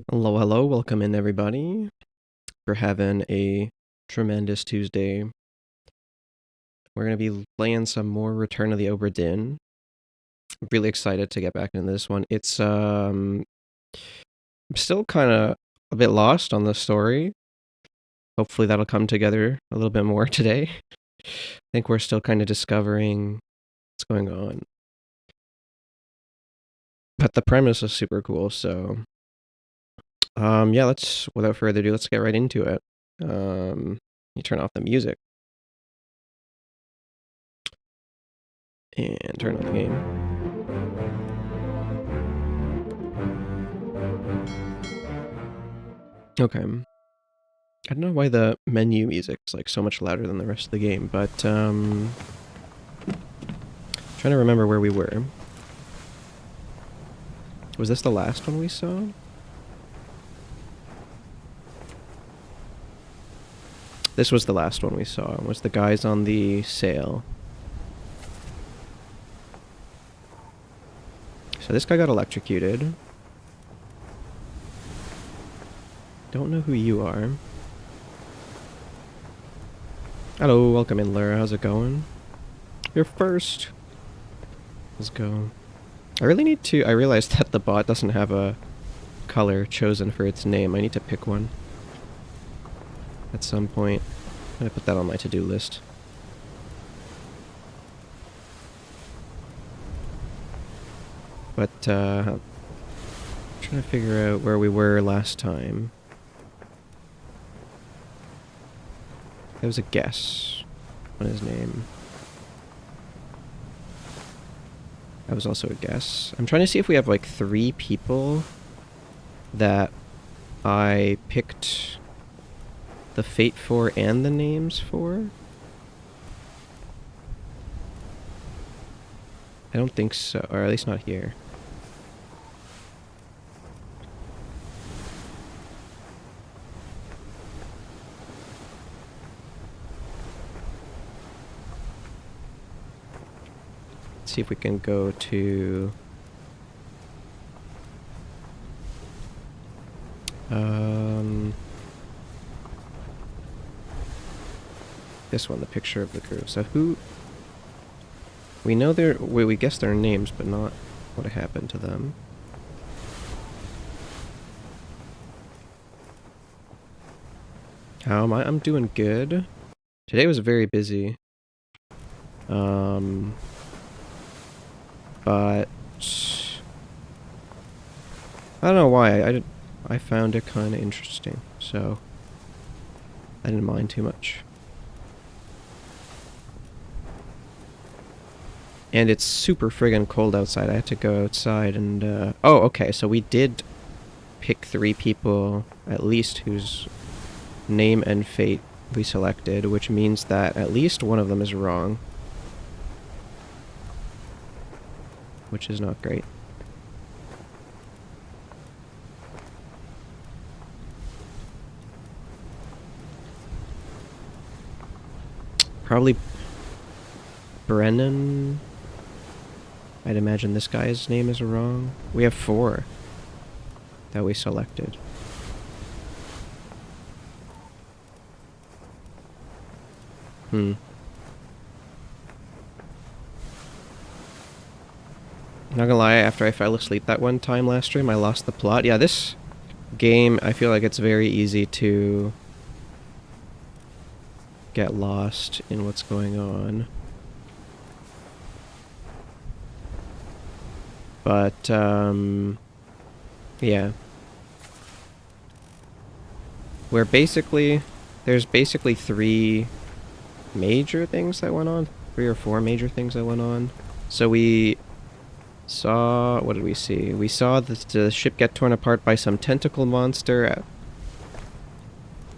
Hello, hello, welcome in everybody. We're having a tremendous Tuesday. We're going to be playing some more Return of the Obra Dinn. I'm really excited to get back into this one. I'm still kind of a bit lost on the story. Hopefully that'll come together a little bit more today. I think we're still kind of discovering what's going on. But the premise is super cool, so yeah, without further ado, let's get right into it. You turn off the music and turn on the game. Okay. I don't know why the menu music's like so much louder than the rest of the game, but trying to remember where we were. Was this the last one we saw? This was the last one we saw. Was the guys on the sail. So this guy got electrocuted. Don't know who you are. Hello, welcome in, Laura. How's it going? You're first. Let's go. I realized that the bot doesn't have a color chosen for its name. I need to pick one at some point. I'm gonna put that on my to-do list. But, I'm trying to figure out where we were last time. That was a guess on his name. That was also a guess. I'm trying to see if we have like 3 people that I picked the fate for and the names for. I don't think so, or at least not here. See if we can go to this one, the picture of the crew. So who we know we guessed their names, but not what happened to them. How am I? I'm doing good. Today was very busy. But I don't know why. I found it kind of interesting, so I didn't mind too much. And it's super friggin' cold outside. I had to go outside and oh, okay. So we did pick 3 people at least whose name and fate we selected, which means that at least one of them is wrong. Which is not great. Probably Brennan. I'd imagine this guy's name is wrong. We have 4 that we selected. Not gonna lie, after I fell asleep that one time last stream, I lost the plot. Yeah, this game, I feel like it's very easy to get lost in what's going on. But, yeah. There's basically 3 major things that went on. 3 or 4 major things that went on. So we saw, what did we see? We saw the ship get torn apart by some tentacle monster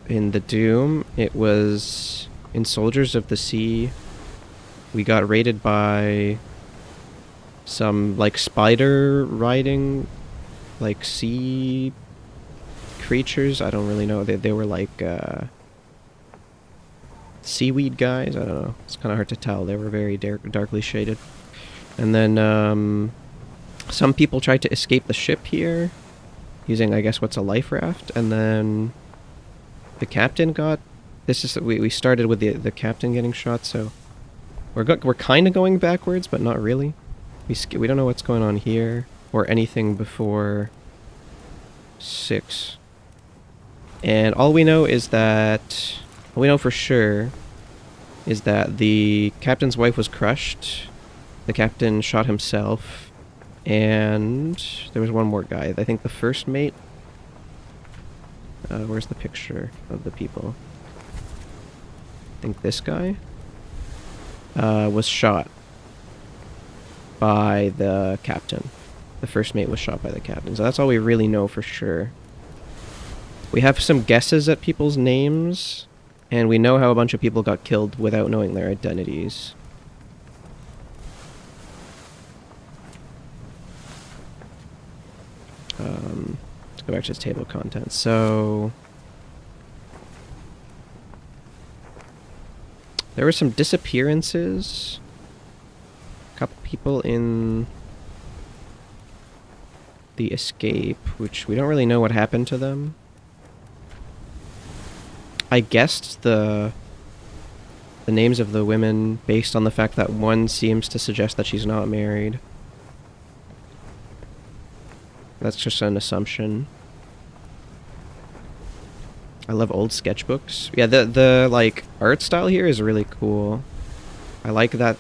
in the Doom. It was in Soldiers of the Sea. We got raided by some like spider riding like sea creatures. I don't really know. They were like seaweed guys. I don't know. It's kind of hard to tell. They were very darkly shaded. And then some people tried to escape the ship here. using, I guess, what's a life raft, and then the captain got... we started with the captain getting shot, so we're kind of going backwards, but not really. We don't know what's going on here or anything before 6. And all we know is that... all we know for sure is that the captain's wife was crushed, the captain shot himself, and there was one more guy. I think the first mate... where's the picture of the people? I think this guy was shot by the captain. The first mate was shot by the captain. So that's all we really know for sure. We have some guesses at people's names, and we know how a bunch of people got killed without knowing their identities. Let's go back to this table of contents. So... there were some disappearances. A couple people in the escape, which we don't really know what happened to them. I guessed the names of the women based on the fact that one seems to suggest that she's not married. That's just an assumption. I love old sketchbooks. Yeah, the like art style here is really cool. I like that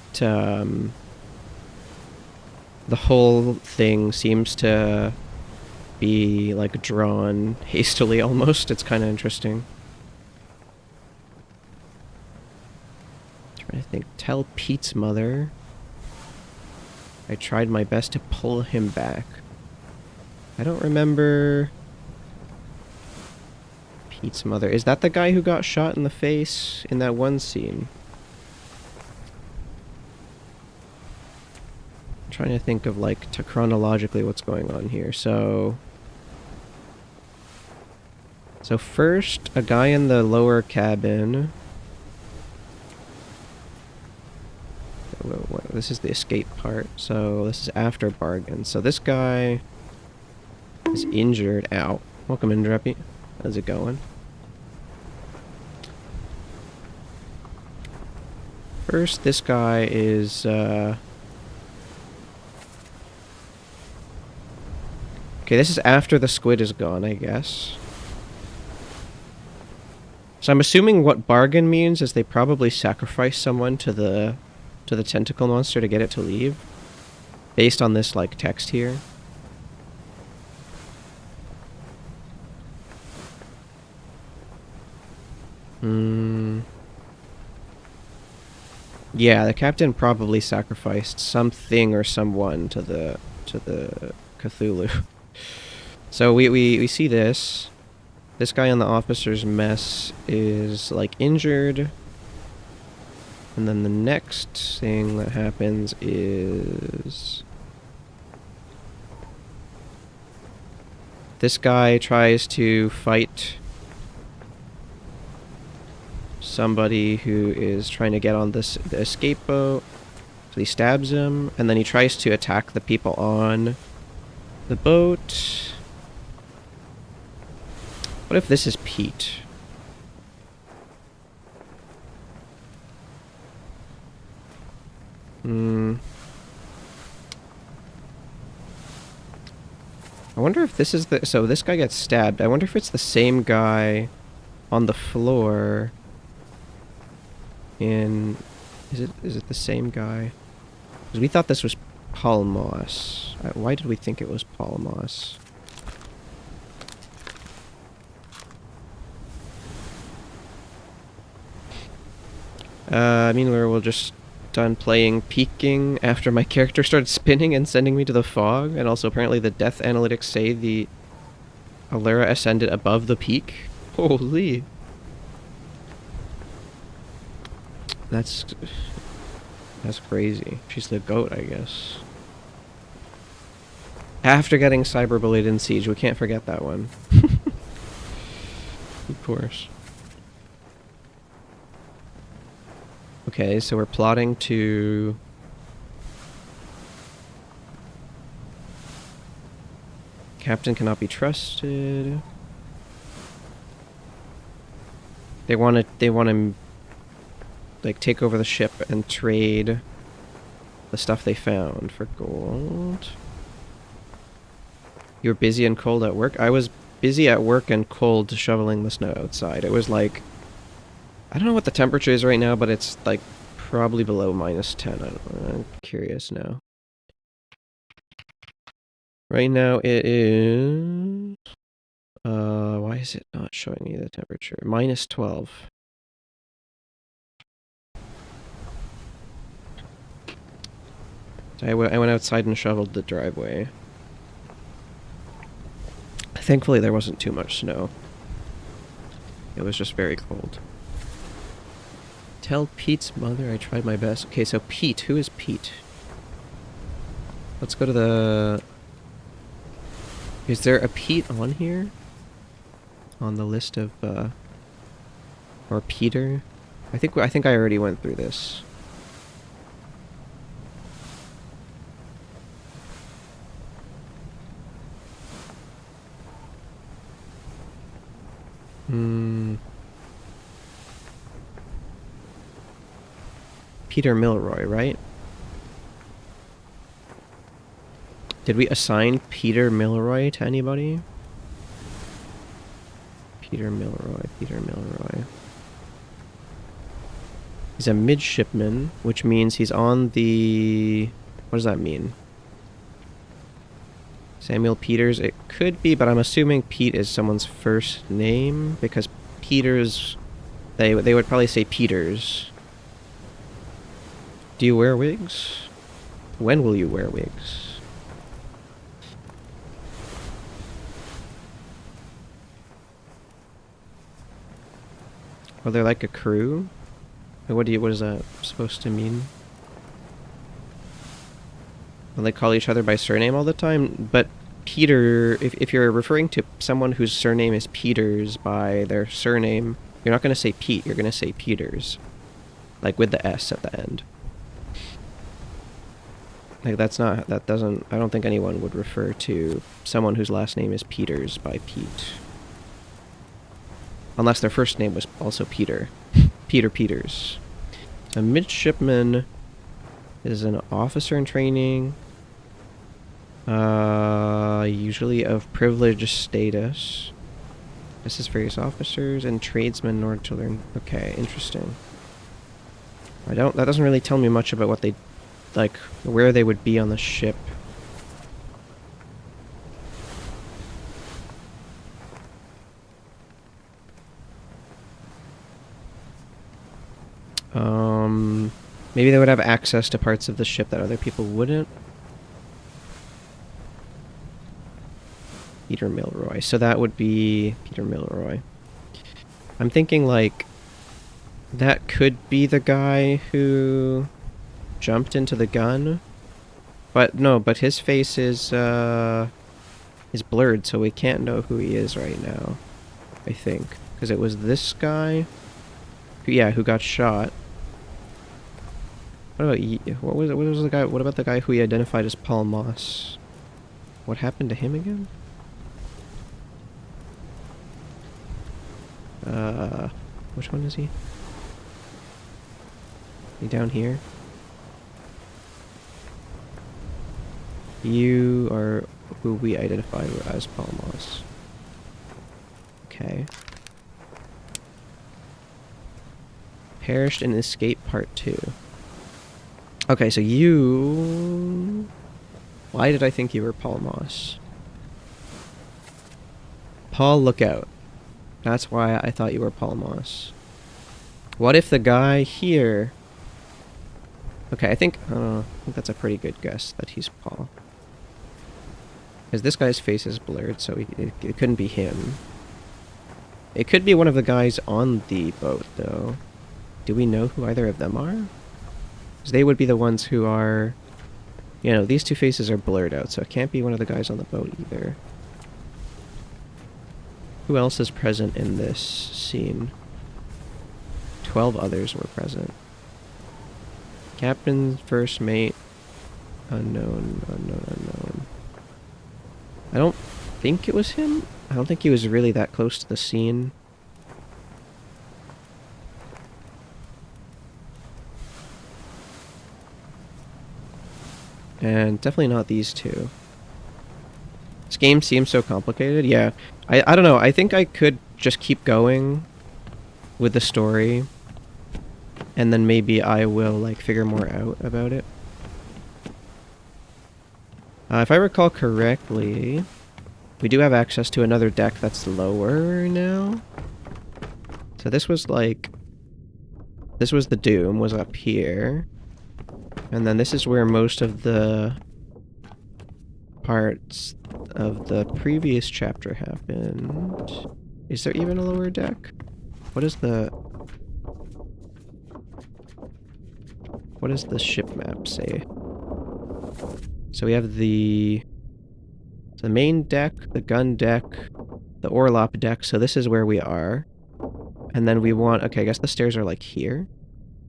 the whole thing seems to be like drawn hastily almost. It's kind of interesting. Trying to think. Tell Pete's mother I tried my best to pull him back. I don't remember Pete's mother. Is that the guy who got shot in the face in that one scene? I'm trying to think of like chronologically what's going on here. So first, a guy in the lower cabin. This is the escape part. So this is after bargain. So this guy is injured. Ow. Welcome in, Dreppy. How's it going? First, this guy is, okay, this is after the squid is gone, I guess. So I'm assuming what bargain means is they probably sacrifice someone to the tentacle monster to get it to leave. Based on this, like, text here. Yeah, the captain probably sacrificed something or someone to the Cthulhu. So we see this. This guy in the officer's mess is like injured. And then the next thing that happens is this guy tries to fight somebody who is trying to get on the escape boat. So he stabs him, and then he tries to attack the people on the boat. What if this is Pete? I wonder if this is the... so this guy gets stabbed. I wonder if it's the same guy on the floor in... Is it the same guy? Because we thought this was Paul Moss. Why did we think it was Paul Moss? Meanwhile, we're just done playing peeking after my character started spinning and sending me to the fog, and also apparently the death analytics say the Alera ascended above the peak. Holy. That's crazy. She's the goat, I guess. After getting cyberbullied in Siege, we can't forget that one. Of course. Okay, so we're plotting to... Captain cannot be trusted. They want to like take over the ship and trade the stuff they found for gold. You were busy and cold at work? I was busy at work and cold shoveling the snow outside. It was like, I don't know what the temperature is right now, but it's like probably below -10. I'm curious now. Right now it is... why is it not showing me the temperature? -12. So I went outside and shoveled the driveway. Thankfully there wasn't too much snow. It was just very cold. Tell Pete's mother I tried my best. Okay, so Pete. Who is Pete? Let's go to the... Is there a Pete on here? On the list of, or Peter? I think I already went through this. Peter Milroy, right? Did we assign Peter Milroy to anybody? Peter Milroy. He's a midshipman, which means he's on the... What does that mean? Samuel Peters? It could be, but I'm assuming Pete is someone's first name, because Peters... They would probably say Peters. Do you wear wigs? When will you wear wigs? Are they like a crew? What is that supposed to mean? Well, they call each other by surname all the time, but Peter, if you're referring to someone whose surname is Peters by their surname, you're not going to say Pete, you're going to say Peters. Like with the S at the end. Like that doesn't, I don't think anyone would refer to someone whose last name is Peters by Pete. Unless their first name was also Peter. Peter Peters. A midshipman is an officer in training. Usually of privileged status. This is various officers and tradesmen in order to learn. Okay, interesting. That doesn't really tell me much about what they, like, where they would be on the ship. Maybe they would have access to parts of the ship that other people wouldn't. Peter Milroy. So that would be Peter Milroy. I'm thinking, like, that could be the guy who jumped into the gun. But no, but his face is blurred, so we can't know who he is right now. I think. Because it was this guy who got shot. What about the guy who he identified as Paul Moss? What happened to him again? Which one is he? He down here? You are who we identified as Paul Moss. Okay. Perished in Escape Part 2. Okay, so you... Why did I think you were Paul Moss? Paul Lookout. That's why I thought you were Paul Moss. What if the guy here... Okay, I think that's a pretty good guess that he's Paul. Because this guy's face is blurred, so it couldn't be him. It could be one of the guys on the boat, though. Do we know who either of them are? Because they would be the ones who are... You know, these two faces are blurred out, so it can't be one of the guys on the boat either. Who else is present in this scene? 12 others were present. Captain, first mate, unknown. think it was him. I don't think he was really that close to the scene. And definitely not these two. This game seems so complicated. Yeah, I don't know. I think I could just keep going with the story. And then maybe I will, like, figure more out about it. If I recall correctly, we do have access to another deck that's lower now. So this was, like... This was the Doom, was up here. And then this is where most of the parts of the previous chapter happened. Is there even a lower deck? What is the ship map say? So we have the main deck, the gun deck, the Orlop deck, so this is where we are. And then we want, okay, I guess the stairs are like here,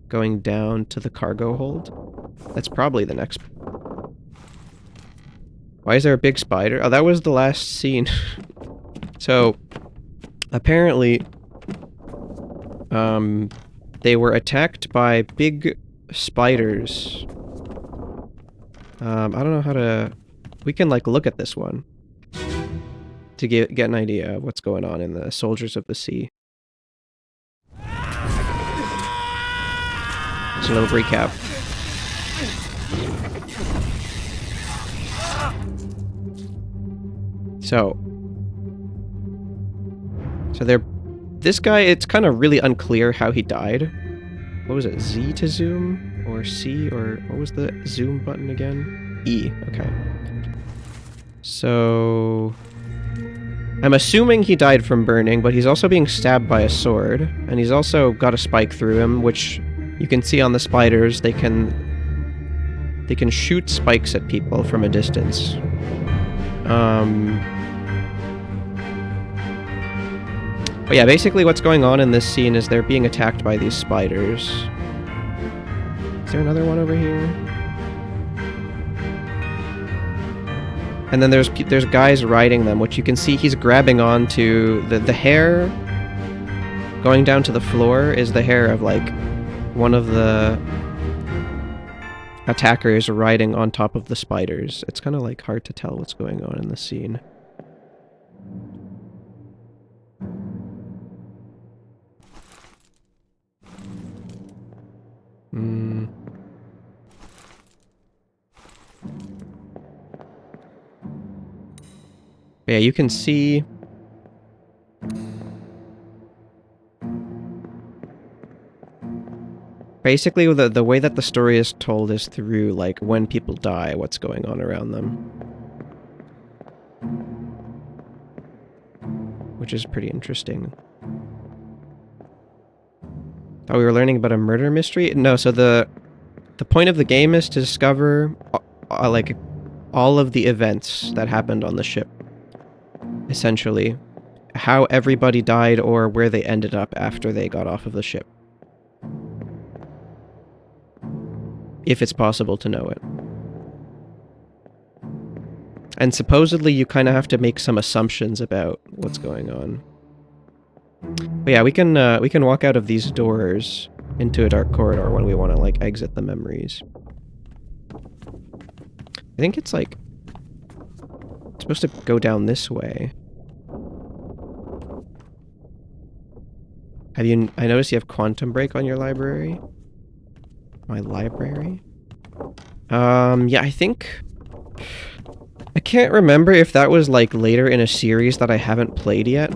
going down to the cargo hold. That's probably the next. Why is there a big spider? Oh, that was the last scene. So, apparently, they were attacked by big spiders. I don't know how to... We can, like, look at this one to get an idea of what's going on in the Soldiers of the Sea. Just a little recap. So they're... This guy, it's kind of really unclear how he died. What was it? Z to zoom? Or C? Or what was the zoom button again? E. Okay. So... I'm assuming he died from burning, but he's also being stabbed by a sword. And he's also got a spike through him, which you can see on the spiders. They can shoot spikes at people from a distance. But yeah, basically what's going on in this scene is they're being attacked by these spiders. Is there another one over here? And then there's guys riding them, which you can see he's grabbing onto the hair going down to the floor is the hair of, like, one of the attackers riding on top of the spiders. It's kind of, like, hard to tell what's going on in the scene. Yeah, you can see... Basically, the way that the story is told is through, like, when people die, what's going on around them. Which is pretty interesting. Thought we were learning about a murder mystery? No, so the point of the game is to discover, like, all of the events that happened on the ship. Essentially. How everybody died or where they ended up after they got off of the ship. If it's possible to know it. And supposedly you kind of have to make some assumptions about what's going on. But yeah, we can walk out of these doors into a dark corridor when we want to, like, exit the memories. I think it's, like, it's supposed to go down this way. I noticed you have Quantum Break on your library? My library? Yeah, I think... I can't remember if that was, like, later in a series that I haven't played yet.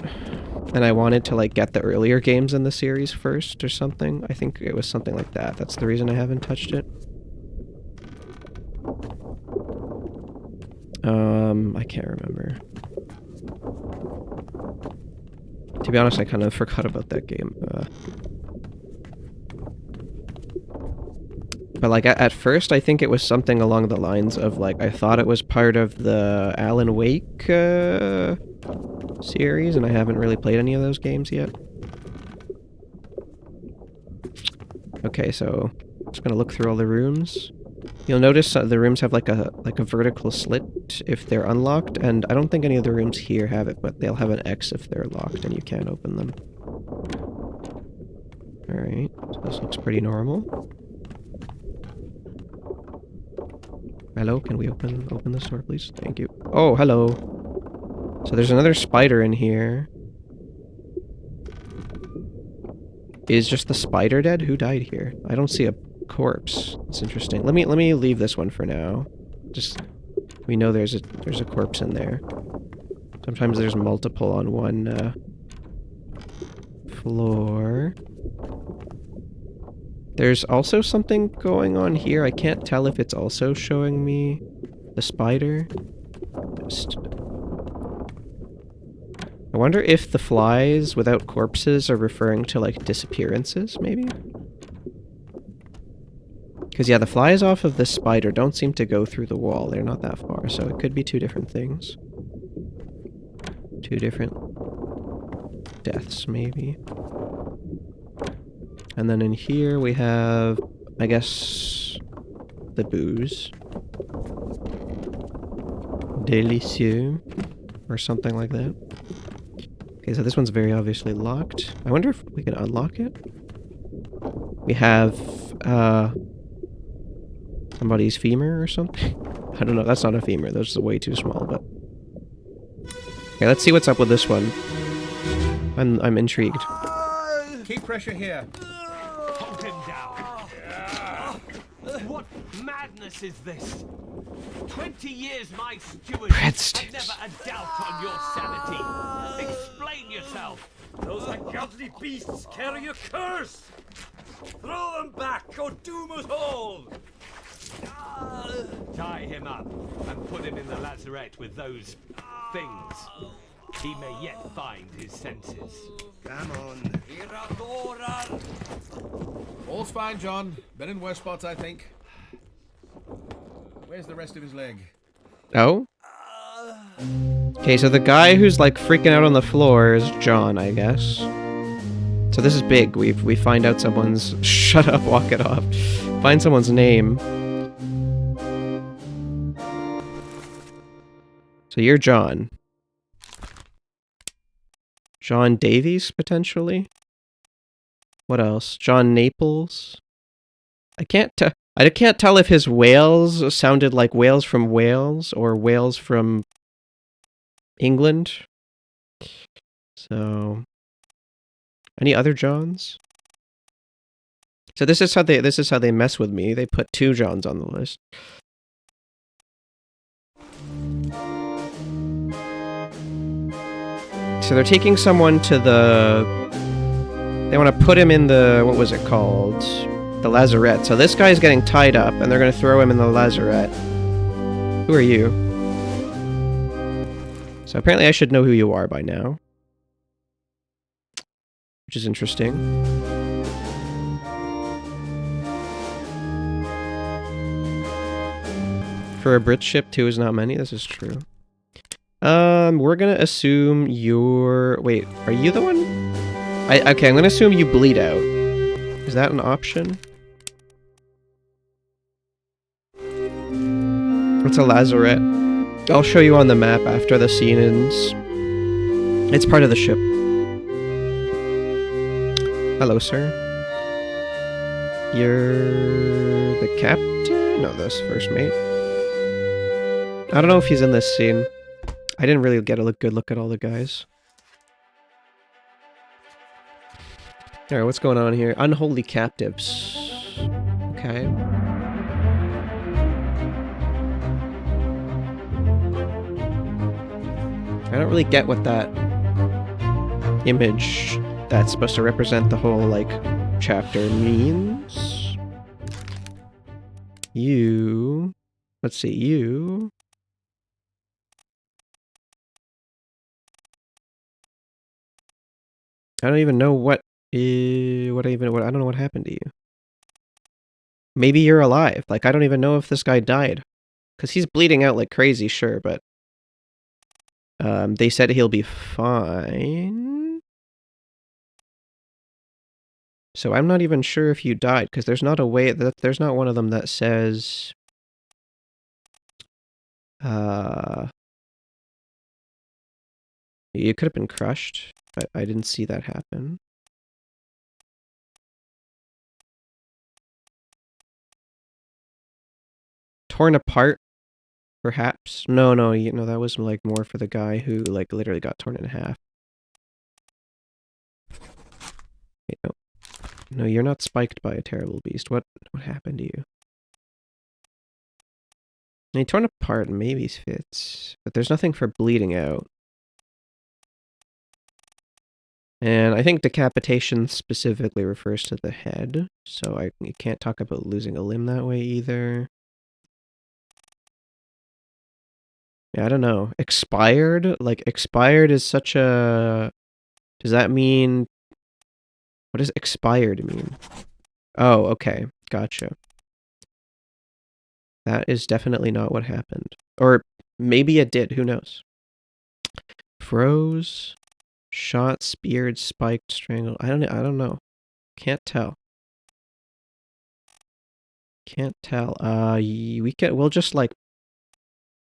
And I wanted to, like, get the earlier games in the series first or something. I think it was something like that. That's the reason I haven't touched it. I can't remember. To be honest, I kind of forgot about that game. But, like, at first, I think it was something along the lines of, like, I thought it was part of the Alan Wake series, and I haven't really played any of those games yet. Okay, so I'm just gonna look through all the rooms. You'll notice the rooms have like a vertical slit if they're unlocked, and I don't think any of the rooms here have it, but they'll have an X if they're locked and you can't open them. Alright, so this looks pretty normal. Hello, can we open this door, please? Thank you. Oh, hello. So there's another spider in here. Is just the spider dead? Who died here? I don't see a corpse. It's interesting. Let me leave this one for now. Just we know there's a corpse in there. Sometimes there's multiple on one floor. There's also something going on here. I can't tell if it's also showing me the spider. I wonder if the flies without corpses are referring to, like, disappearances, maybe? Because, yeah, the flies off of this spider don't seem to go through the wall. They're not that far, so it could be two different things. Two different deaths, maybe. And then in here we have, I guess, the booze. Délicieux. Or something like that. Okay, so this one's very obviously locked. I wonder if we can unlock it? We have, somebody's femur or something? I don't know, that's not a femur, those are way too small, but... Okay, let's see what's up with this one. I'm intrigued. Keep pressure here. Hold him down. What madness is this? 20 years my stewardship, and never a doubt on your sanity. Explain yourself. Those ungodly beasts carry a curse. Throw them back or doom us all. Tie him up and put him in the lazarette with those things. He may yet find his senses. Come on. All's fine, John. Been in worse spots, I think. Where's the rest of his leg? Oh? Okay, so the guy who's, like, freaking out on the floor is John, I guess. So this is big. We find out someone's... Shut up, walk it off. Find someone's name. So you're John. John Davies, potentially? What else? John Naples? I can't tell if his Wales sounded like Wales from Wales or Wales from England. So, any other Johns? So this is how they mess with me. They put two Johns on the list. So they're taking someone to they want to put him in the, what was it called? The lazarette. So this guy's getting tied up, and they're going to throw him in the lazarette. Who are you? So apparently I should know who you are by now. Which is interesting. For a Brit ship, two is not many. This is true. We're gonna assume you're... Wait, are you the one? Okay, I'm gonna assume you bleed out. Is that an option? It's a lazarette. I'll show you on the map after the scene ends. It's part of the ship. Hello, sir. You're the captain? No, that's first mate. I don't know if he's in this scene. I didn't really get a good look at all the guys. Alright, what's going on here? Unholy captives. Okay. I don't really get what that image that's supposed to represent the whole, like, chapter means. You... Let's see, you... I don't even know I don't know what happened to you. Maybe you're alive. Like, I don't even know if this guy died. Because he's bleeding out like crazy, sure, but... they said he'll be fine. So I'm not even sure if you died, because there's not a way that there's not one of them that says you could have been crushed, but I didn't see that happen. Torn apart, perhaps? No, that was like more for the guy who like literally got torn in half. Wait, no. No, you're not spiked by a terrible beast. What happened to you? I mean, torn apart maybe fits, but there's nothing for bleeding out. And I think decapitation specifically refers to the head, so you can't talk about losing a limb that way either. Yeah, I don't know. Expired? Like, expired is such a... Does that mean... What does expired mean? Oh, okay. Gotcha. That is definitely not what happened. Or maybe it did, who knows? Froze, shot, speared, spiked, strangled. I don't know. Can't tell. Can't tell. We'll just like...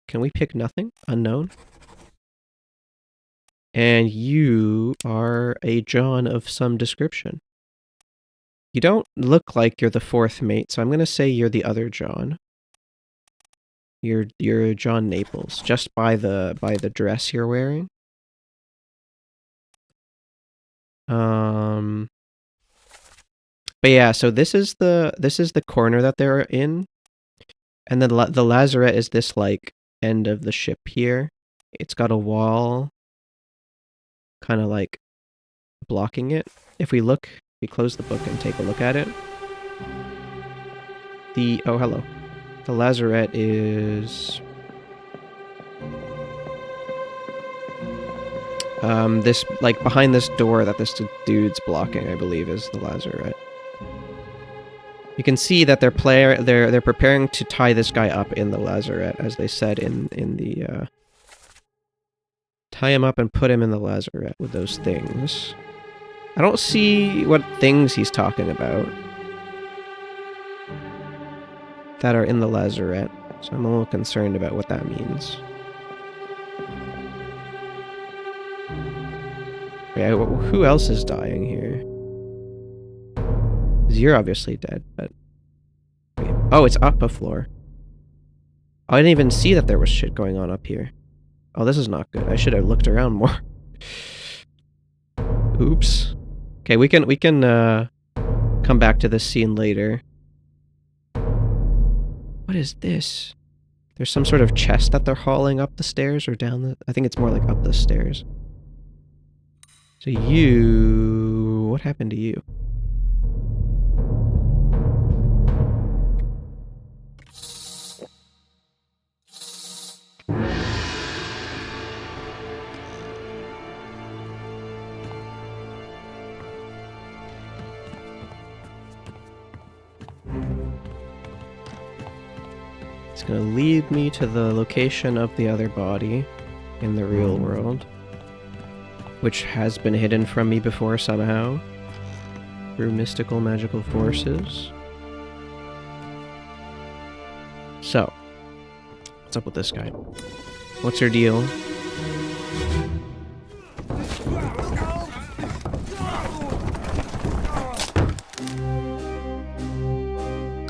Can we pick nothing? Unknown? And you are a John of some description. You don't look like you're the fourth mate, so I'm gonna say you're the other John. You're John Naples, just by the dress you're wearing. But yeah, so this is the corner that they're in, and then the lazarette is this like end of the ship here. It's got a wall, kind of like blocking it. If we look, we close the book and take a look at it. Oh, hello. The lazarette is this like behind this door that this dude's blocking, I believe, is the lazarette. You can see that they're preparing to tie this guy up in the lazarette, as they said in the tie him up and put him in the lazarette with those things. I don't see what things he's talking about that are in the lazarette, so I'm a little concerned about what that means. Yeah, who else is dying here? 'Cause you're obviously dead, but... Oh, it's up a floor. Oh, I didn't even see that there was shit going on up here. Oh, this is not good. I should have looked around more. Oops. Okay, we can come back to this scene later. What is this? There's some sort of chest that they're hauling up the stairs or down the... I think it's more like up the stairs. So you... What happened to you? It's gonna lead me to the location of the other body in the real world, which has been hidden from me before somehow through mystical magical forces. So, what's up with this guy? What's your deal?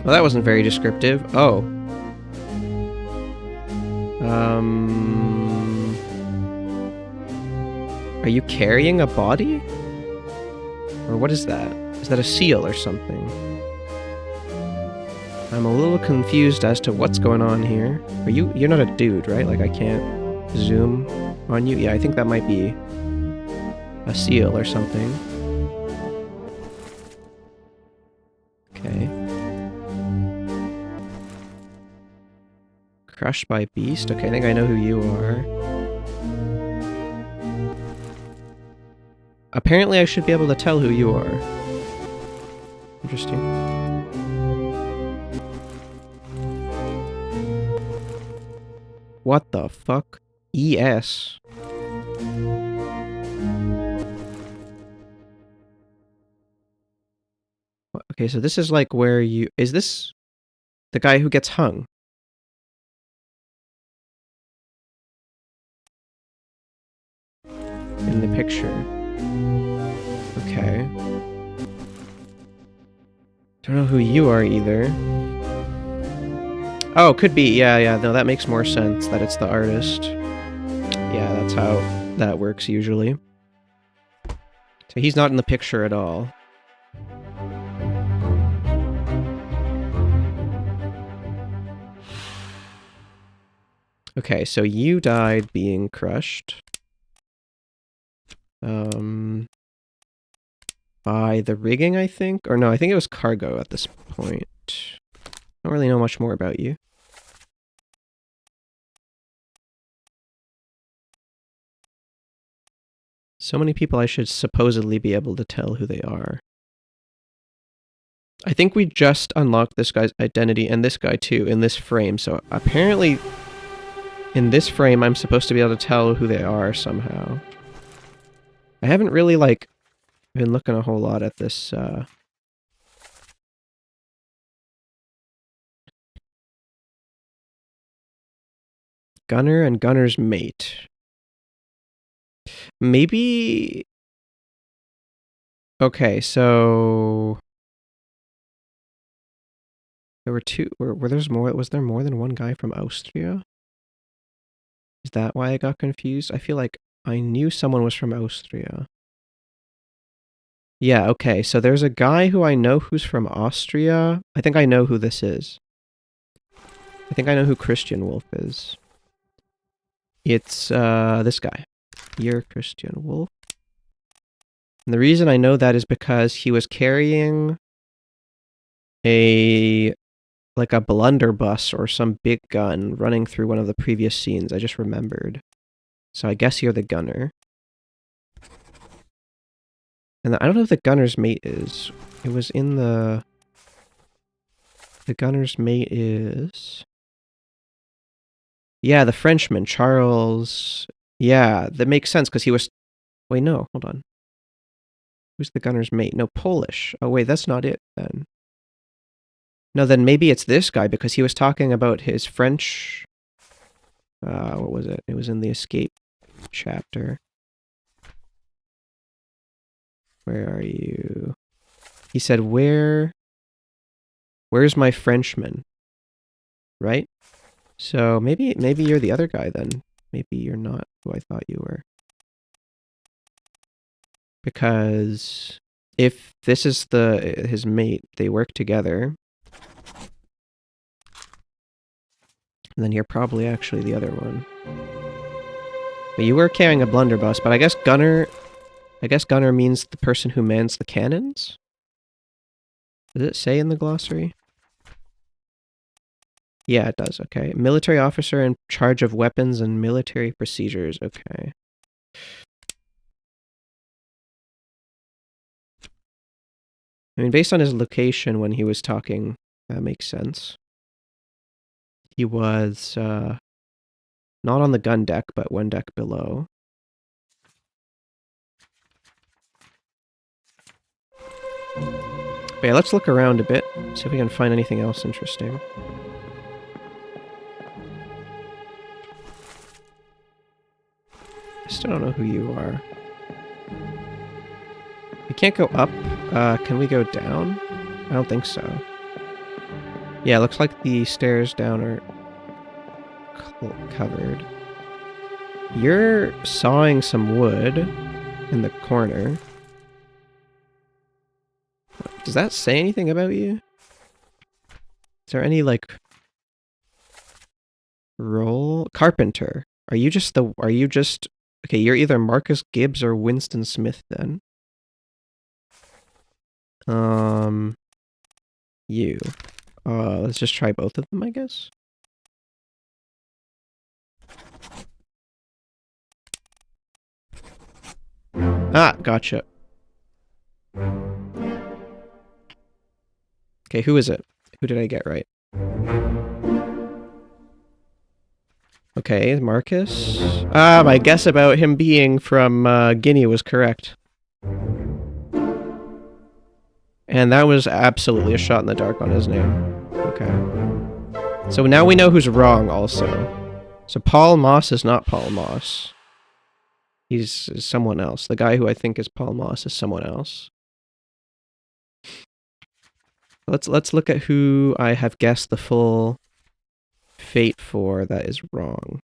Well, that wasn't very descriptive. Oh. Are you carrying a body? Or what is that? Is that a seal or something? I'm a little confused as to what's going on here. You're not a dude, right? Like I can't zoom on you? Yeah, I think that might be a seal or something. Okay. Crushed by beast? Okay, I think I know who you are. Apparently I should be able to tell who you are. Interesting. What the fuck? ES. Okay, so this is like where you... Is this the guy who gets hung? In the picture. Okay. Don't know who you are either. Oh, could be. Yeah. No, that makes more sense that it's the artist. Yeah, that's how that works usually. So he's not in the picture at all. Okay, so you died being crushed. By the rigging, I think? Or no, I think it was cargo at this point. Don't really know much more about you. So many people I should supposedly be able to tell who they are. I think we just unlocked this guy's identity and this guy too in this frame. So apparently in this frame I'm supposed to be able to tell who they are somehow. I haven't really like been looking a whole lot at this Gunner and Gunner's mate. Maybe... Okay, so... There were two... Was there more than one guy from Austria? Is that why I got confused? I feel like I knew someone was from Austria. Yeah, okay, so there's a guy who I know who's from Austria. I think I know who this is. I think I know who Christian Wolf is. It's, this guy. You're Christian Wolf. And the reason I know that is because he was carrying like a blunderbuss or some big gun running through one of the previous scenes. I just remembered. So I guess you're the gunner. And I don't know if the gunner's mate is. It was in the... The gunner's mate is... Yeah, the Frenchman, Charles... Yeah, that makes sense because he was... Wait, no, hold on. Who's the gunner's mate? No, Polish. Oh, wait, that's not it then. No, then maybe it's this guy because he was talking about his French... what was it? It was in the escape chapter. Where are you? He said, where's my Frenchman? Right? So maybe you're the other guy then. Maybe you're not who I thought you were. Because if this is his mate, they work together. And then you're probably actually the other one. But you were carrying a blunderbuss, but I guess gunner means the person who mans the cannons? Does it say in the glossary? Yeah, it does, okay. Military officer in charge of weapons and military procedures, okay. I mean, based on his location when he was talking, that makes sense. He was, not on the gun deck, but one deck below. But yeah, let's look around a bit, see if we can find anything else interesting. I still don't know who you are. We can't go up. Can we go down? I don't think so. Yeah, it looks like the stairs down are covered. You're sawing some wood in the corner. Does that say anything about you? Is there any, like, role? Carpenter. Are you just... Okay, you're either Marcus Gibbs or Winston Smith then. You. Let's just try both of them, I guess. Ah, gotcha. Okay, who is it? Who did I get right? Okay, Marcus. Ah, my guess about him being from Guinea was correct. And that was absolutely a shot in the dark on his name. Okay. So now we know who's wrong also. So Paul Moss is not Paul Moss. He's someone else. The guy who I think is Paul Moss is someone else. Let's look at who I have guessed the full fate for that is wrong.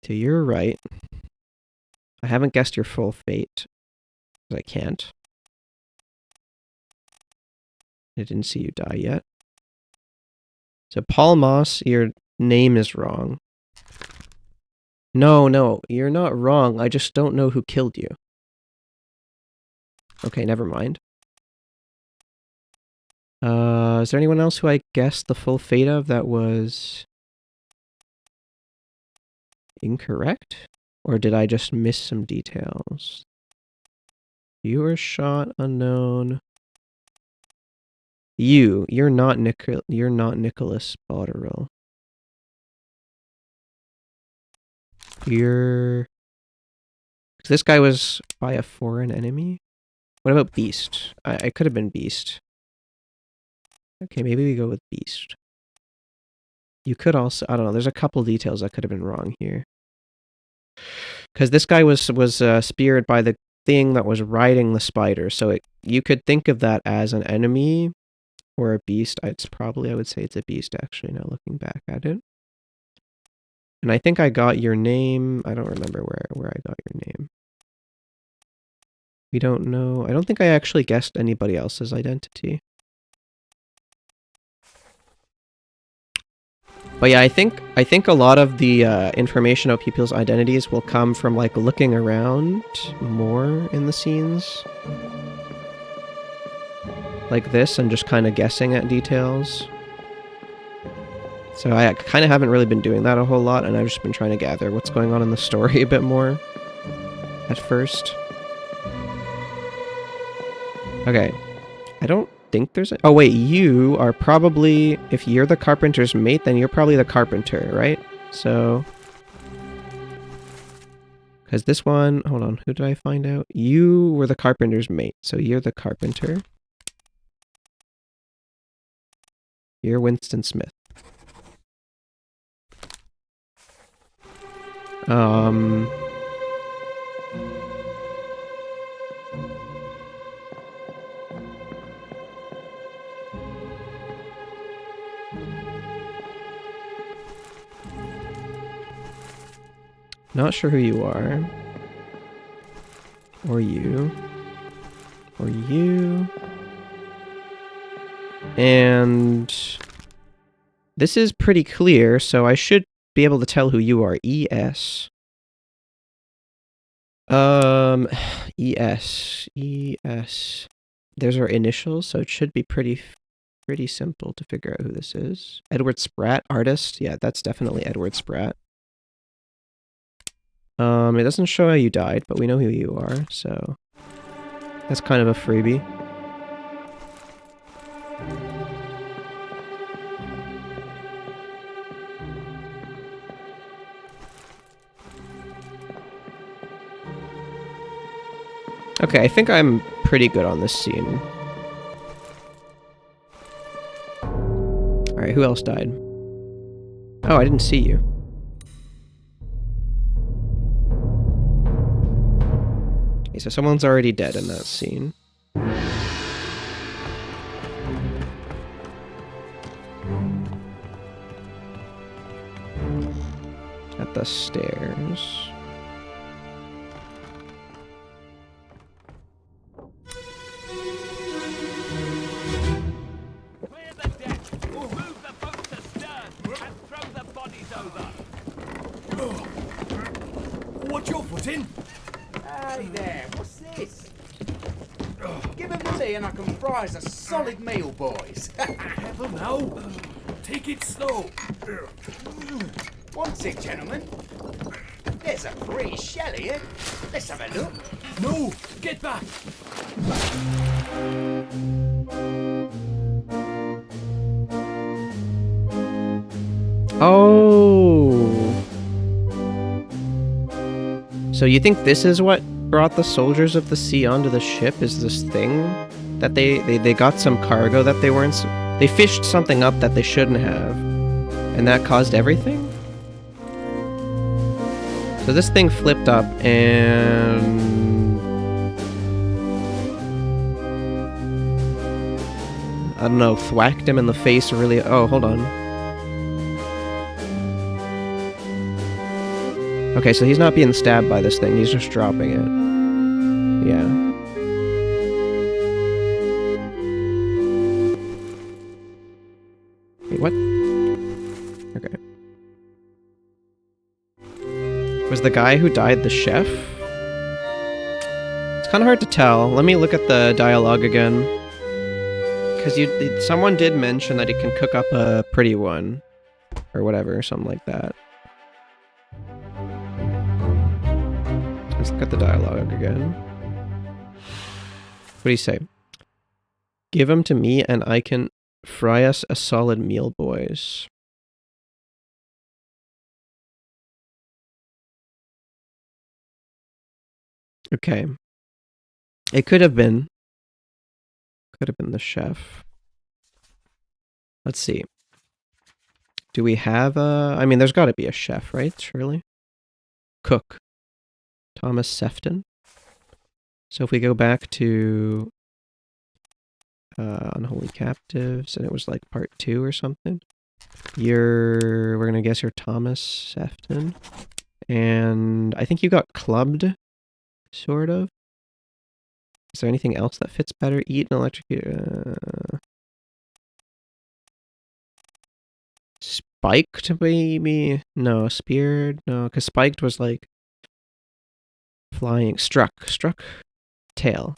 To your right. I haven't guessed your full fate. Because I can't. I didn't see you die yet. So Paul Moss, your name is wrong. No, you're not wrong. I just don't know who killed you. Okay, never mind. Is there anyone else who I guessed the full fate of that was incorrect? Or did I just miss some details? You were shot, unknown. You're not Nicholas Botterill. This guy was by a foreign enemy? What about Beast? I could have been Beast. Okay, maybe we go with Beast. You could also, I don't know, there's a couple details that could have been wrong here. Because this guy was speared by the thing that was riding the spider, so you could think of that as an enemy or a beast. I would say it's a beast actually, now looking back at it. And I think I got your name. I don't remember where I got your name. We don't know. I don't think I actually guessed anybody else's identity. But yeah, I think a lot of the information about people's identities will come from like looking around more in the scenes. Like this, and just kind of guessing at details. So I kind of haven't really been doing that a whole lot, and I've just been trying to gather what's going on in the story a bit more at first. Okay. I don't think there's oh wait, you are probably, if you're the carpenter's mate, then you're probably the carpenter, right? So, because this one, hold on, who did I find out? You were the carpenter's mate, so you're the carpenter. You're Winston Smith. Not sure who you are. Or you. Or you. And this is pretty clear, so I should be able to tell who you are. ES. ES. There's our initials, so it should be pretty simple to figure out who this is. Edward Spratt, artist. Yeah, that's definitely Edward Spratt. It doesn't show how you died, but we know who you are, so that's kind of a freebie. Okay, I think I'm pretty good on this scene. Alright, who else died? Oh, I didn't see you. Okay, so someone's already dead in that scene. At the stairs. What's your foot in? Hey there, what's this? Give him to me and I can fry us a solid meal, boys. Heaven now. Take it slow. What's it, gentlemen? There's a free shell here. Let's have a look. No, get back. Oh. So you think this is what brought the soldiers of the sea onto the ship is this thing that they got some cargo that they weren't... They fished something up that they shouldn't have. And that caused everything? So this thing flipped up and... I don't know, thwacked him in the face really... Oh, hold on. Okay, so he's not being stabbed by this thing, he's just dropping it. Yeah. Wait, what? Okay. Was the guy who died the chef? It's kind of hard to tell. Let me look at the dialogue again. Because someone did mention that he can cook up a pretty one. Or whatever, something like that. Let's look at the dialogue again. What do you say? Give him to me and I can fry us a solid meal, boys. Okay. It could have been. Could have been the chef. Let's see. Do we have a... I mean, there's got to be a chef, right? Surely. Cook. Thomas Sefton. So if we go back to Unholy Captives, and it was like part 2 or something. We're gonna guess you're Thomas Sefton. And I think you got clubbed, sort of. Is there anything else that fits better? Eat and electrocute. Spiked, maybe? No, speared? No, because spiked was like flying. Struck. Tail.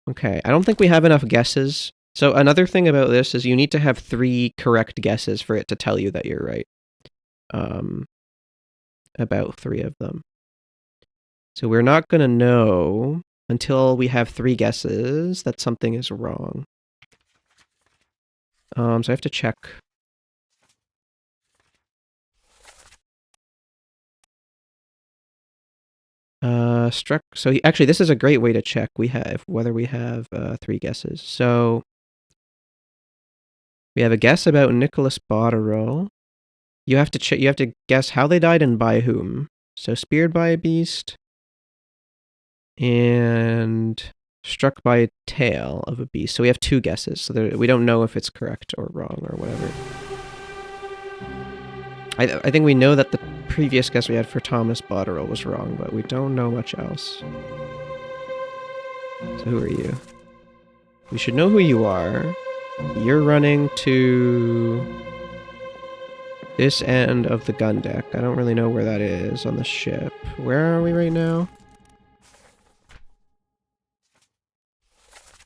Okay, I don't think we have enough guesses. So another thing about this is you need to have 3 correct guesses for it to tell you that you're right. About 3 of them. So we're not going to know until we have 3 guesses that something is wrong. So I have to check. Struck. So actually, this is a great way to check whether we have 3 guesses. So we have a guess about Nicholas Botterill. You have to guess how they died and by whom. So speared by a beast and struck by a tail of a beast. So we have 2 guesses. So we don't know if it's correct or wrong or whatever. I think we know that the previous guess we had for Thomas Botterill was wrong, but we don't know much else. So who are you? We should know who you are. You're running to this end of the gun deck. I don't really know where that is on the ship. Where are we right now?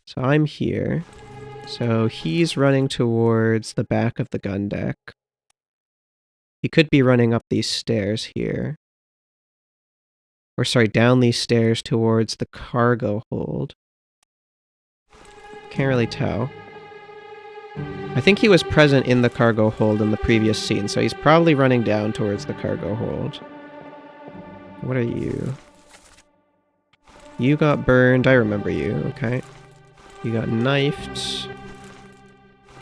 So I'm here. So he's running towards the back of the gun deck. He could be running up these stairs here. Or sorry, down these stairs towards the cargo hold. Can't really tell. I think he was present in the cargo hold in the previous scene, so he's probably running down towards the cargo hold. What are you? You got burned. I remember you, okay. You got knifed.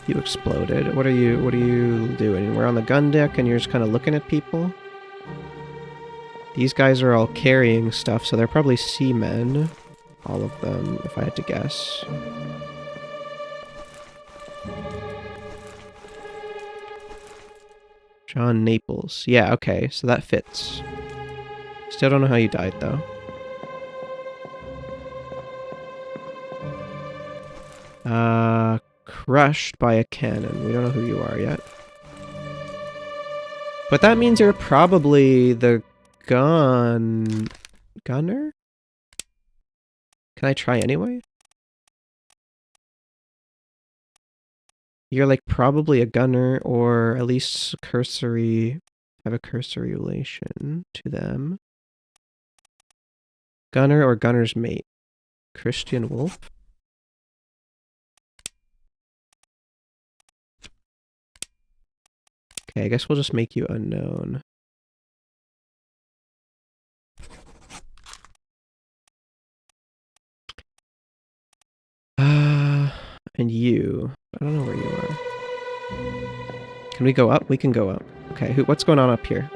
You exploded. What are you doing? We're on the gun deck and you're just kind of looking at people? These guys are all carrying stuff, so they're probably seamen. All of them, if I had to guess. John Naples. Yeah, okay, so that fits. Still don't know how you died, though. Crushed by a cannon. We don't know who you are yet. But that means you're probably the gunner? Can I try anyway? You're like probably a gunner, or at least have a cursory relation to them. Gunner or gunner's mate. Christian Wolf? Okay, I guess we'll just make you unknown. And you. I don't know where you are. Can we go up? We can go up. Okay, what's going on up here?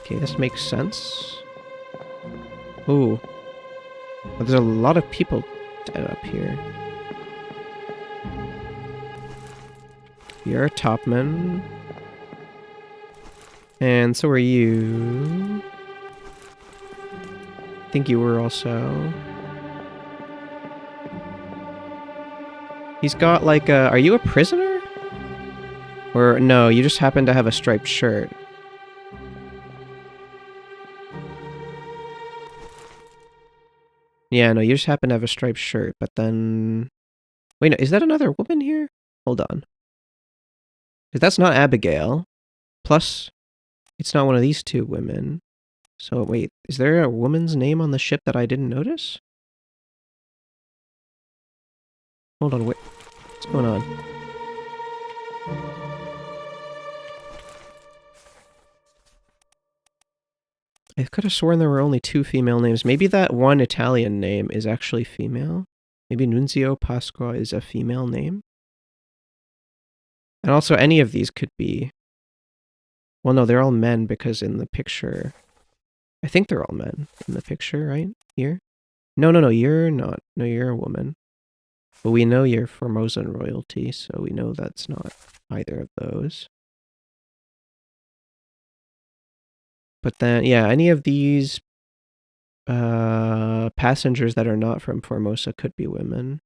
Okay, this makes sense. Ooh. Well, there's a lot of people dead up here. You're a topman. And so are you. I think you were also. He's got like a... Are you a prisoner? Or no, you just happen to have a striped shirt. Yeah, no, you just happen to have a striped shirt, but then... Wait, no, is that another woman here? Hold on. Because that's not Abigail. Plus, it's not one of these two women. So wait, is there a woman's name on the ship that I didn't notice? Hold on, wait. What's going on? I could have sworn there were only 2 female names. Maybe that one Italian name is actually female? Maybe Nunzio Pasqua is a female name? And also, any of these could be... Well, no, they're all men because in the picture... I think they're all men in the picture, right? Here? No, you're not. No, you're a woman. But we know you're Formosan royalty, so we know that's not either of those. But then, yeah, any of these passengers that are not from Formosa could be women.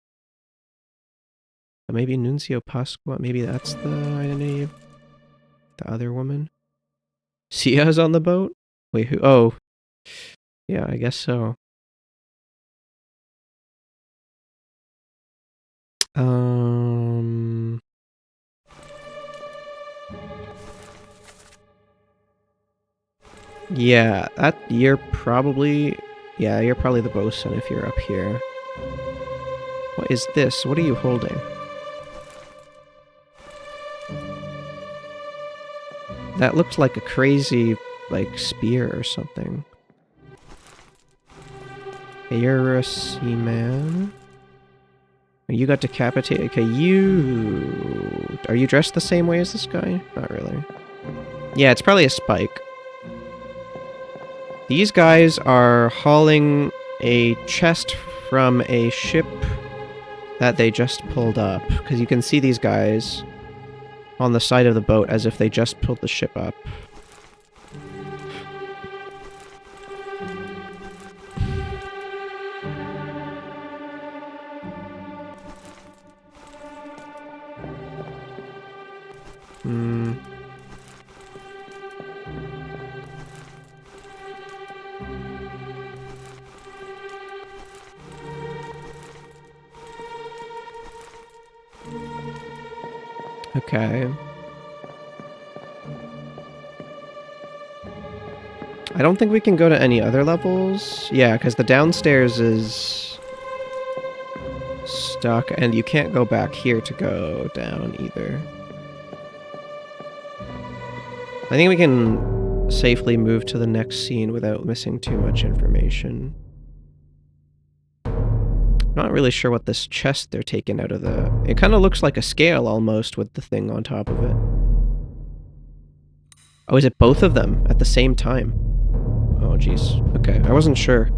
But maybe Nunzio Pasqua, maybe that's the identity of the other woman. Sia's on the boat? Wait, who? Oh. Yeah, I guess so. Yeah, you're probably... Yeah, you're probably the bosun if you're up here. What is this? What are you holding? That looked like a crazy, like, spear or something. Okay, you're a seaman. You got decapitated. Okay, you... Are you dressed the same way as this guy? Not really. Yeah, it's probably a spike. These guys are hauling a chest from a ship that they just pulled up. Because you can see these guys on the side of the boat as if they just pulled the ship up. Okay. I don't think we can go to any other levels. Yeah, because the downstairs is stuck, and you can't go back here to go down either. I think we can safely move to the next scene without missing too much information. Not really sure what this chest they're taking out of the... It kind of looks like a scale almost with the thing on top of it. Oh, is it both of them at the same time? Oh, jeez. Okay, I wasn't sure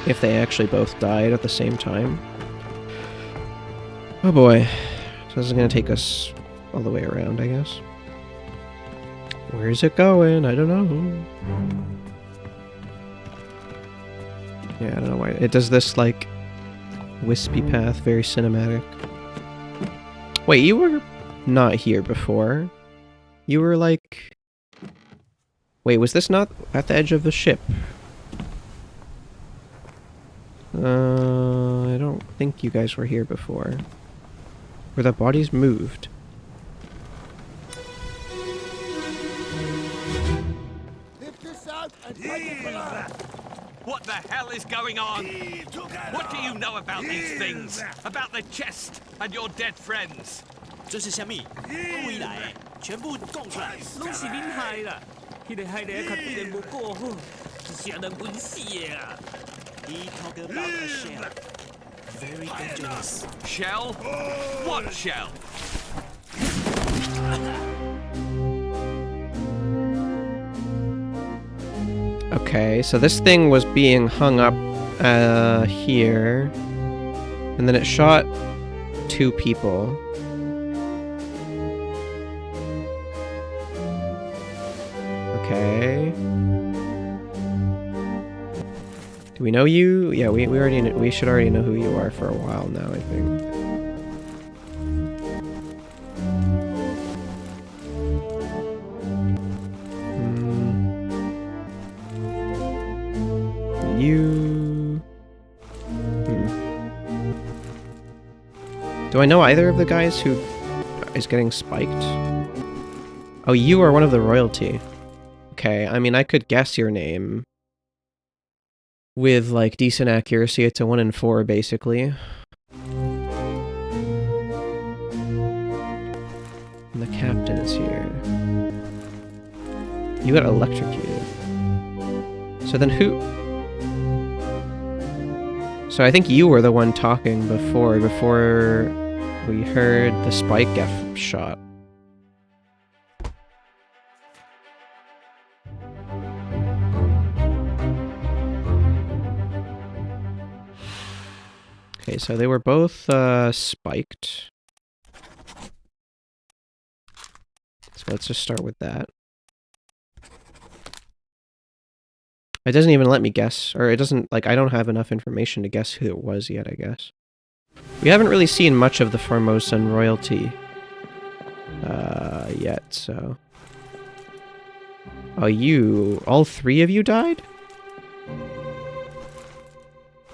if they actually both died at the same time. Oh boy. So this is gonna take us all the way around, I guess. Where's it going? I don't know. Yeah, I don't know why. It does this, like, wispy path, very cinematic. Wait, you were not here before. You were, like... Wait, was this not at the edge of the ship? I don't think you guys were here before. Were the bodies moved? Lift this out and fight it for us. What the hell is going on? What do you know about these things? About the chest and your dead friends? 这是虾米？我以来全部供出来，拢是恁害啦！迄个害得较对人无过好，是谁人滚死的啊？He talk about a shell, very dangerous. Shell? What shell? Okay, so this thing was being hung up here, and then it shot 2 people. Okay. Do we know you? Yeah, we already know, we should already know who you are for a while now, I think. You... Do I know either of the guys who is getting spiked? Oh, you are one of the royalty. Okay, I mean, I could guess your name. With, like, decent accuracy, it's a 1 in 4, basically. And the captain is here. You got electrocuted. So then who... So I think you were the one talking before we heard the spike get shot. Okay, so they were both spiked. So let's just start with that. It doesn't even let me guess, or it doesn't, like, I don't have enough information to guess who it was yet, I guess. We haven't really seen much of the Formosan royalty yet, so... Oh, you... All 3 of you died?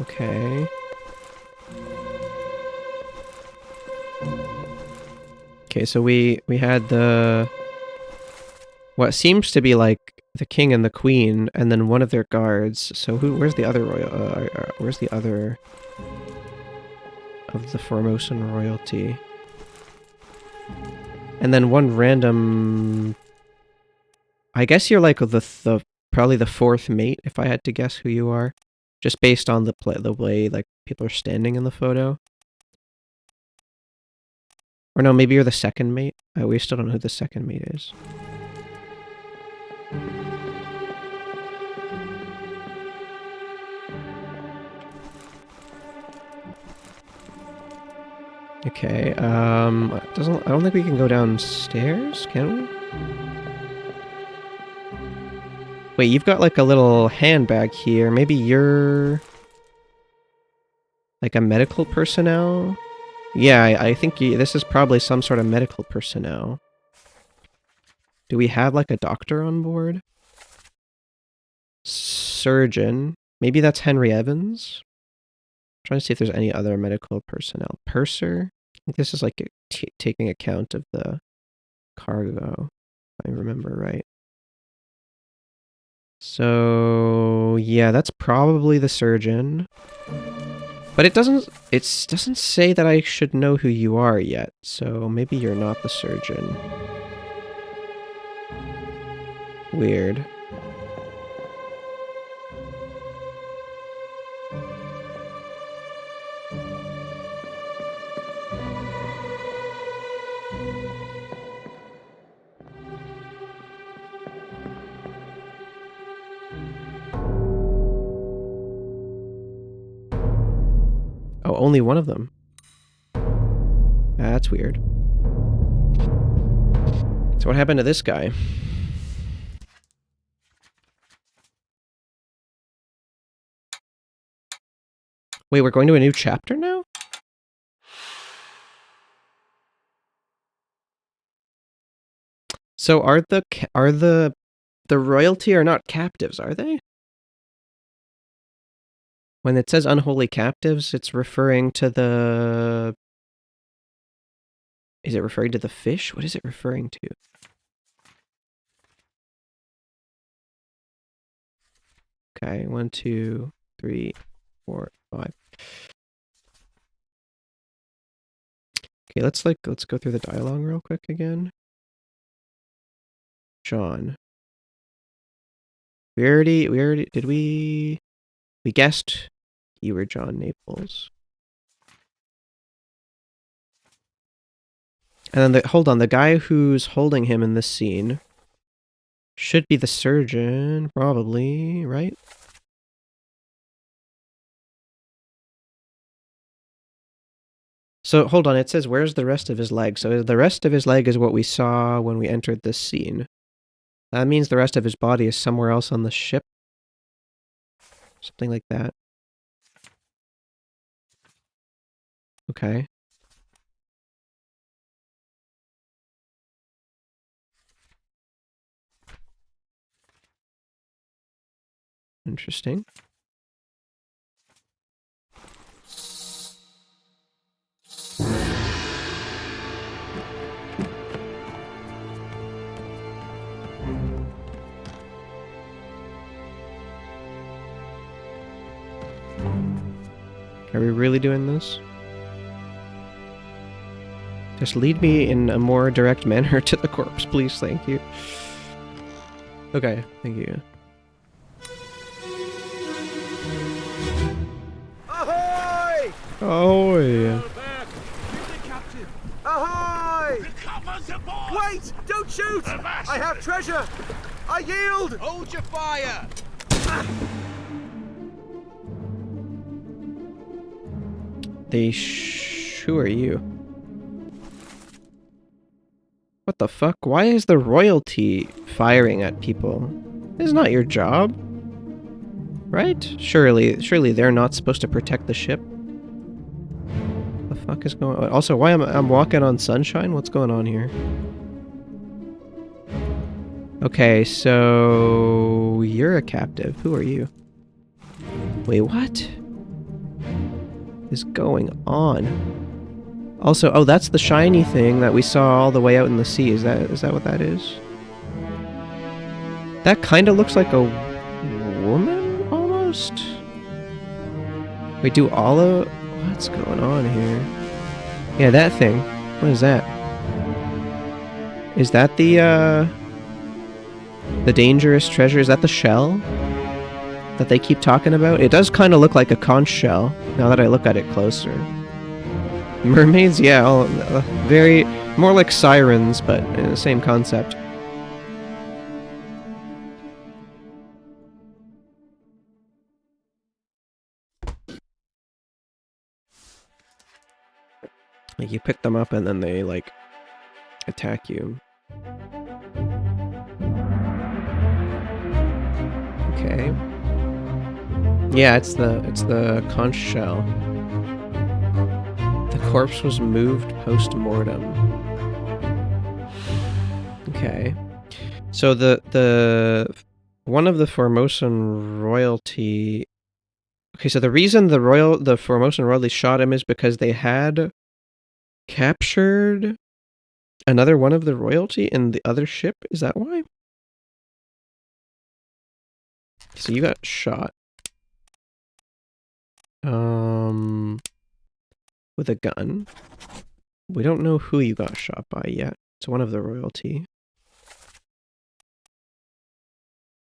Okay. Okay, so we had the... What seems to be like the king and the queen, and then one of their guards. So where's the other royal? Where's the other of the Formosan royalty? And then one random. I guess you're like the probably the 4th mate, if I had to guess who you are, just based on the way like people are standing in the photo. Or no, maybe you're the 2nd mate. We still don't know who the 2nd mate is. Okay, I don't think we can go downstairs, can we? Wait, you've got like a little handbag here. Maybe you're like a medical personnel? Yeah, I think this is probably some sort of medical personnel. Do we have like a doctor on board? Surgeon. Maybe that's Henry Evans? Trying to see if there's any other medical personnel. Purser? I think this is like taking account of the cargo, if I remember right. So yeah, that's probably the surgeon. But it doesn't say that I should know who you are yet, so maybe you're not the surgeon. Weird. Oh, only one of them. That's weird. So what happened to this guy? Wait, we're going to a new chapter now? So are the royalty are not captives, are they? When it says unholy captives, it's referring to the... Is it referring to the fish? What is it referring to? Okay, 1, 2, 3, 4, 5. Okay, let's go through the dialogue real quick again. John. We guessed you were John Naples. And then hold on, the guy who's holding him in this scene should be the surgeon, probably, right? So hold on, it says where's the rest of his leg? So the rest of his leg is what we saw when we entered this scene. That means the rest of his body is somewhere else on the ship. Something like that. Okay. Interesting. Are we really doing this? Just lead me in a more direct manner to the corpse, please. Thank you. Okay, thank you. Ahoy! Oh, Ahoy! Wait! Don't shoot! I have treasure! I yield! Hold your fire! Who are you? What the fuck? Why is the royalty firing at people? This is not your job. Right? Surely they're not supposed to protect the ship. What the fuck is going on? Also, why am I'm walking on sunshine? What's going on here? Okay, so you're a captive. Who are you? Wait, what is going on? Also, oh, that's the shiny thing that we saw all the way out in the sea. Is that what that is? That kind of looks like a woman, almost? Wait, do all of... What's going on here? Yeah, that thing. What is that? Is that the dangerous treasure? Is that the shell that they keep talking about? It does kind of look like a conch shell, now that I look at it closer. Mermaids, yeah, all, very... more like sirens, but the same concept. Like, you pick them up and then they, like, attack you. Okay. Yeah, it's the conch shell. The corpse was moved post-mortem. Okay. So the one of the Formosan royalty... Okay, so the reason the Formosan royalty shot him is because they had captured another one of the royalty in the other ship? Is that why? So you got shot. With a gun. We don't know who you got shot by yet. It's one of the royalty.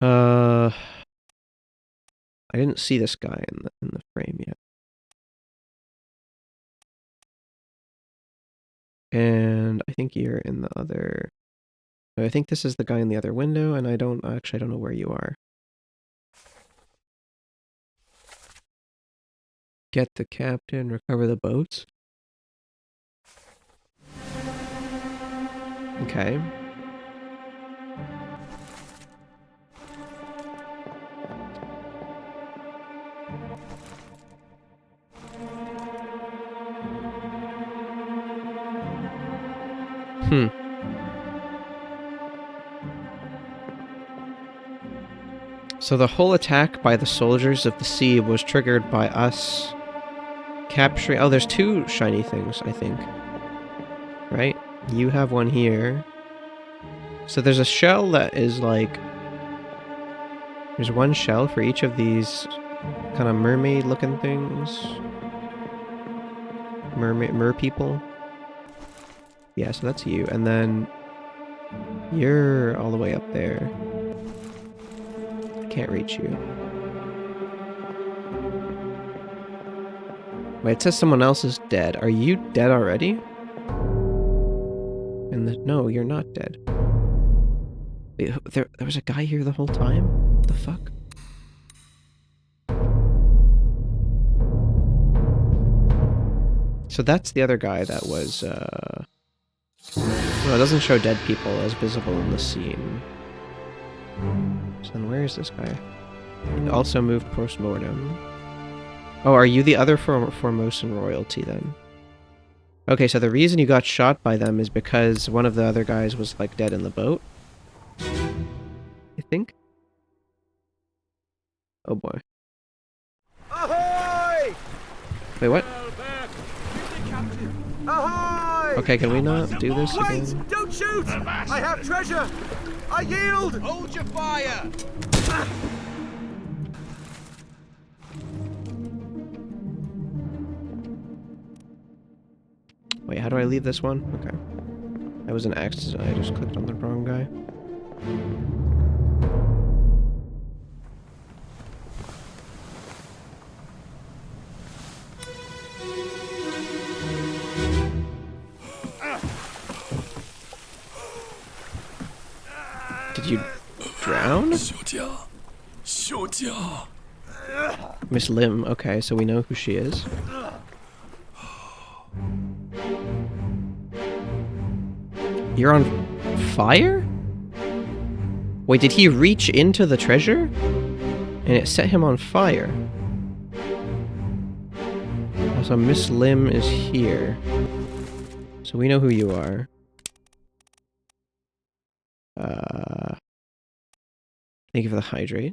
I didn't see this guy in the frame yet. And I think you're in the other... I think this is the guy in the other window, and I don't know where you are. Get the captain, recover the boats. Okay. So the whole attack by the soldiers of the sea was triggered by us capturing... Oh, there's two shiny things, I think. Right? You have one here. So there's a shell that is like... There's one shell for each of these kind of mermaid looking things. Mer people. Yeah, so that's you. And then you're all the way up there. Can't reach you. Wait, it says someone else is dead. Are you dead already? No, you're not dead. Wait, there was a guy here the whole time? What the fuck? So that's the other guy that was, no, it doesn't show dead people as visible in the scene. So then where is this guy? He also moved post-mortem. Oh, are you the other Formosan royalty then? Okay, so the reason you got shot by them is because one of the other guys was, like, dead in the boat? I think? Oh boy. Ahoy! Wait, what? Ahoy! Okay, can we not do this Wait! again? Don't shoot! I have treasure! I yield! Hold your fire! Wait, how do I leave this one? Okay. That was an accident. I just clicked on the wrong guy. Did you drown? Miss Lim. Okay, so we know who she is. You're on fire? Wait, did he reach into the treasure? And it set him on fire. So Miss Lim is here. So we know who you are. Thank you for the hydrate.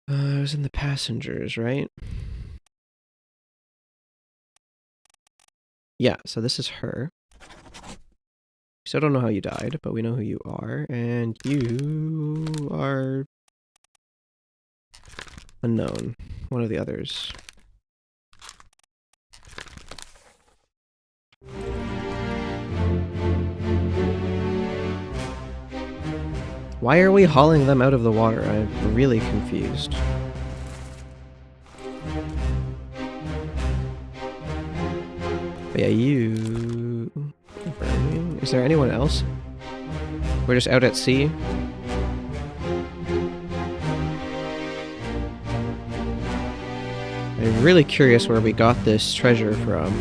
I was in the passengers, right? Yeah, so this is her. Still don't know how you died, but we know who you are, and you are unknown. One of the others. Why are we hauling them out of the water? I'm really confused. But yeah, you... burning? Is there anyone else? We're just out at sea? I'm really curious where we got this treasure from.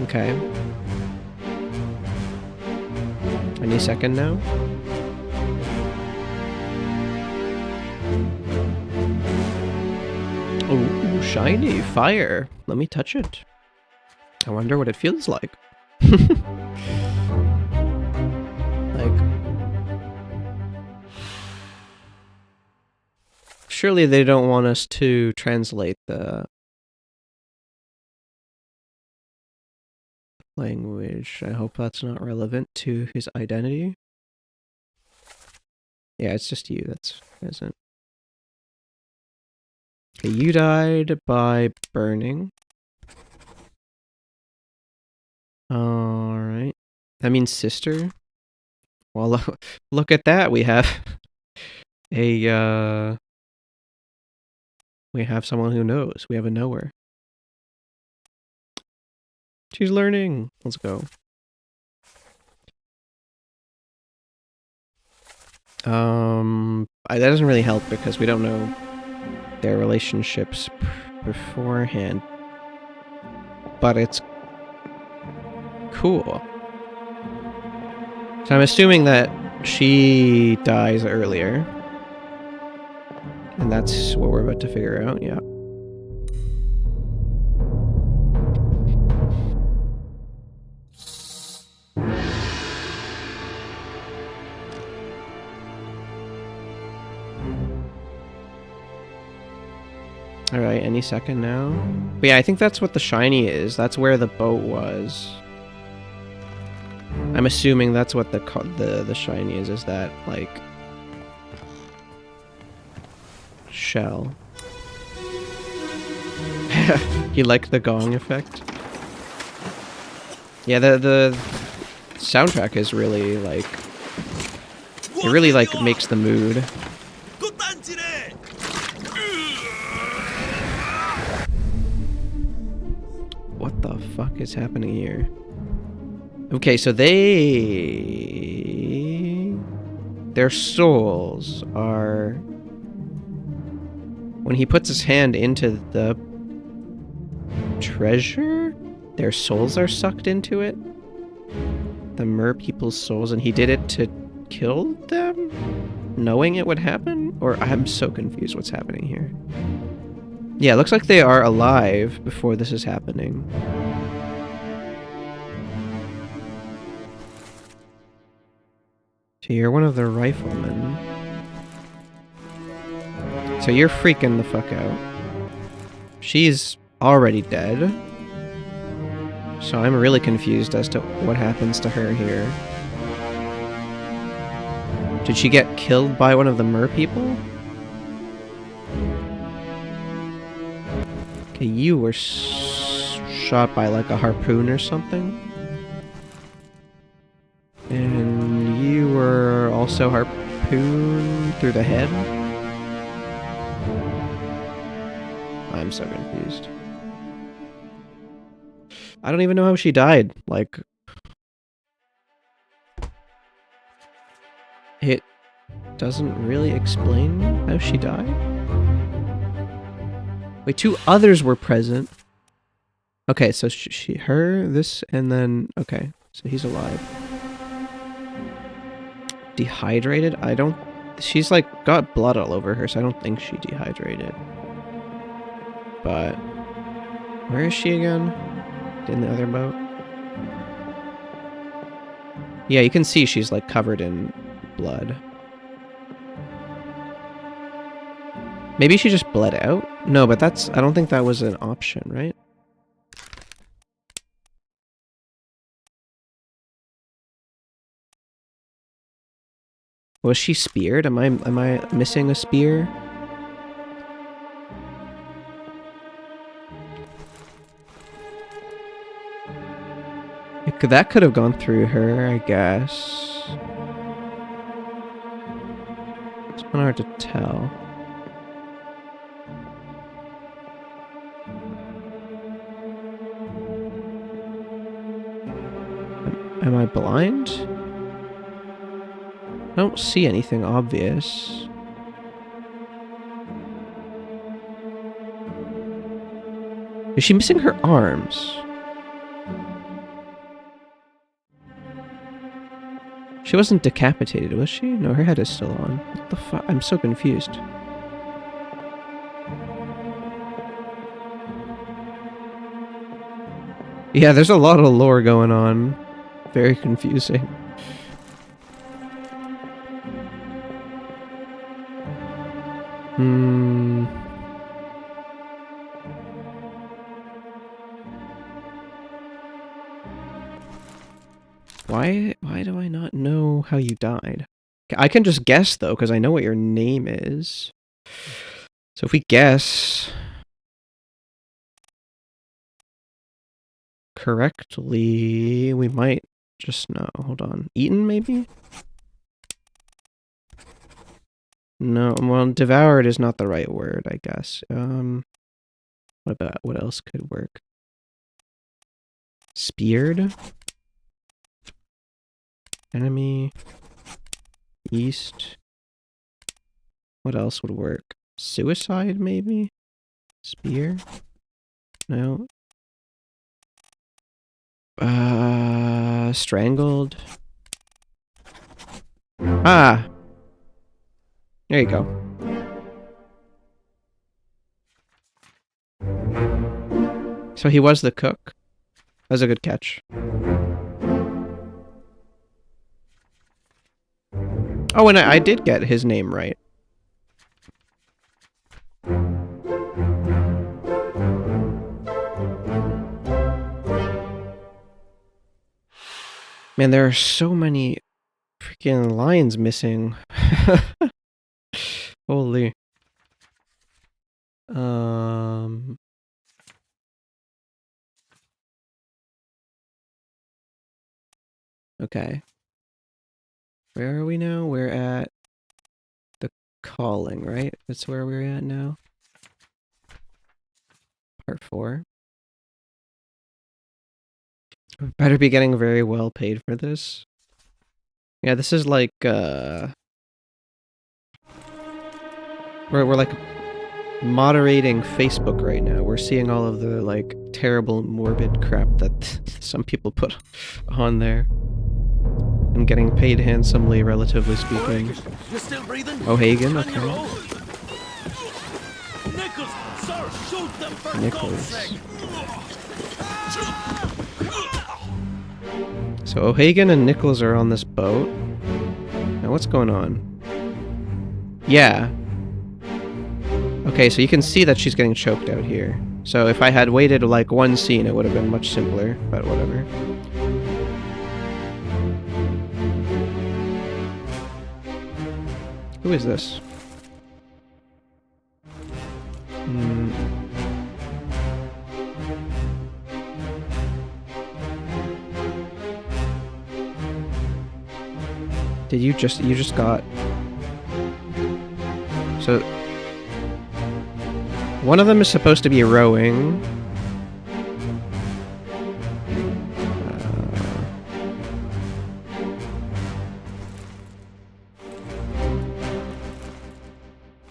Okay. Any second now? Oh, shiny fire. Let me touch it. I wonder what it feels like. Like... Surely they don't want us to translate the language. I hope that's not relevant to his identity. Yeah, it's just you that's present. Okay, you died by burning. Alright. That means sister. Well, look at that. We have a, we have someone who knows. We have a knower. She's learning. Let's go. That doesn't really help because we don't know their relationships beforehand. But it's cool. So I'm assuming that she dies earlier. And that's what we're about to figure out, yeah. Alright, any second now. But yeah, I think that's what the shiny is. That's where the boat was. I'm assuming that's what the shiny is that, like, shell. You like the gong effect? Yeah, the soundtrack is really, like, it really, like, makes the mood. What the fuck is happening here? Okay, so their souls are, when he puts his hand into the treasure, their souls are sucked into it. The mer people's souls, and he did it to kill them, knowing it would happen? Or I'm so confused what's happening here. Yeah, it looks like they are alive before this is happening. So you're one of the riflemen. So you're freaking the fuck out. She's already dead. So I'm really confused as to what happens to her here. Did she get killed by one of the mer people? Okay, you were shot by like a harpoon or something. And you were also harpooned through the head? I'm so confused. I don't even know how she died. Like, it doesn't really explain how she died. Wait, two others were present. Okay, so this, and then, okay, so he's alive. Dehydrated? She's like got blood all over her, so I don't think she dehydrated. But where is she again? In the other boat? Yeah, you can see she's like covered in blood. Maybe she just bled out? No, but I don't think that was an option, right? Was she speared? Am I missing a spear? That could have gone through her, I guess. It's kind of hard to tell. Am I blind? I don't see anything obvious. Is she missing her arms? She wasn't decapitated, was she? No, her head is still on. What the fuck? I'm so confused. Yeah, there's a lot of lore going on. Very confusing. Why do I not know how you died? I can just guess, though, because I know what your name is. So if we guess correctly, we might just know. Hold on. Eaten, maybe? No, well, devoured is not the right word, I guess. What else could work? Speared? Enemy. East. What else would work? Suicide, maybe? Spear? No. Strangled. Ah! There you go. So he was the cook? That was a good catch. Oh, and I did get his name right. Man, there are so many freaking lines missing. Holy. Okay. Where are we now? We're at the calling, right? That's where we're at now. Part 4. We better be getting very well paid for this. Yeah, this is like, we're like moderating Facebook right now. We're seeing all of the like terrible morbid crap that some people put on there. And getting paid handsomely, relatively speaking. You still breathing? O'Hagan, Can you okay. roll? Nichols, sir, shoot them for God's Nichols. sake. So O'Hagan and Nichols are on this boat. Now what's going on? Yeah. Okay, so you can see that she's getting choked out here. So if I had waited like one scene, it would have been much simpler, but whatever. Who is this? Did you just got... So... One of them is supposed to be rowing.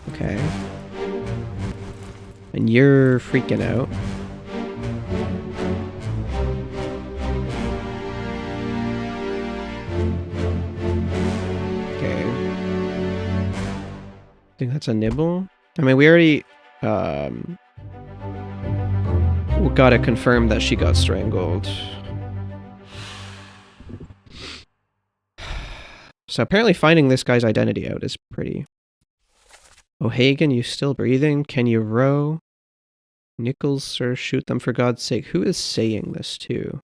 Okay. And you're freaking out. Okay. I think that's a nibble. I mean, we already we gotta confirm that she got strangled. So apparently finding this guy's identity out is pretty... O'Hagan, you still breathing? Can you row? Nichols, sir, shoot them for God's sake. Who is saying this to?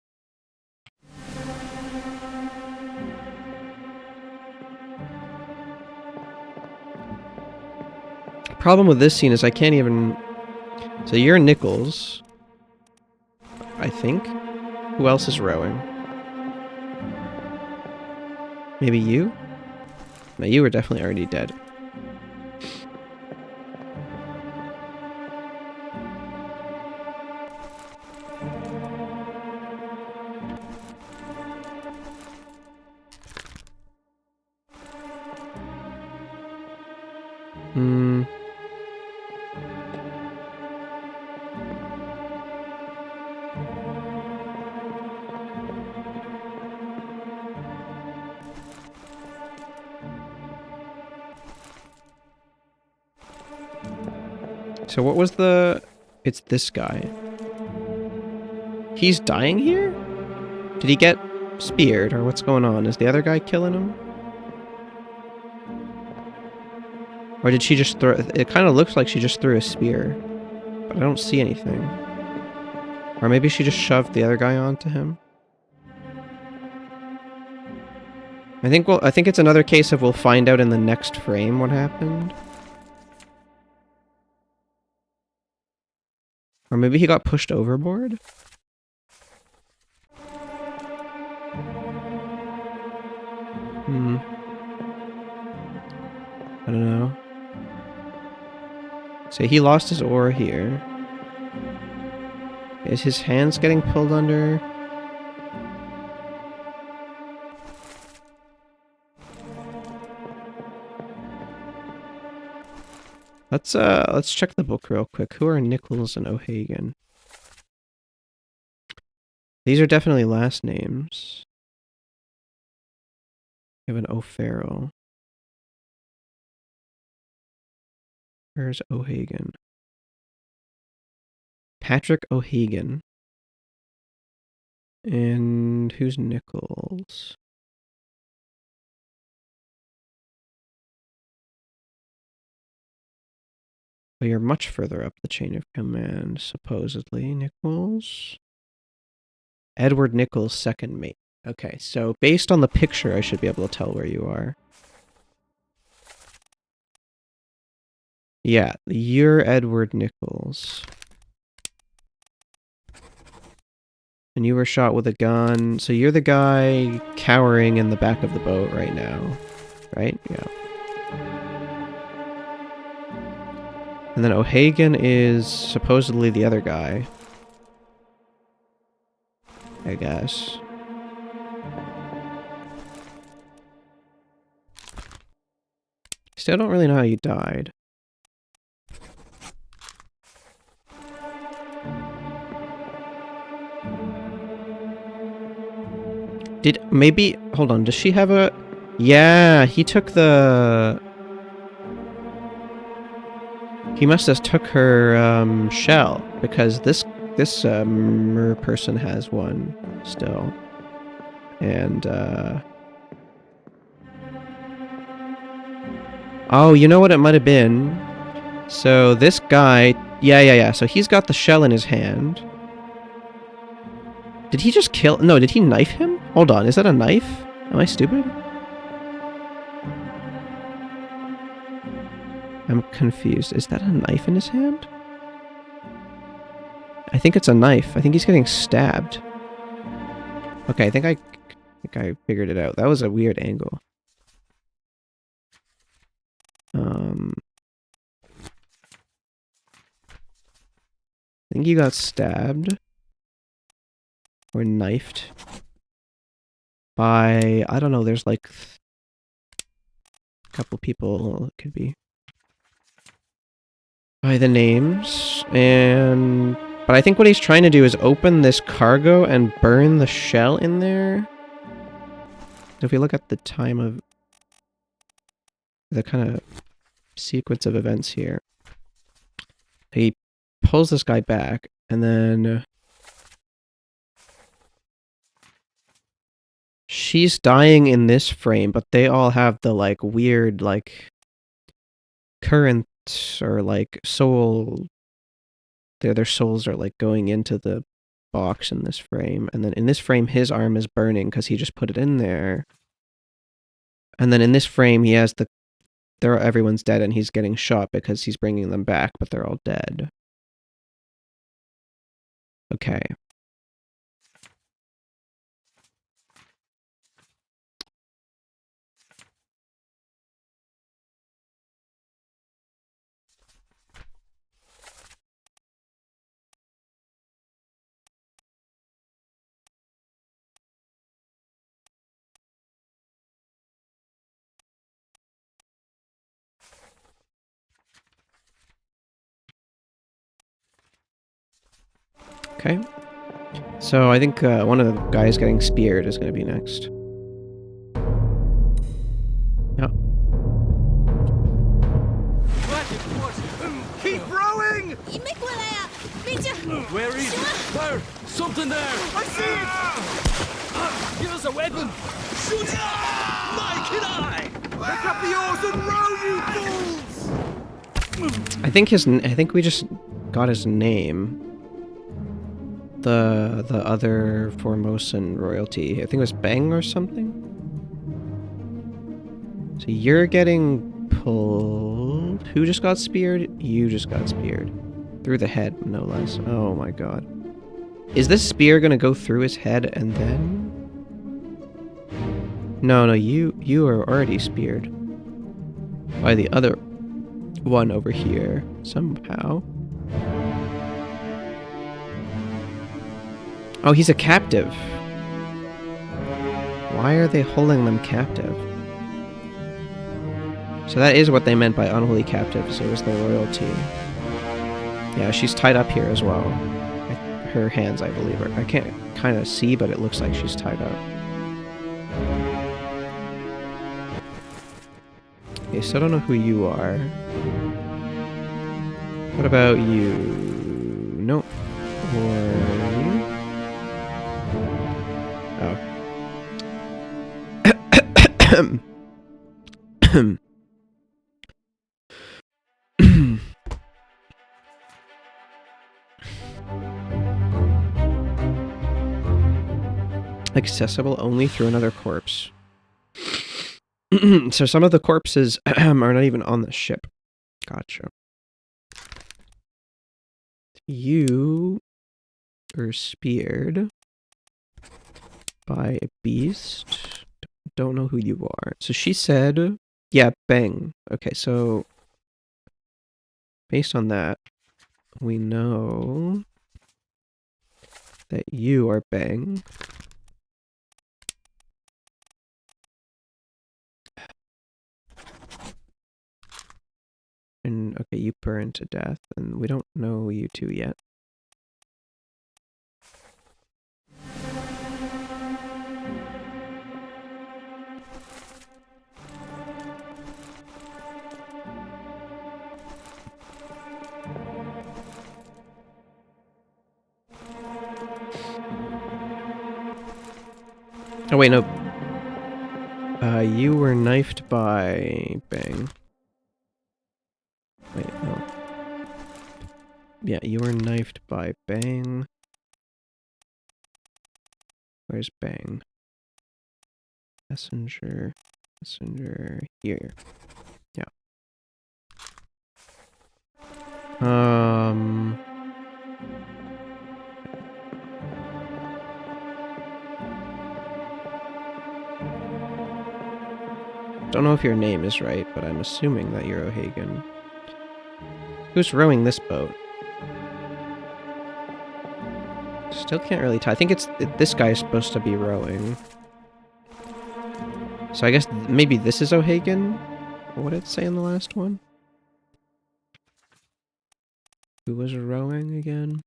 Problem with this scene is I can't even... So you're Nichols, I think. Who else is rowing? Maybe you? No, you were definitely already dead. So what was the... It's this guy. He's dying here? Did he get speared, or what's going on? Is the other guy killing him? Or did she just throw... It kind of looks like she just threw a spear. But I don't see anything. Or maybe she just shoved the other guy onto him? I think it's another case of we'll find out in the next frame what happened. Or maybe he got pushed overboard? I don't know. So he lost his oar here. Is his hands getting pulled under? Let's check the book real quick. Who are Nichols and O'Hagan? These are definitely last names. We have an O'Farrell. Where's O'Hagan? Patrick O'Hagan. And who's Nichols? Well, you're much further up the chain of command, supposedly. Nichols? Edward Nichols, second mate. Okay, so based on the picture, I should be able to tell where you are. Yeah, you're Edward Nichols. And you were shot with a gun, so you're the guy cowering in the back of the boat right now, right? Yeah. And then O'Hagan is supposedly the other guy. I guess. Still don't really know how you died. Maybe, hold on, does she have a... Yeah, he took the... He must have took her, shell, because this mer person has one still. And, oh, you know what it might have been? So this guy... Yeah, so he's got the shell in his hand. Did he just kill... No, did he knife him? Hold on, is that a knife? Am I stupid? I'm confused. Is that a knife in his hand? I think it's a knife. I think he's getting stabbed. Okay, I think I figured it out. That was a weird angle. I think he got stabbed. Or knifed. By... I don't know, there's like... a couple people it could be. By the names, and... But I think what he's trying to do is open this cargo and burn the shell in there. If we look at the time of... the kind of sequence of events here. He pulls this guy back, and then... she's dying in this frame, but they all have the, like, weird, like... current, or, like, soul... their souls are, like, going into the box in this frame. And then in this frame, his arm is burning because he just put it in there. And then in this frame, he has the... everyone's dead and he's getting shot because he's bringing them back, but they're all dead. Okay. Okay. So I think one of the guys getting speared is going to be next. Yeah. Keep rowing! Where is it? There! Something there! I see it! Give us a weapon! Shoot it! Mike and I! Pick up the oars and row, you fools! I think we just got his name. The other Formosan royalty. I think it was Bang or something? So you're getting pulled... Who just got speared? You just got speared. Through the head, no less. Oh my god. Is this spear gonna go through his head and then... No, you are already speared. By the other one over here, somehow. Oh, he's a captive. Why are they holding them captive? So that is what they meant by unholy captives. It was the royalty. Yeah, she's tied up here as well. Her hands, I believe, are... I can't kind of see, but it looks like she's tied up. Okay, so I don't know who you are. What about you? Nope. Or you? Oh. Accessible only through another corpse. So some of the corpses are not even on the ship. Gotcha. You were speared by a beast. Don't know who you are. So she said, yeah, bang. Okay, so based on that, we know that you are bang. And okay, you burn to death, and we don't know you two yet. Oh wait, no. You were knifed by bang. Wait, no. Yeah, you were knifed by bang. Where's bang? Messenger. Messenger. Here. Yeah. Don't know if your name is right, but I'm assuming that you're O'Hagan. Who's rowing this boat? Still can't really tell. I think this guy's supposed to be rowing. So I guess maybe this is O'Hagan? What did it say in the last one? Who was rowing again?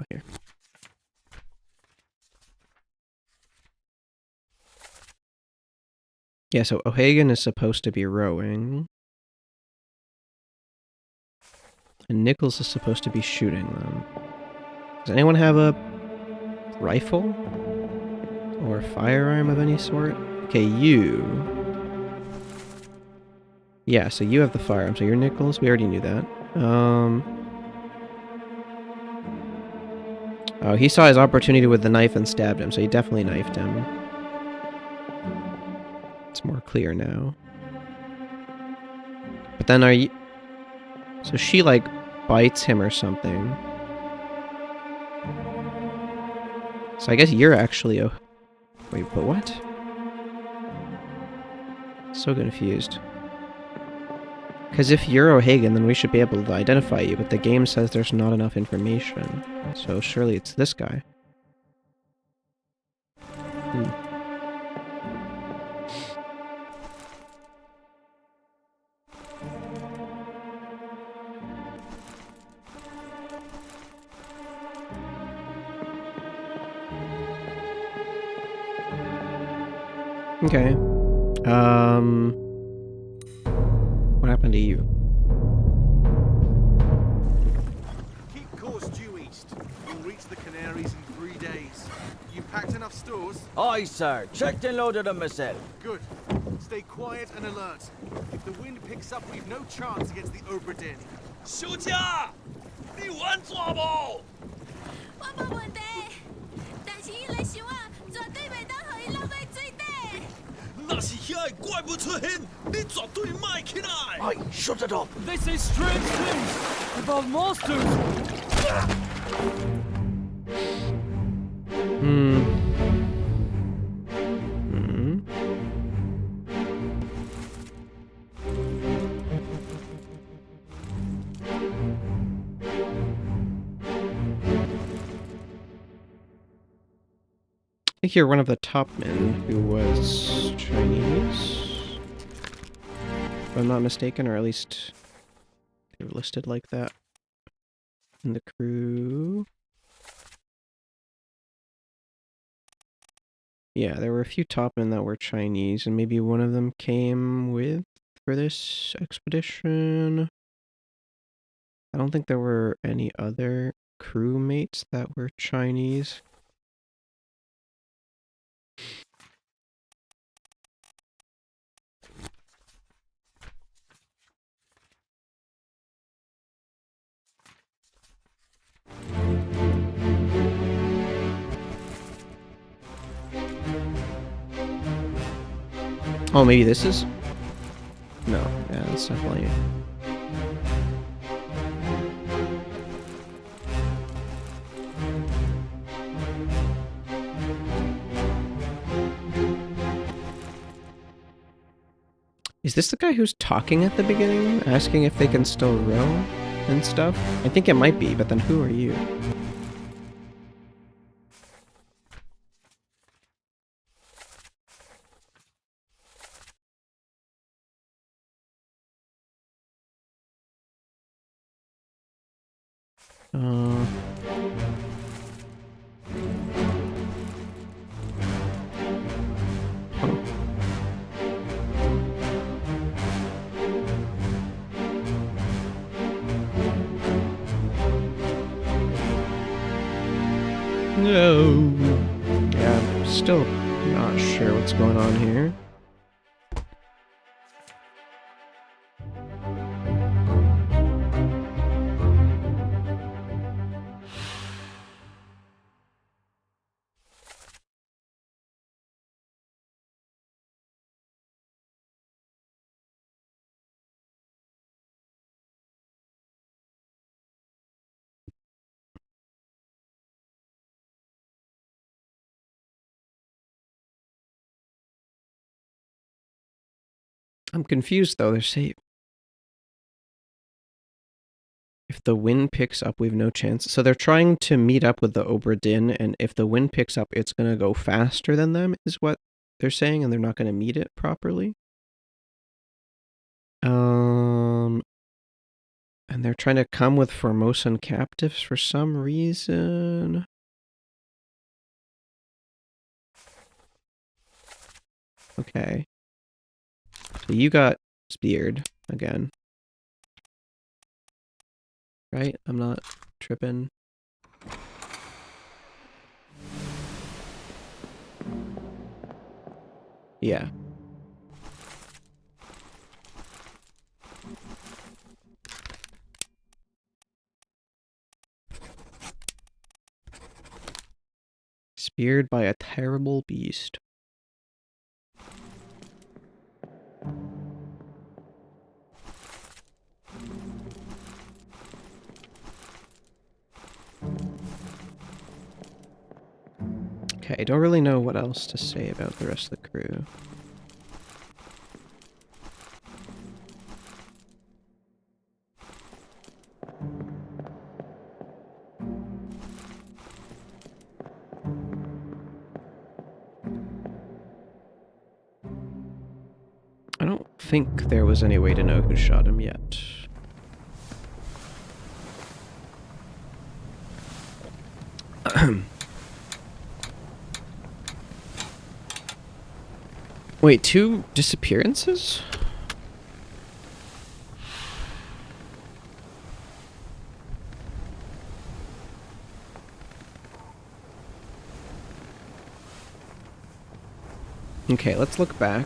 Here. Yeah, so O'Hagan is supposed to be rowing. And Nichols is supposed to be shooting them. Does anyone have a rifle? Or firearm of any sort? Okay, you... Yeah, so you have the firearm, so you're Nichols. We already knew that. Oh, he saw his opportunity with the knife and stabbed him, so he definitely knifed him. It's more clear now. But then are you... So she, like, bites him or something. So I guess you're actually a... Wait, but what? So confused. Because if you're O'Hagan, then we should be able to identify you, but the game says there's not enough information. So surely it's this guy. Okay. What happened to you? Keep course due east. You'll reach the Canaries in 3 days. You packed enough stores? Aye, sir. Checked and loaded them myself. Good. Stay quiet and alert. If the wind picks up, we've no chance against the Obra Dinn. 休假，你穩做無？我冇問題，但是伊來想啊，絕對袂當互伊落在水底。那是遐個怪物出現，你絕對賣起來。 Aye, shut it up. They say strange things about monsters. I think you're one of the top men who was Chinese. If I'm not mistaken, or at least they were listed like that in the crew. Yeah, there were a few top men that were Chinese, and maybe one of them came with for this expedition. I don't think there were any other crewmates that were Chinese. Oh, maybe this is? No, yeah, that's definitely... Is this the guy who's talking at the beginning? Asking if they can still row and stuff? I think it might be, but then who are you? Huh. No. Yeah, I'm still not sure what's going on here. I'm confused though. They're saying if the wind picks up, we've no chance. So they're trying to meet up with the Obra Dinn, and if the wind picks up, it's gonna go faster than them, is what they're saying, and they're not gonna meet it properly. And they're trying to come with Formosan captives for some reason. Okay. So you got speared again. Right? I'm not tripping. Yeah. Speared by a terrible beast. Okay, I don't really know what else to say about the rest of the crew. I don't think there was any way to know who shot him yet. Wait, 2 disappearances? Okay, let's look back.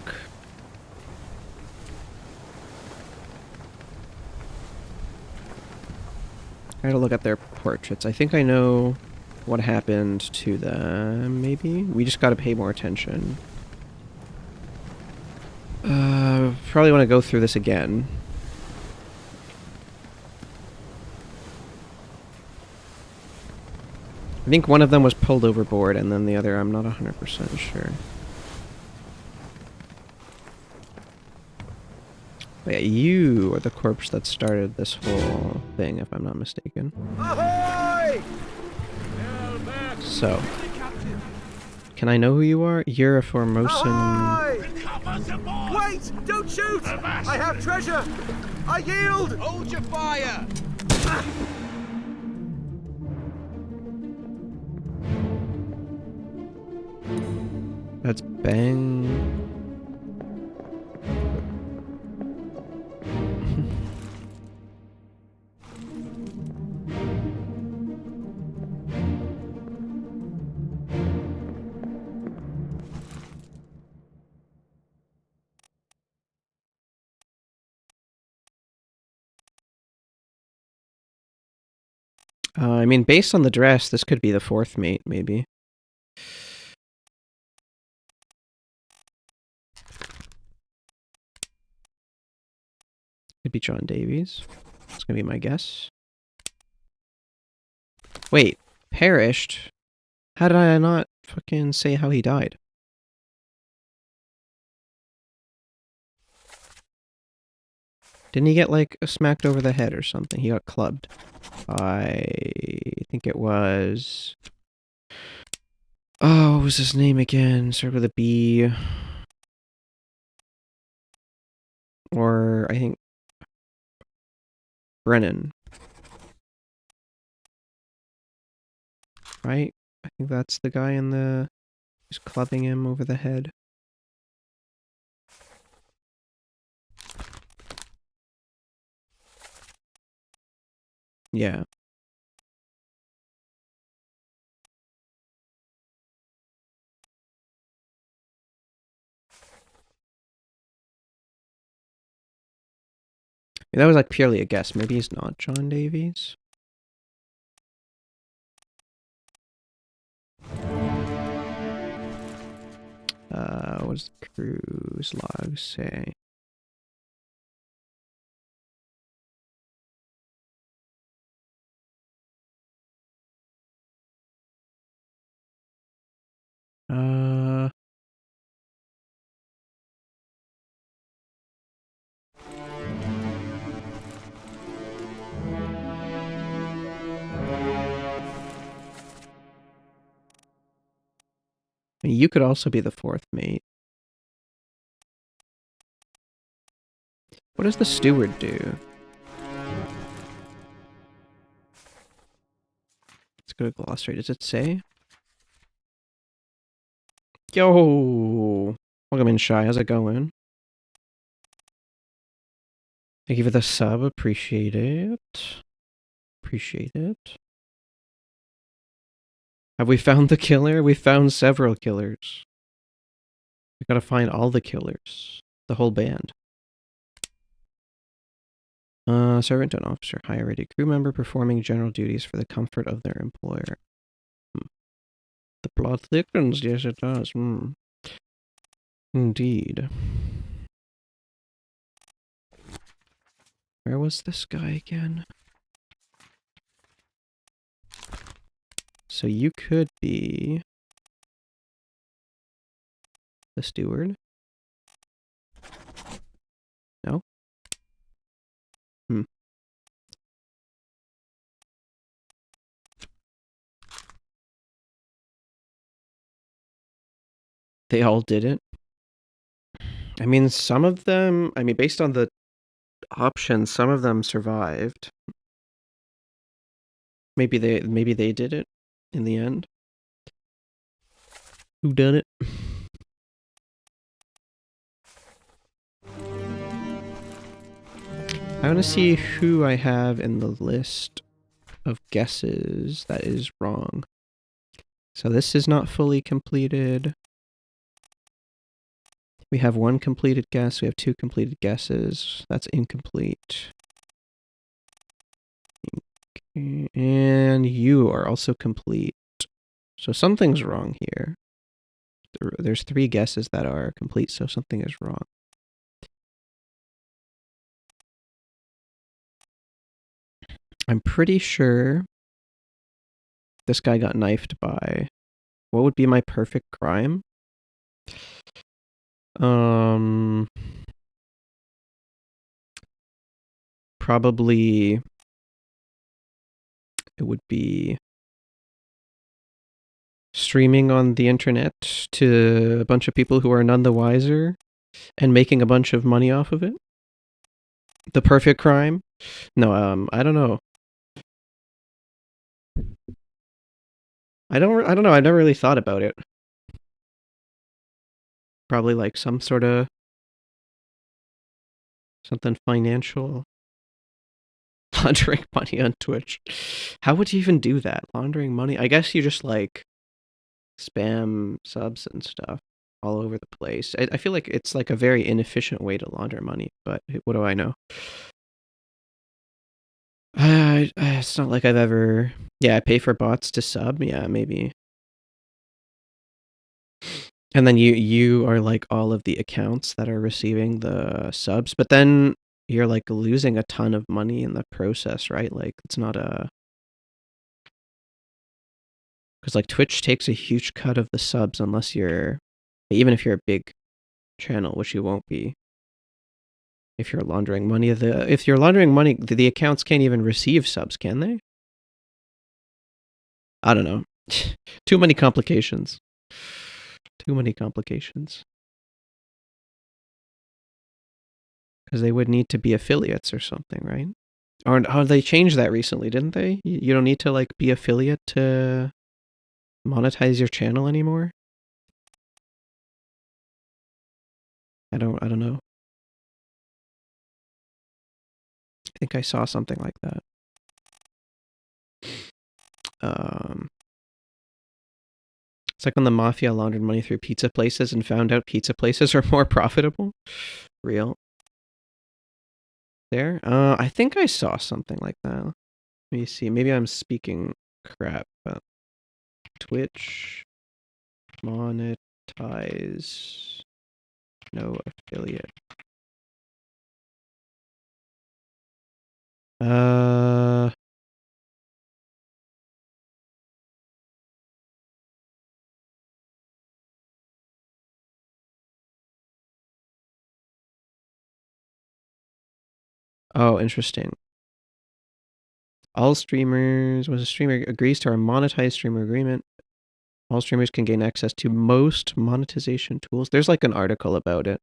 I gotta look at their portraits. I think I know what happened to them, maybe? We just gotta pay more attention. Probably want to go through this again. I think one of them was pulled overboard, and then the other I'm not 100% sure. But yeah, you are the corpse that started this whole thing, if I'm not mistaken. Ahoy! So, can I know who you are? You're a Formosan... Ahoy! Wait! Don't shoot! I have treasure! I yield! Hold your fire! That's Bang... I mean, based on the dress, this could be the 4th mate, maybe. Could be John Davies. That's gonna be my guess. Wait, perished? How did I not fucking say how he died? Didn't he get, like, smacked over the head or something? He got clubbed. I think it was... Oh, what was his name again? Started with a B. Or, I think... Brennan. Right? I think that's the guy in the... who's clubbing him over the head. Yeah. That was like purely a guess. Maybe he's not John Davies. What does the cruise log say? You could also be the fourth mate. What does the steward do? Let's go to glossary. Does it say? Yo! Welcome in, Shy. How's it going? Thank you for the sub. Appreciate it. Appreciate it. Have we found the killer? We found several killers. We gotta find all the killers. The whole band. Servant to an officer. Higher rated crew member performing general duties for the comfort of their employer. The plot thickens. Yes, it does. Indeed. Where was this guy again? So you could be the steward. No? They all did it. I mean, some of them, based on the options, some of them survived. Maybe they did it in the end. Who done it? I want to see who I have in the list of guesses that is wrong. So this is not fully completed. We have one completed guess. We have two completed guesses. That's incomplete. And you are also complete. So something's wrong here. There's three guesses that are complete, so something is wrong. I'm pretty sure this guy got knifed by... What would be my perfect crime? Probably it would be streaming on the internet to a bunch of people who are none the wiser and making a bunch of money off of it. The perfect crime? No, I don't know. I don't know. I never really thought about it. Probably like some sort of something financial. Laundering money on Twitch. How would you even do that? Laundering money? I guess you just like spam subs and stuff all over the place. I feel like it's like a very inefficient way to launder money, but what do I know? It's not like I've ever... Yeah, I pay for bots to sub. Yeah, maybe. And then you are like all of the accounts that are receiving the subs. But then you're like losing a ton of money in the process, right? Like it's not a, because like Twitch takes a huge cut of the subs unless you're, even if you're a big channel, which you won't be. If you're laundering money, if you're laundering money, the accounts can't even receive subs, can they? I don't know. Too many complications. Too many complications. Because they would need to be affiliates or something, right? Or oh, they changed that recently, didn't they? You don't need to like be affiliate to monetize your channel anymore. I don't know. I think I saw something like that. It's like when the mafia laundered money through pizza places and found out pizza places are more profitable. Real. There? I think I saw something like that. Let me see. Maybe I'm speaking crap, but Twitch monetize no affiliate. Oh, interesting. All streamers, when a streamer agrees to our monetized streamer agreement, all streamers can gain access to most monetization tools. There's like an article about it.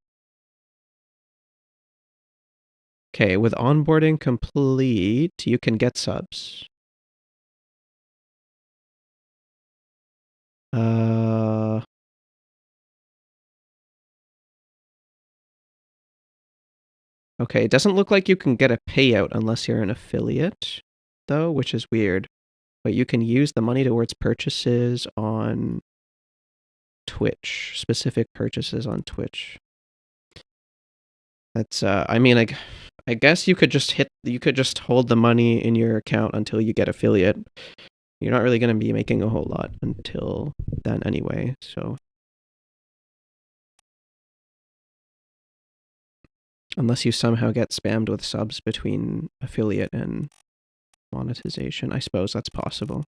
Okay, with onboarding complete, you can get subs. Okay, it doesn't look like you can get a payout unless you're an affiliate, though, which is weird. But you can use the money towards purchases on Twitch, specific purchases on Twitch. That's, I mean, I guess you could just hold the money in your account until you get affiliate. You're not really going to be making a whole lot until then anyway, so. Unless you somehow get spammed with subs between affiliate and monetization. I suppose that's possible.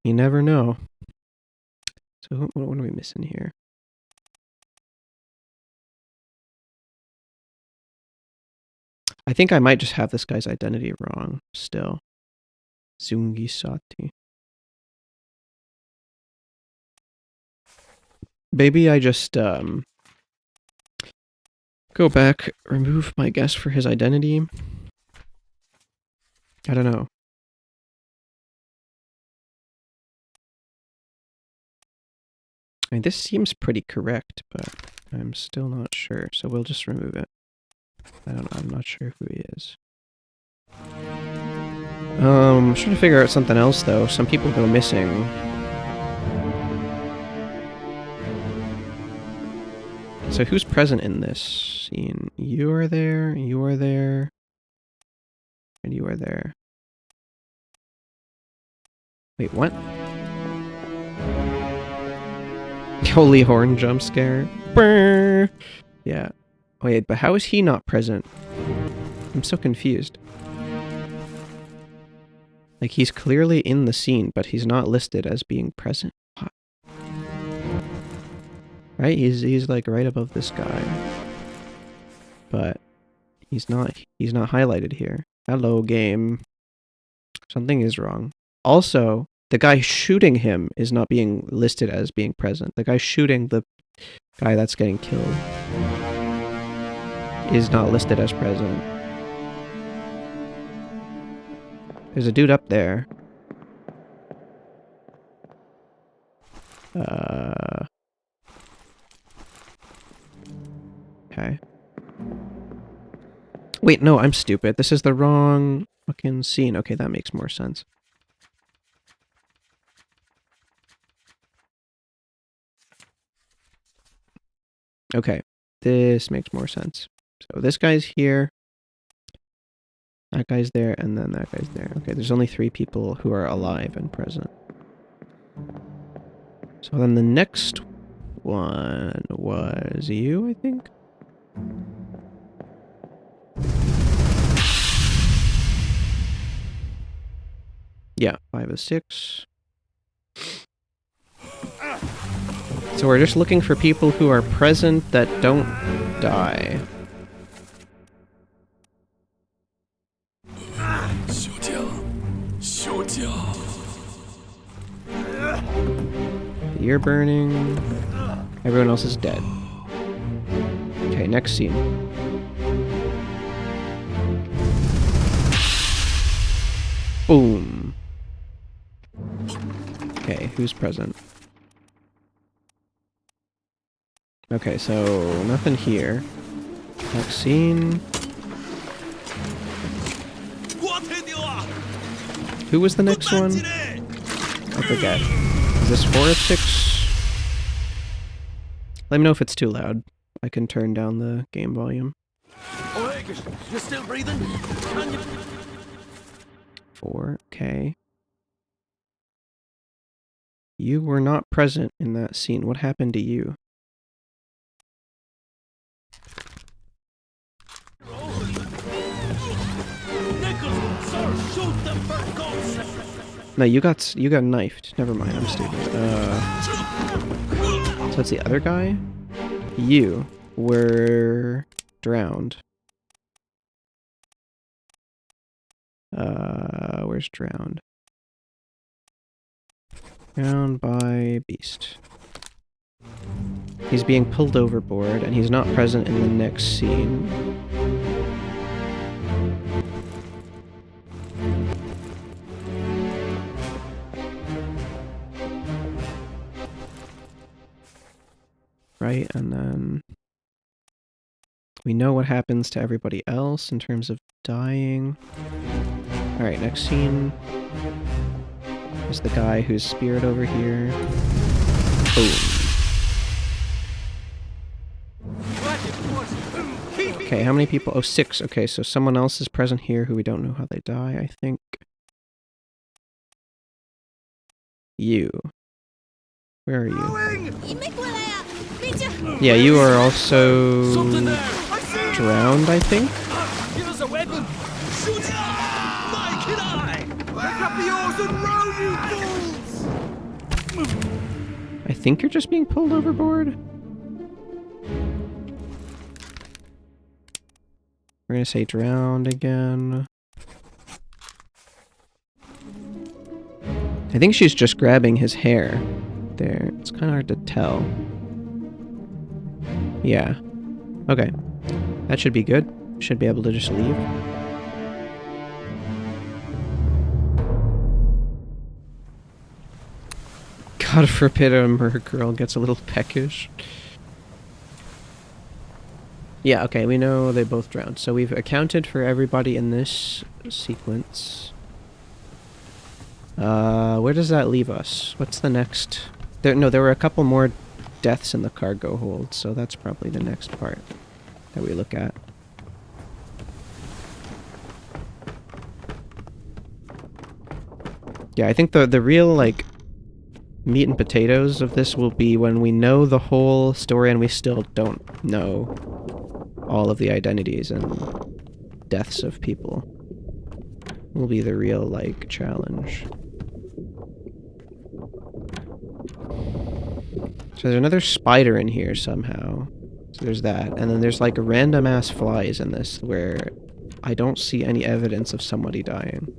You never know. So what are we missing here? I think I might just have this guy's identity wrong still. Zungisati. Maybe I just go back, remove my guess for his identity. I don't know. I mean, this seems pretty correct, but I'm still not sure, so we'll just remove it. I'm not sure who he is. I'm trying to figure out something else, though. Some people go missing. So who's present in this scene? You are there, and you are there. Wait, what? Holy horn jump scare. Brr! Yeah. Wait, but how is he not present? I'm so confused. Like, he's clearly in the scene, but he's not listed as being present. What? Right? He's like right above this guy. But he's not highlighted here. Hello, game. Something is wrong. Also, the guy shooting him is not being listed as being present. The guy shooting the guy that's getting killed is not listed as present. There's a dude up there. Okay. Wait, no, I'm stupid. This is the wrong fucking scene. Okay, that makes more sense. Okay, this makes more sense. So this guy's here. That guy's there, and then that guy's there. Okay, there's only 3 people who are alive and present. So then the next one was you, I think? Yeah, 5 of 6. So we're just looking for people who are present that don't die. You're burning. Everyone else is dead. Okay, next scene. Boom. Okay, who's present? Okay, so nothing here. Next scene. Who was the next one? I forget. Is this 4 of 6? Let me know if it's too loud. I can turn down the game volume. You're still breathing? 4, okay. You were not present in that scene. What happened to you? No, you got knifed. Never mind, I'm stupid. So it's the other guy? You were drowned. Where's drowned? Drowned by beast. He's being pulled overboard, and he's not present in the next scene. Right, and then we know what happens to everybody else in terms of dying. Alright, next scene is the guy who's speared over here. Boom. Okay, how many people? Oh, 6. Okay, so someone else is present here who we don't know how they die, I think. You. Where are you? Yeah, you are also drowned, I think. Give us a weapon! Shoot! Mike and I! Pick up the oars and row, you fools! I think you're just being pulled overboard. We're gonna say drowned again. I think she's just grabbing his hair. There. It's kind of hard to tell. Yeah. Okay. That should be good. Should be able to just leave. God forbid a girl gets a little peckish. Yeah, okay, we know they both drowned. So we've accounted for everybody in this sequence. Where does that leave us? What's the next? There were a couple more deaths in the cargo hold, so that's probably the next part that we look at. Yeah, I think the real, like, meat and potatoes of this will be when we know the whole story and we still don't know all of the identities and deaths of people. Will be the real, like, challenge. So there's another spider in here somehow. So there's that. And then there's like random ass flies in this where I don't see any evidence of somebody dying.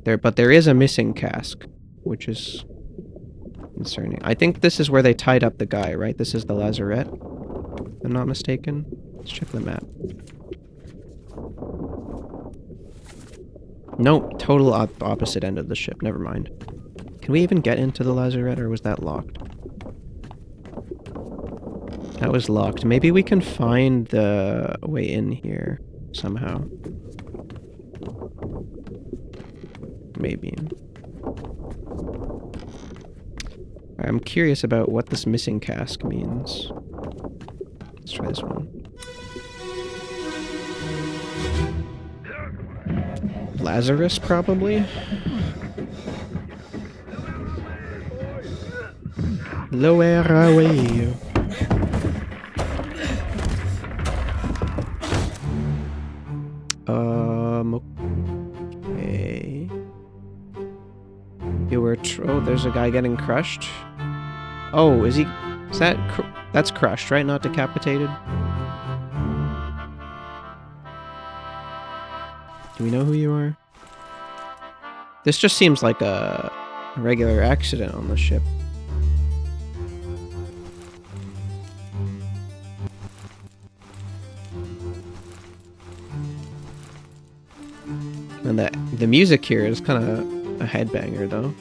But there is a missing cask, which is concerning. I think this is where they tied up the guy, right? This is the lazarette, if I'm not mistaken. Let's check the map. Nope, total opposite end of the ship. Never mind. Can we even get into the lazarette, or was that locked? That was locked. Maybe we can find the way in here somehow. Maybe. I'm curious about what this missing cask means. Let's try this one. Lazarus, probably? Lower away. Okay. You were. Oh, there's a guy getting crushed. Oh, is he? Is that? That's crushed, right? Not decapitated. Do we know who you are? This just seems like a regular accident on the ship. And the music here is kind of a headbanger, though.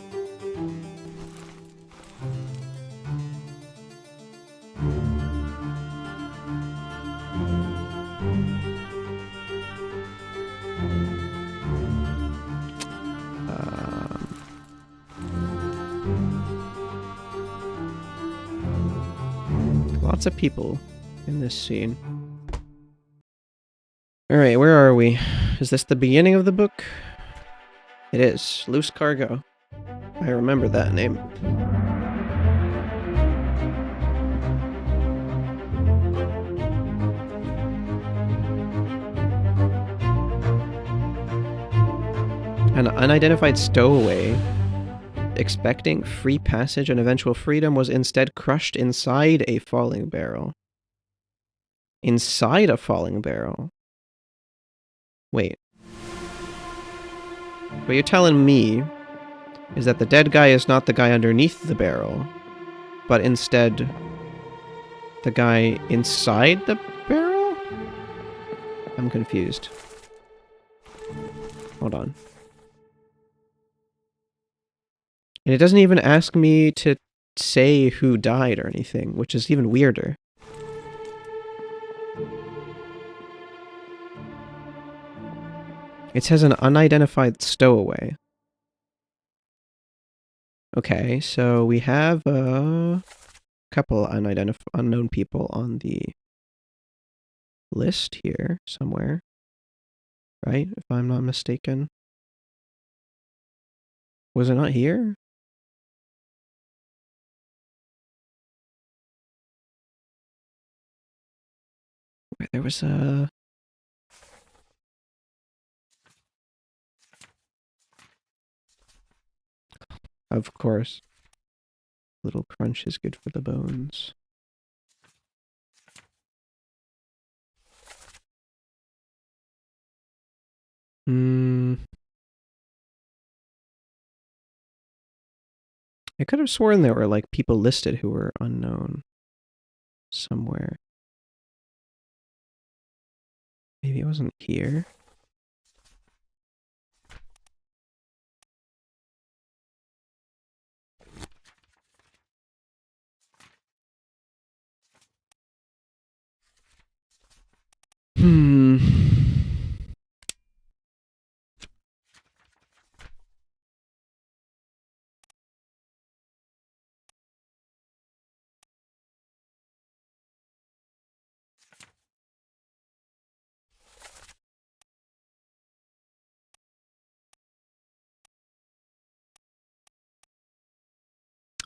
Lots of people in this scene. Alright, where are we? Is this the beginning of the book? It is. Loose Cargo. I remember that name. An unidentified stowaway, expecting free passage and eventual freedom, was instead crushed inside a falling barrel. Inside a falling barrel? Wait. What you're telling me is that the dead guy is not the guy underneath the barrel, but instead the guy inside the barrel? I'm confused. Hold on. And it doesn't even ask me to say who died or anything, which is even weirder. It says an unidentified stowaway. Okay, so we have a couple unknown people on the list here somewhere, right? If I'm not mistaken. Was it not here? There was a... Of course. Little crunch is good for the bones. I could have sworn there were like people listed who were unknown somewhere. Maybe it wasn't here.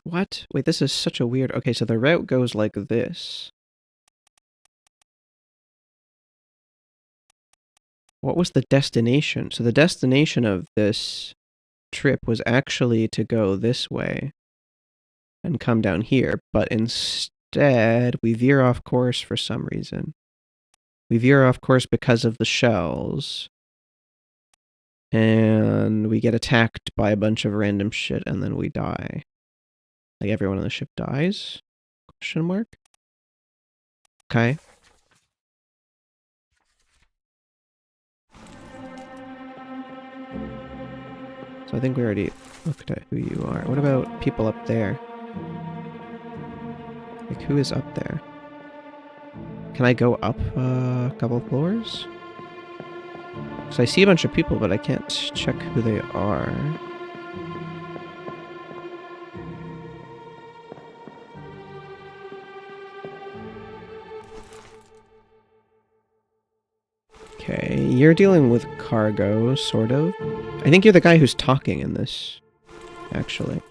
What? Wait, this is such a weird... Okay, so the route goes like this. What was the destination? So the destination of this trip was actually to go this way and come down here, but instead we veer off course for some reason. We veer off course because of the shells. And we get attacked by a bunch of random shit and then we die. Like everyone on the ship dies? Question mark? Okay. So I think we already looked at who you are. What about people up there? Like who is up there? Can I go up a couple floors? So I see a bunch of people, but I can't check who they are. Okay, you're dealing with cargo, sort of. I think you're the guy who's talking in this, actually.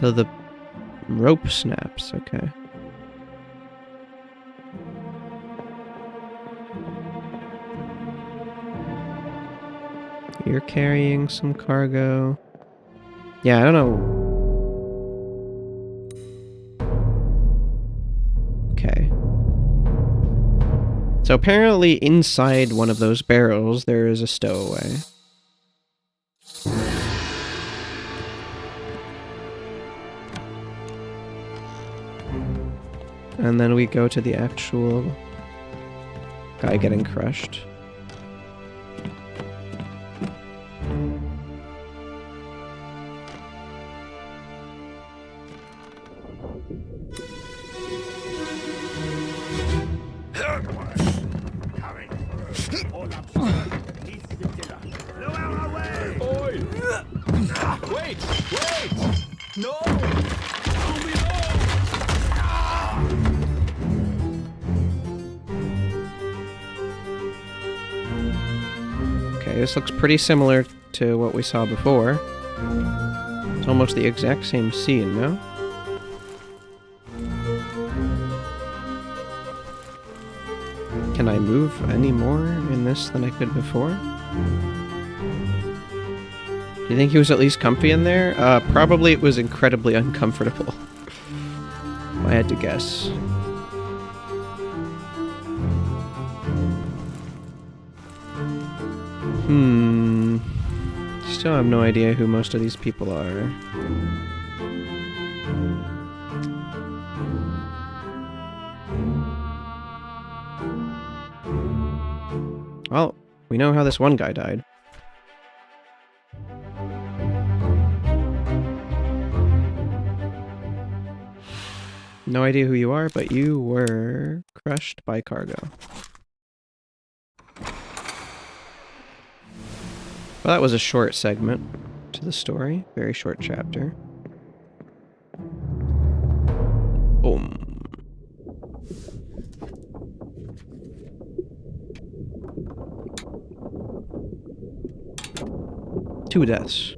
So the rope snaps, okay. You're carrying some cargo. Yeah, I don't know. Okay. So apparently inside one of those barrels there is a stowaway. And then we go to the actual guy getting crushed. Wait! Wait! No! Okay, this looks pretty similar to what we saw before. It's almost the exact same scene, no? Can I move any more in this than I could before? Do you think he was at least comfy in there? Probably it was incredibly uncomfortable. If I had to guess. Still have no idea who most of these people are. Well, we know how this one guy died. No idea who you are, but you were crushed by cargo. Well, that was a short segment to the story. Very short chapter. Boom. Two deaths.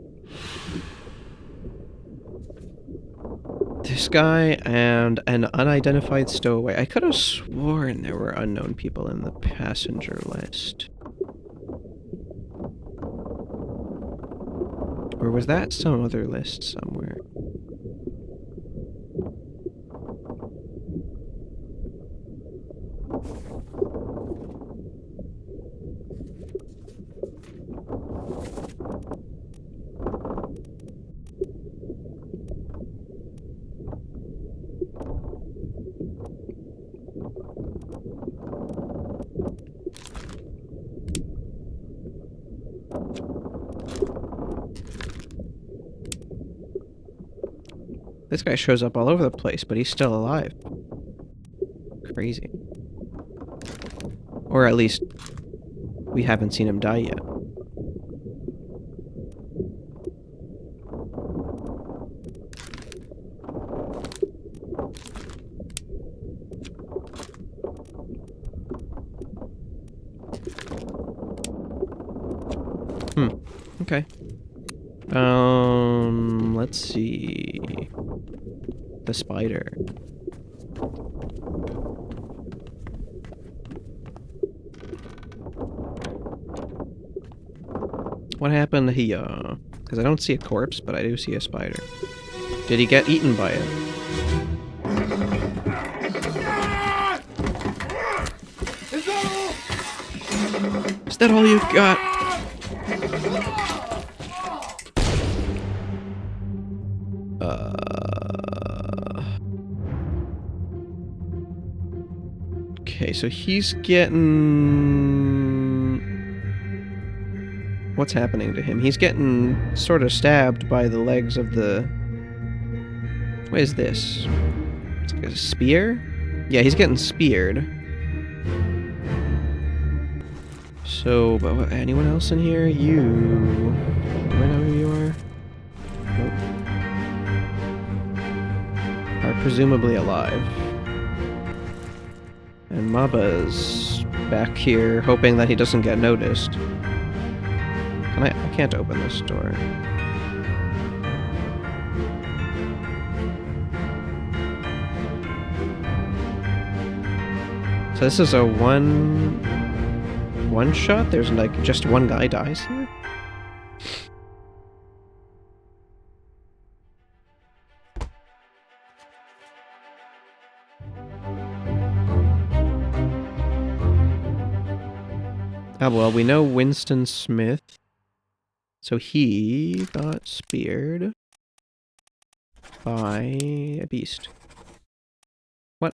This guy and an unidentified stowaway. I could have sworn there were unknown people in the passenger list. Or was that some other list somewhere? This guy shows up all over the place, but he's still alive. Crazy. Or at least, we haven't seen him die yet. Okay. Let's see. The spider. What happened here? Because I don't see a corpse, but I do see a spider. Did he get eaten by it? Is that all you've got? Okay, so he's getting... What's happening to him? He's getting sort of stabbed by the legs of the... What is this? It's like a spear? Yeah, he's getting speared. So, but anyone else in here? You... Do I know who you are? Nope. Are presumably alive. And Maba's back here, hoping that he doesn't get noticed. I can't open this door. So this is a one shot? There's like just one guy dies here? Ah, well, we know Winston Smith. So he got speared by a beast. What?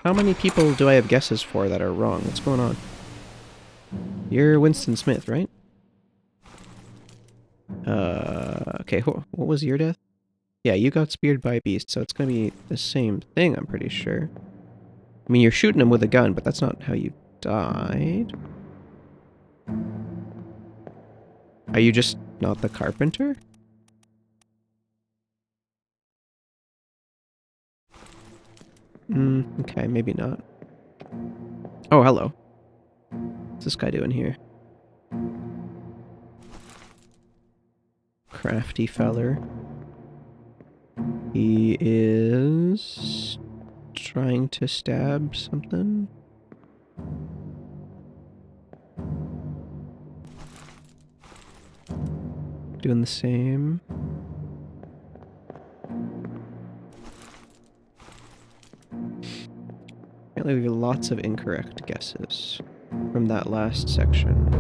How many people do I have guesses for that are wrong? What's going on? You're Winston Smith, right? Okay, what was your death? Yeah, you got speared by a beast, so it's gonna be the same thing, I'm pretty sure. I mean, you're shooting him with a gun, but that's not how you died. Are you just not the carpenter? Okay, maybe not. Oh, hello. What's this guy doing here? Crafty feller. He is trying to stab something. Doing the same. Apparently we have lots of incorrect guesses from that last section.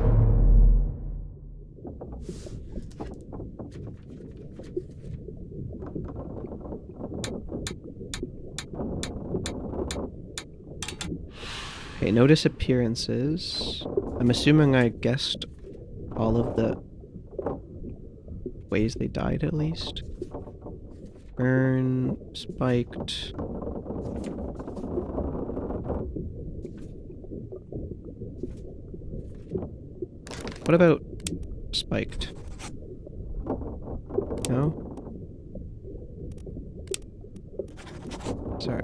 Okay, no disappearances. I'm assuming I guessed all of the ways they died, at least. Burn, spiked. What about spiked? No? Sorry,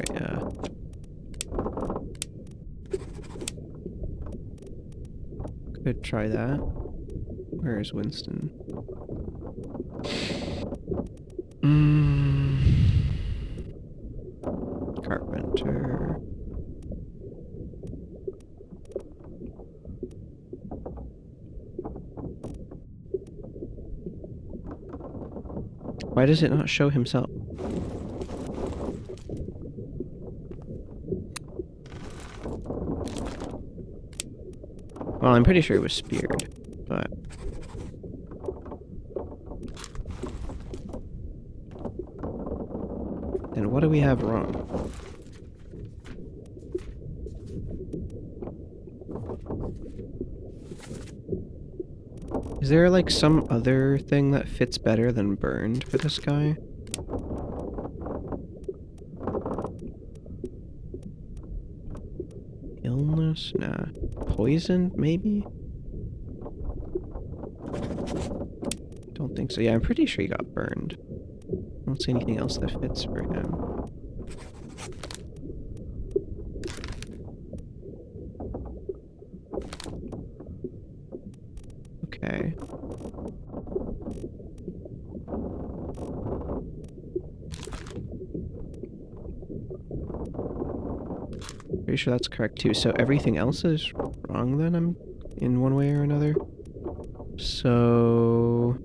could try that. Where is Winston? Carpenter. Why does it not show himself? Well, I'm pretty sure he was speared, but... Then what do we have wrong? Is there like some other thing that fits better than burned for this guy? Illness? Nah. Poison, maybe? Don't think so. Yeah, I'm pretty sure he got burned. I don't see anything else that fits for him. Okay. Pretty sure that's correct too. So everything else is wrong then, I'm in one way or another. So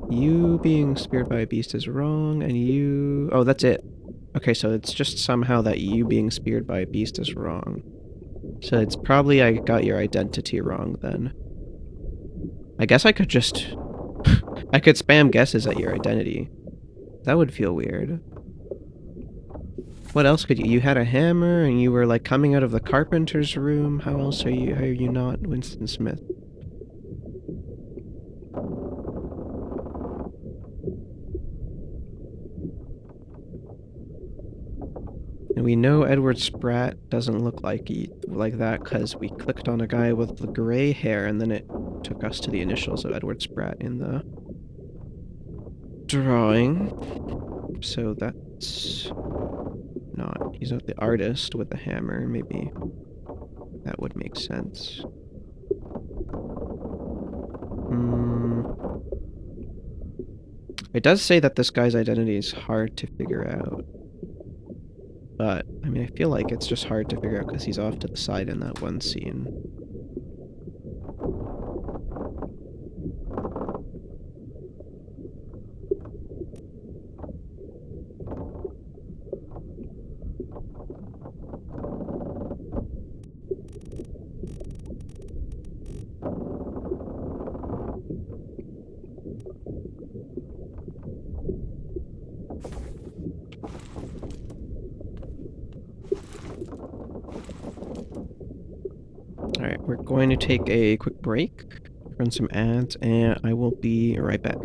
you being speared by a beast is wrong, and you... Oh, that's it. Okay, so it's just somehow that you being speared by a beast is wrong. So it's probably I got your identity wrong then. I guess I could just... I could spam guesses at your identity. That would feel weird. What else could you... You had a hammer, and you were, like, coming out of the carpenter's room. How else are you not Winston Smith? And we know Edward Spratt doesn't look like that because we clicked on a guy with the gray hair, and then it took us to the initials of Edward Spratt in the drawing. So that's not... He's not the artist with the hammer. Maybe that would make sense. It does say that this guy's identity is hard to figure out. But, I mean, I feel like it's just hard to figure out because he's off to the side in that one scene. Alright, we're going to take a quick break, run some ads, and I will be right back.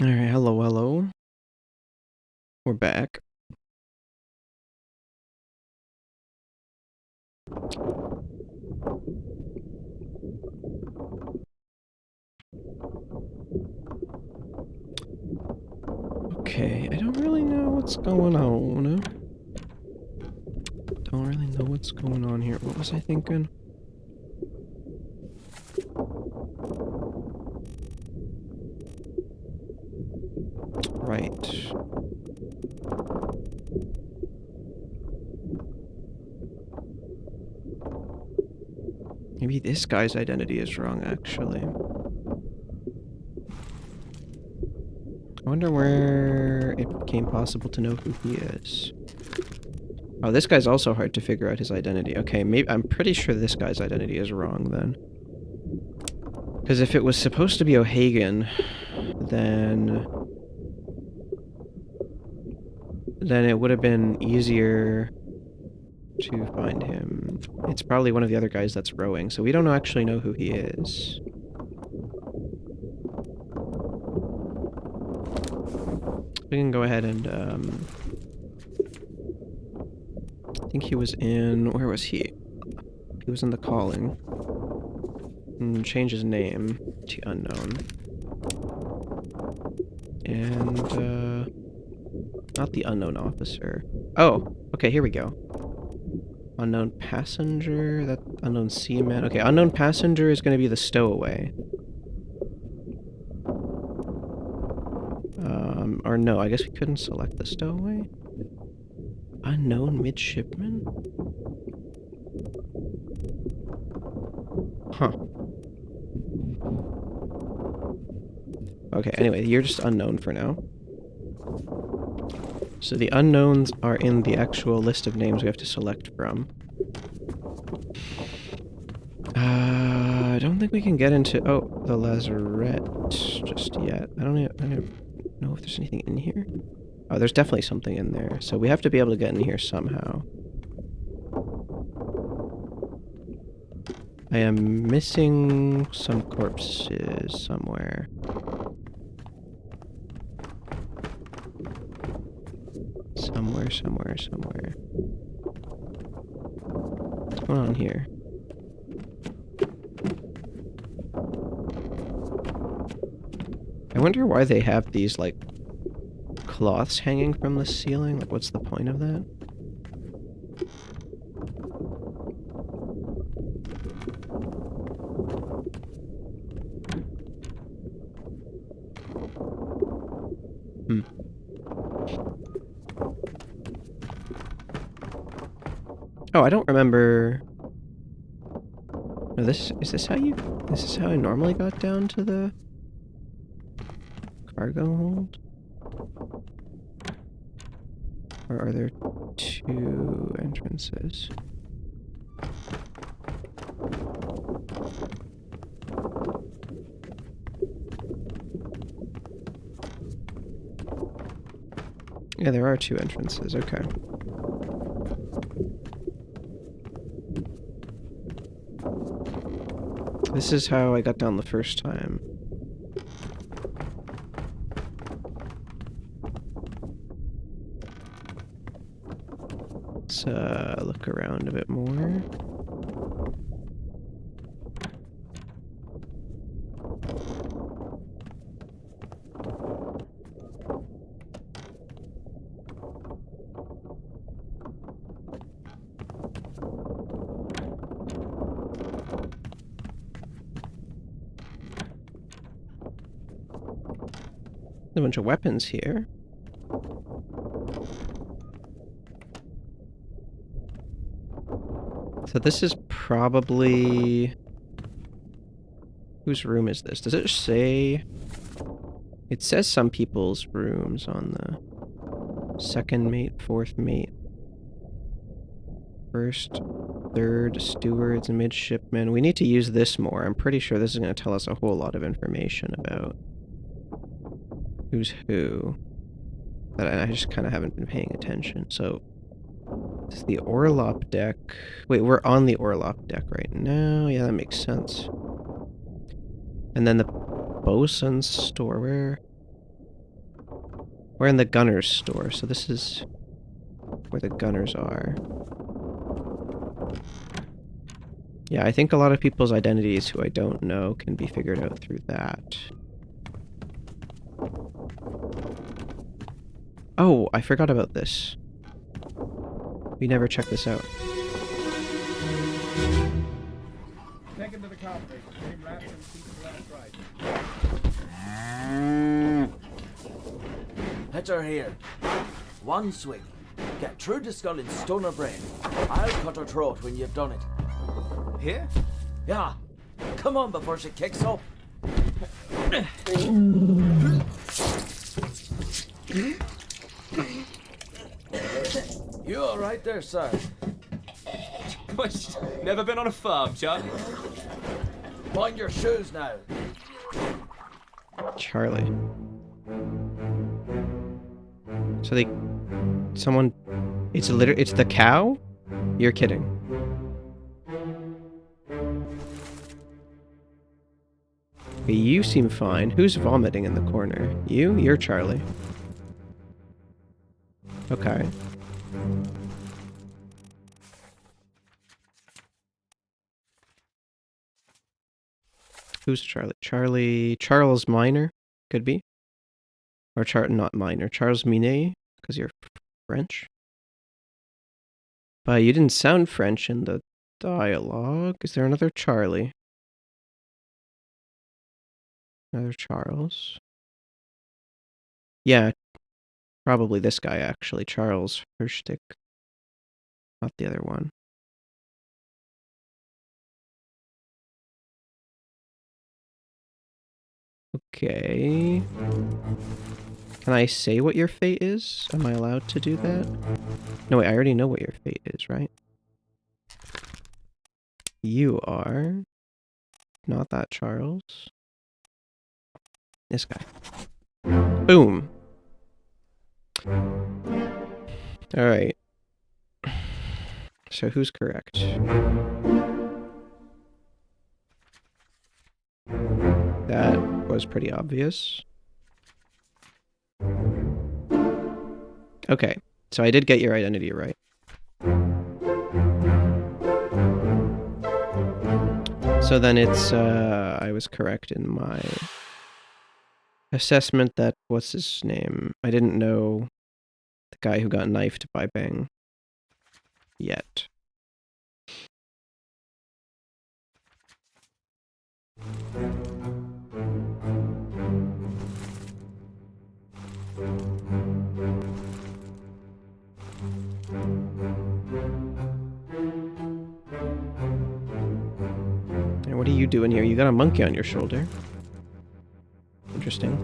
Alright, hello, hello. We're back. Okay, I don't really know what's going on. Don't really know what's going on here. What was I thinking? Right. Maybe this guy's identity is wrong, actually. I wonder where it became possible to know who he is. Oh, this guy's also hard to figure out his identity. Okay, maybe I'm pretty sure this guy's identity is wrong then. Because if it was supposed to be O'Hagan, then it would have been easier to find him. It's probably one of the other guys that's rowing, so we don't actually know who he is. We can go ahead and, I think he was in... Where was he? He was in the calling. And change his name to unknown. And, not the unknown officer. Oh, okay, here we go. Unknown passenger, that unknown seaman. Okay, unknown passenger is going to be the stowaway. Or no, I guess we couldn't select the stowaway. Unknown midshipman? Huh. Okay, anyway, you're just unknown for now. So the unknowns are in the actual list of names we have to select from. I don't think we can get into the lazarette just yet. I don't know if there's anything in here. Oh, there's definitely something in there. So we have to be able to get in here somehow. I am missing some corpses somewhere. Somewhere. What's going on here? I wonder why they have these, like, cloths hanging from the ceiling. Like, what's the point of that? Oh, I don't remember... No, is this how I normally got down to the cargo hold? Or are there two entrances? Yeah, there are two entrances, okay. This is how I got down the first time. Let's look around a bit more. A bunch of weapons here. So this is probably... Whose room is this? Does it say... It says some people's rooms on the... Second mate, fourth mate. First, third, stewards, and midshipmen. We need to use this more. I'm pretty sure this is going to tell us a whole lot of information about who's who. But I just kind of haven't been paying attention. So, this is the Orlop deck. Wait, we're on the Orlop deck right now. Yeah, that makes sense. And then the bosun's store. Where? We're in the gunner's store, so this is where the gunners are. Yeah, I think a lot of people's identities who I don't know can be figured out through that. Oh, I forgot about this. We never checked this out. Take him to the carpet. Get him wrapped and keep him left right. Hit her here. One swing. Get through the skull and stone her brain. I'll cut her throat when you've done it. Here? Yeah. Come on before she kicks up. You all right there, sir? Never been on a farm, Chuck? Mind your shoes now. Charlie. So it's the cow? You're kidding. Okay, you seem fine. Who's vomiting in the corner? You? You're Charlie. Okay. Who's Charlie? Charles Minor? Could be. Or not Minor. Charles Minet? Because you're French? But you didn't sound French in the dialogue. Is there another Charlie? Another Charles? Yeah, probably this guy actually. Charles Hirschtick. Not the other one. Okay. Can I say what your fate is? Am I allowed to do that? No, wait, I already know what your fate is, right? You are... not that Charles. This guy. Boom! Alright. So who's correct? That was pretty obvious. Okay, so I did get your identity right. So then it's, I was correct in my assessment that, what's his name? I didn't know the guy who got knifed by Bang yet. And what are you doing here? You got a monkey on your shoulder. Interesting.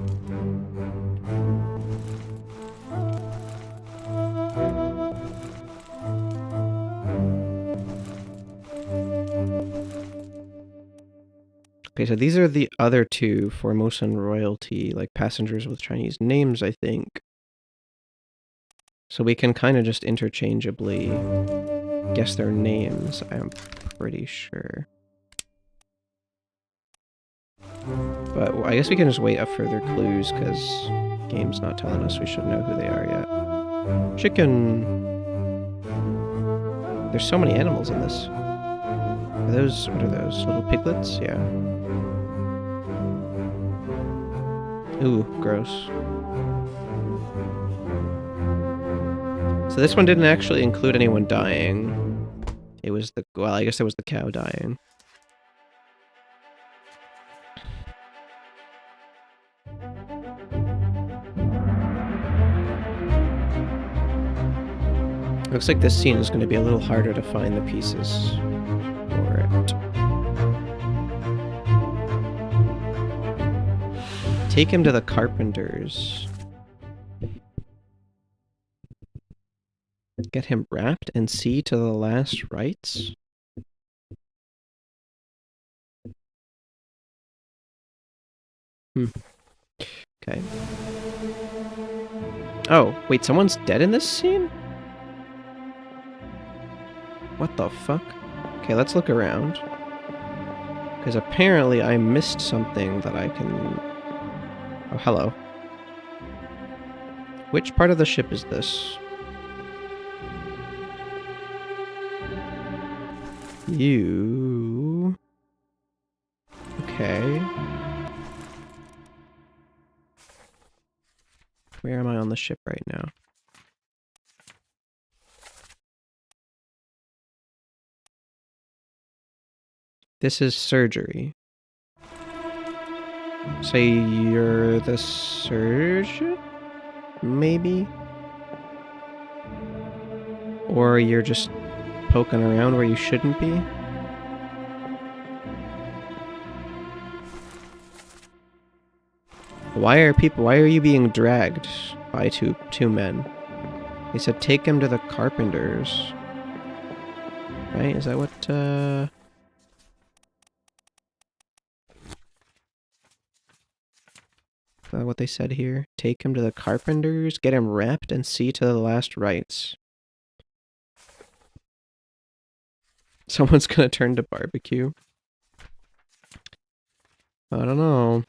Okay, so these are the other two Formosan royalty, like passengers with Chinese names, I think. So we can kind of just interchangeably guess their names, I'm pretty sure. But I guess we can just wait up further clues, because the game's not telling us we should know who they are yet. Chicken! There's so many animals in this. Are those, what are those, little piglets? Yeah. Ooh, gross. So this one didn't actually include anyone dying. It was the, well, I guess it was the cow dying. Looks like this scene is going to be a little harder to find the pieces for it. Take him to the carpenters. Get him wrapped and see to the last rites? Okay. Oh, wait, someone's dead in this scene? What the fuck? Okay, let's look around. Because apparently I missed something that I can... Oh, hello. Which part of the ship is this? You... Okay. Where am I on the ship right now? This is surgery. So you're the surgeon? Maybe? Or you're just poking around where you shouldn't be? Why are you being dragged by two men? They said take him to the carpenters. Right? Is that what, Is that what they said here? Take him to the carpenters, get him wrapped, and see to the last rites. Someone's gonna turn to barbecue. I don't know.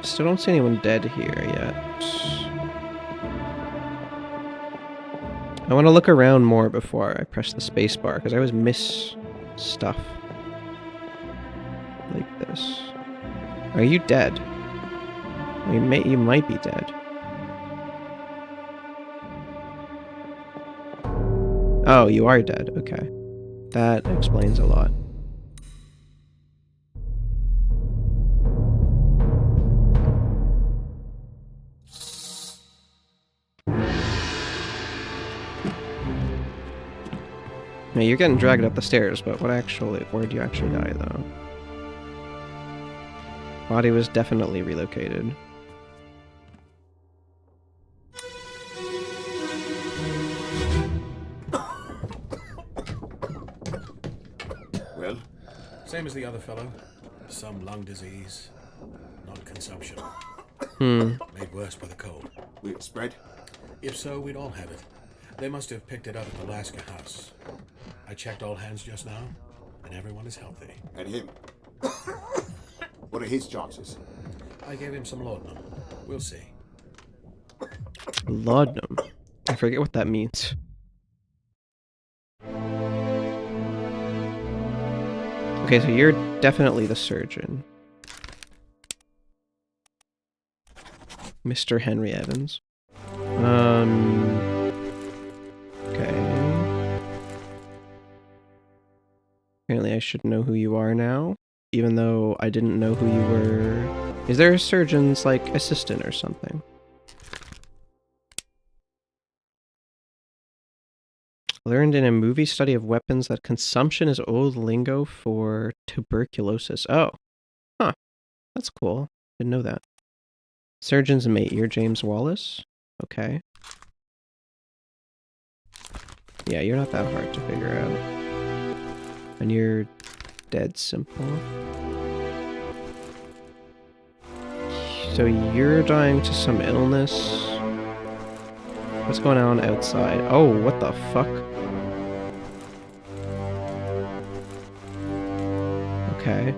Still don't see anyone dead here yet. I want to look around more before I press the spacebar, because I always miss stuff. Like this. Are you dead? You might be dead. Oh, you are dead. Okay. That explains a lot. Yeah, you're getting dragged up the stairs, but where did you actually die, though? Body was definitely relocated. Well? Same as the other fellow. Some lung disease, not consumption. Made worse by the cold. Will it spread? If so, we'd all have it. They must have picked it up at the Alaska house. I checked all hands just now, and everyone is healthy. And him? What are his chances? I gave him some laudanum. We'll see. Laudanum? I forget what that means. Okay, so you're definitely the surgeon. Mr. Henry Evans. Okay. Apparently I should know who you are now, even though I didn't know who you were. Is there a surgeon's, like, assistant or something? Learned in a movie study of weapons that consumption is old lingo for tuberculosis. Oh. Huh. That's cool. Didn't know that. Surgeon's mate, you're James Wallace? Okay. Yeah, you're not that hard to figure out. And you're dead simple. So you're dying to some illness. What's going on outside? Oh, what the fuck? Okay.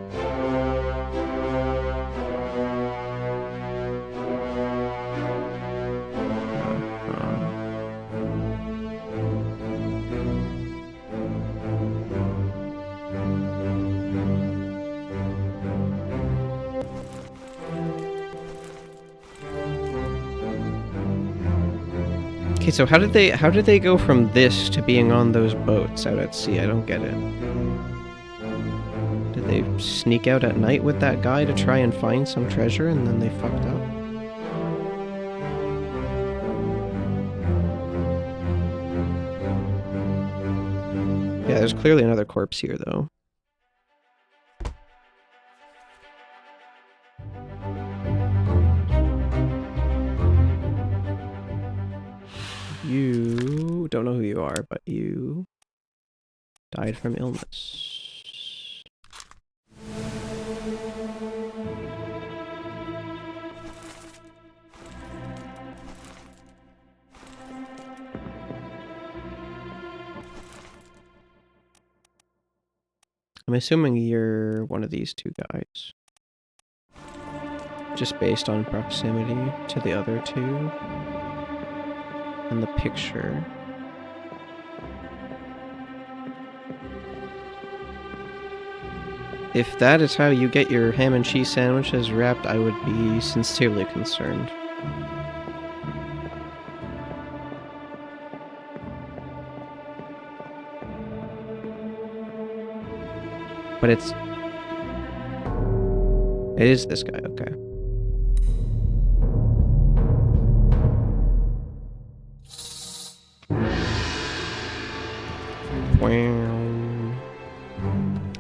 Okay, so how did they go from this to being on those boats out at sea? I don't get it. Did they sneak out at night with that guy to try and find some treasure and then they fucked up? Yeah, there's clearly another corpse here though. You don't know who you are, but you died from illness. I'm assuming you're one of these two guys. Just based on proximity to the other two. And the picture. If that is how you get your ham and cheese sandwiches wrapped, I would be sincerely concerned. But it is this guy, okay.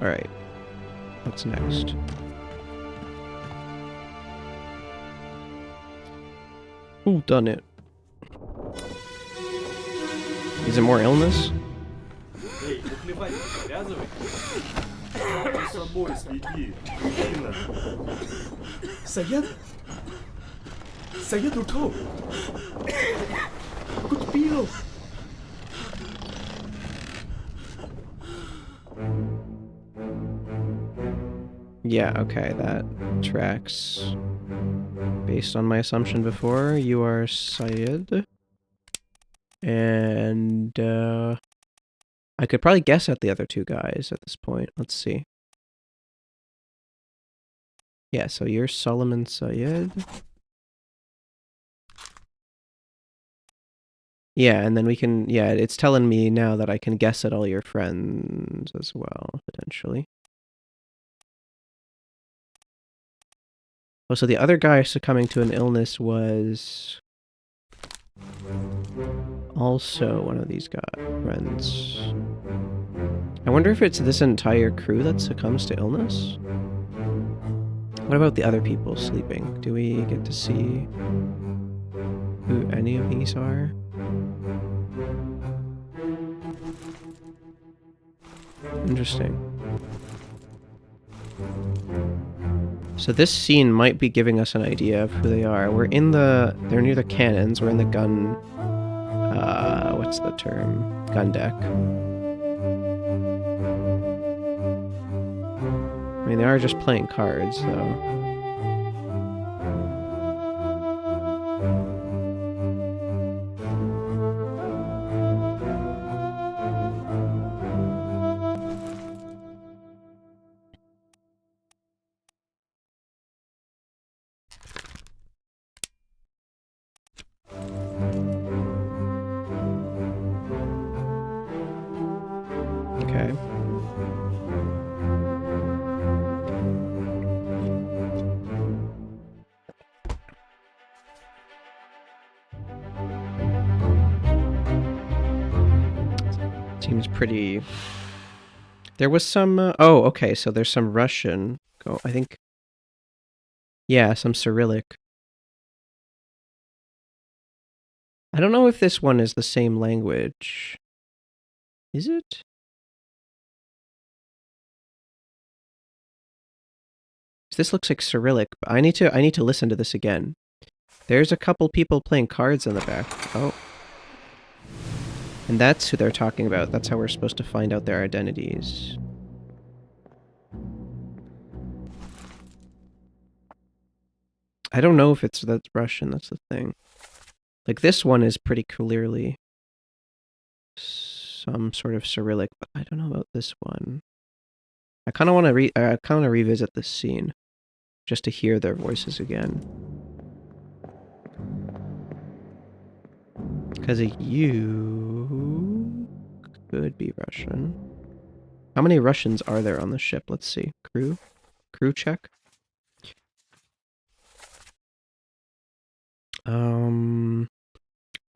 Alright. What's next? Ooh, done it. Is it more illness? Saya tutup. Aku terpilih. Yeah, okay, that tracks. Based on my assumption before, you are Syed. And, I could probably guess at the other two guys at this point. Let's see. Yeah, so you're Solomon Syed. Yeah, and then we can, yeah, it's telling me now that I can guess at all your friends as well, potentially. Oh, so the other guy succumbing to an illness was also one of these friends. I wonder if it's this entire crew that succumbs to illness? What about the other people sleeping? Do we get to see who any of these are? Interesting. So this scene might be giving us an idea of who they are. They're near the cannons, we're in the gun, what's the term? Gun deck. I mean, they are just playing cards, though. Okay. Seems pretty... There was some... oh, okay, so there's some Russian. I think... Yeah, some Cyrillic. I don't know if this one is the same language. Is it? This looks like Cyrillic, but I need to listen to this again. There's a couple people playing cards in the back. Oh. And that's who they're talking about. That's how we're supposed to find out their identities. I don't know if that's Russian, that's the thing. Like, this one is pretty clearly some sort of Cyrillic, but I don't know about this one. I kind of want to revisit this scene just to hear their voices again. Because you could be Russian. How many Russians are there on the ship? Let's see. Crew check.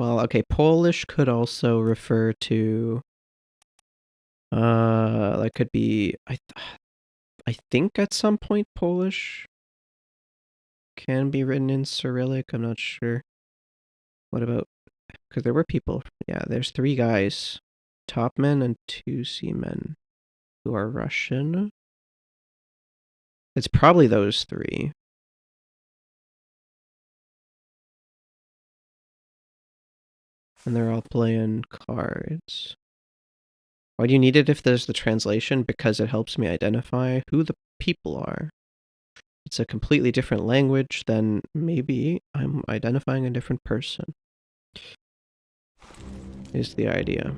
Well, okay, Polish could also refer to that could be I think at some point Polish can be written in Cyrillic. I'm not sure. What about, because there were people, yeah, there's 3 guys, topmen and 2 seamen who are Russian. It's probably those 3. And they're all playing cards. Why do you need it if there's the translation? Because it helps me identify who the people are. It's a completely different language, then maybe I'm identifying a different person. Is the idea.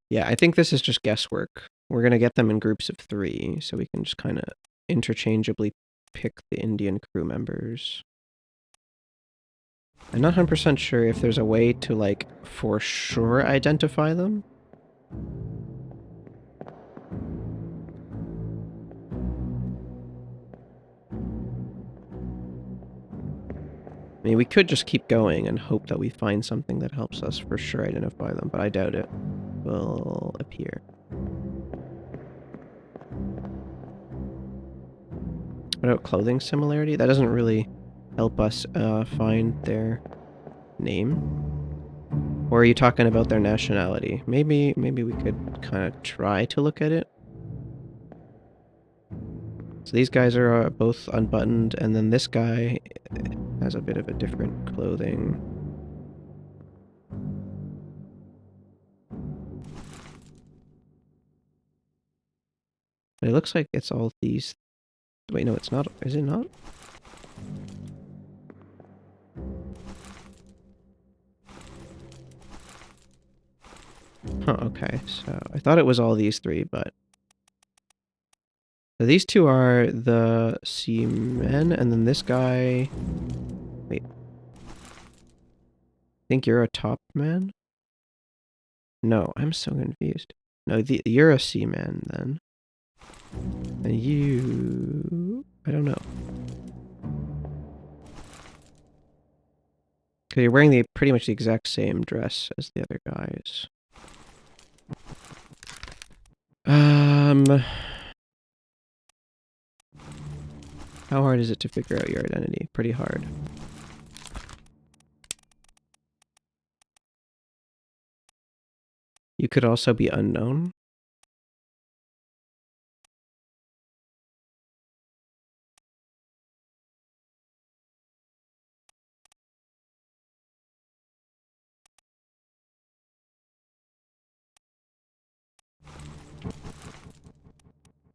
Yeah, I think this is just guesswork. We're gonna get them in groups of 3, so we can just kind of interchangeably pick the Indian crew members. I'm not 100% sure if there's a way to, like, for sure identify them. I mean, we could just keep going and hope that we find something that helps us for sure identify them, but I doubt it will appear. What about clothing similarity? That doesn't really help us find their name. Or are you talking about their nationality? Maybe we could kind of try to look at it. So these guys are both unbuttoned, and then this guy has a bit of a different clothing. But it looks like it's all these... Wait, no, it's not. Is it not? Huh, okay. So I thought it was all these 3, but... So these 2 are the seamen, and then this guy... Wait. Think you're a top man? No, I'm so confused. No, you're a seaman, then. And you... I don't know. Because you're wearing pretty much the exact same dress as the other guys. How hard is it to figure out your identity? Pretty hard. You could also be unknown.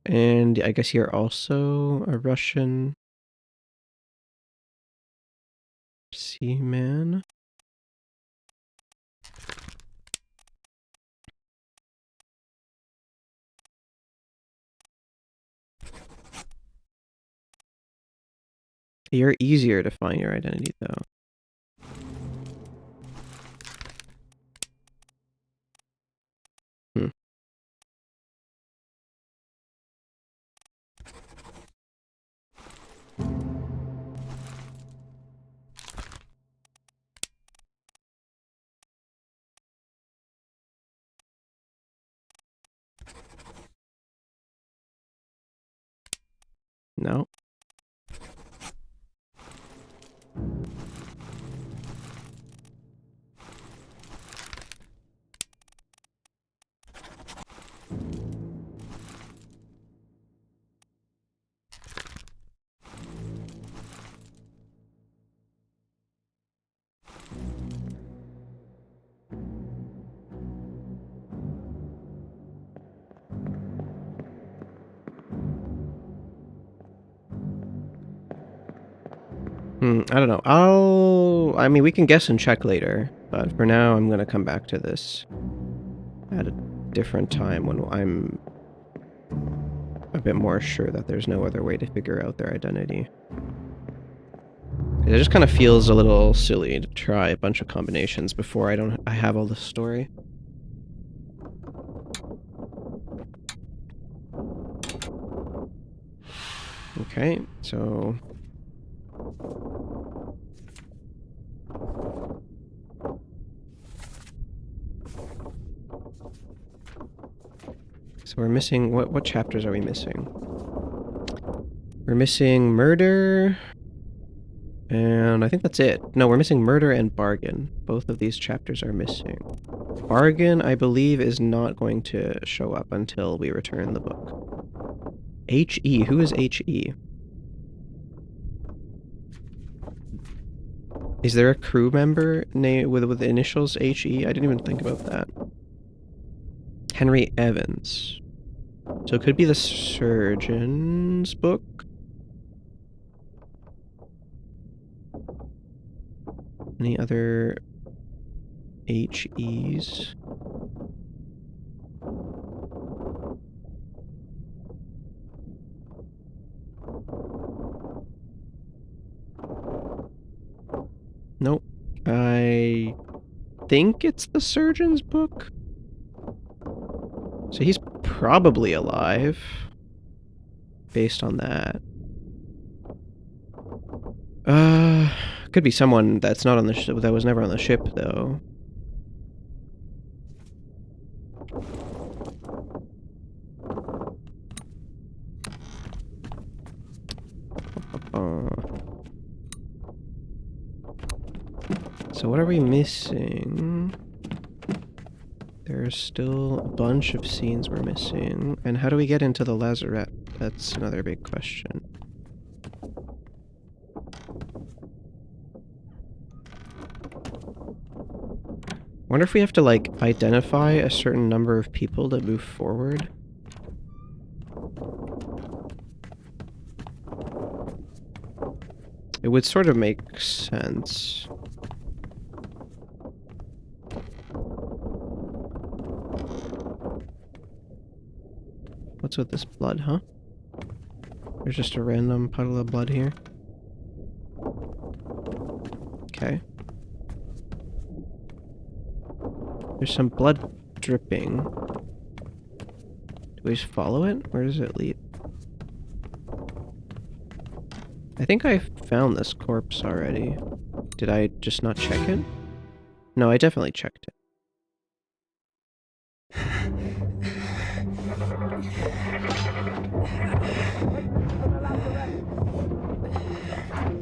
And I guess you're also a Russian seaman. You're easier to find your identity, though. Hmm. No. I don't know. I mean, we can guess and check later, but for now, I'm gonna come back to this at a different time when I'm a bit more sure that there's no other way to figure out their identity. It just kind of feels a little silly to try a bunch of combinations before I have all the story. Okay, so... So we're missing... What chapters are we missing? We're missing murder... And I think that's it. No, we're missing murder and bargain. Both of these chapters are missing. Bargain, I believe, is not going to show up until we return the book. H.E. Who is H.E.? Is there a crew member name with the initials H.E.? I didn't even think about that. Henry Evans. So it could be the surgeon's book. Any other H.E.s? Nope. I think it's the surgeon's book. So he's probably alive. Based on that. Could be someone that's not on the ship, that was never on the ship, though. So what are we missing? There's still a bunch of scenes we're missing. And how do we get into the lazarette? That's another big question. Wonder if we have to, like, identify a certain number of people to move forward? It would sort of make sense. What's with this blood, huh? There's just a random puddle of blood here. Okay. There's some blood dripping. Do we just follow it? Where does it lead? I think I found this corpse already. Did I just not check it? No, I definitely checked it.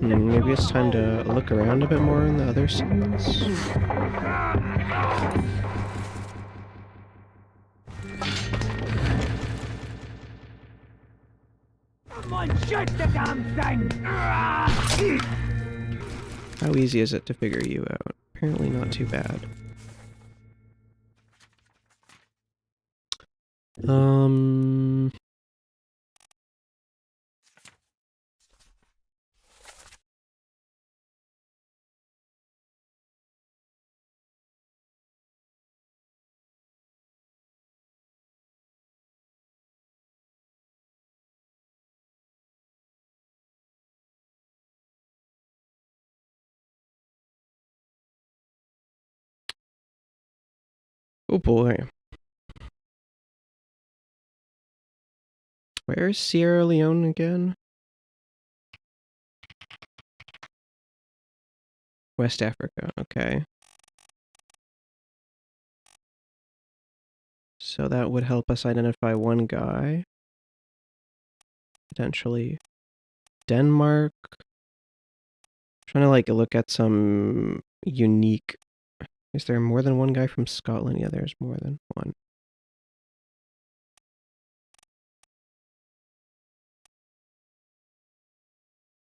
Maybe it's time to look around a bit more in the other scenes. How easy is it to figure you out? Apparently not too bad. Oh boy. Where's Sierra Leone again? West Africa, okay. So that would help us identify one guy. Potentially Denmark. Trying to like look at some unique... Is there more than one guy from Scotland? Yeah, there's more than one.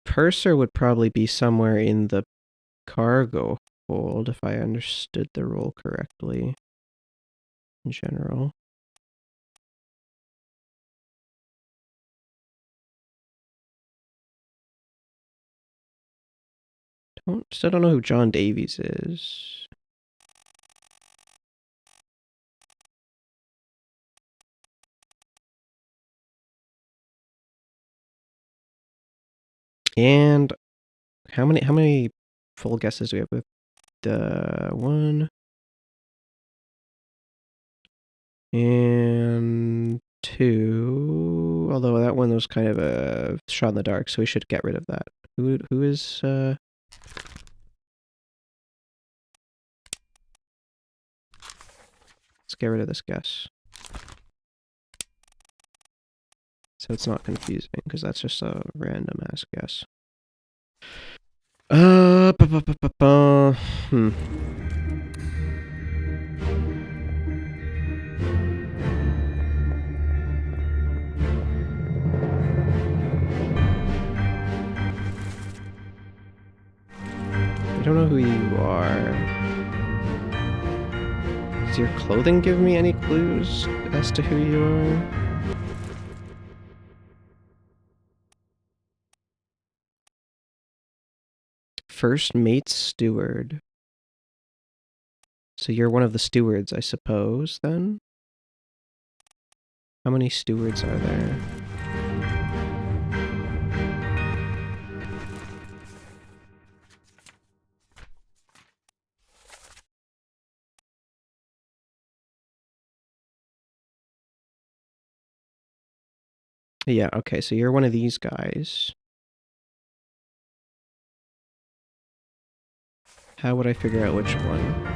Purser would probably be somewhere in the cargo hold, if I understood the role correctly. In general. Still don't know who John Davies is. And how many full guesses do we have with the one and two? Although that one was kind of a shot in the dark, so we should get rid of that. Who is let's get rid of this guess. So it's not confusing, because that's just a random ass guess. don't know who you are. Does your clothing give me any clues as to who you are? First mate steward. So you're one of the stewards, I suppose, then? How many stewards are there? Yeah, okay, so you're one of these guys. How would I figure out which one?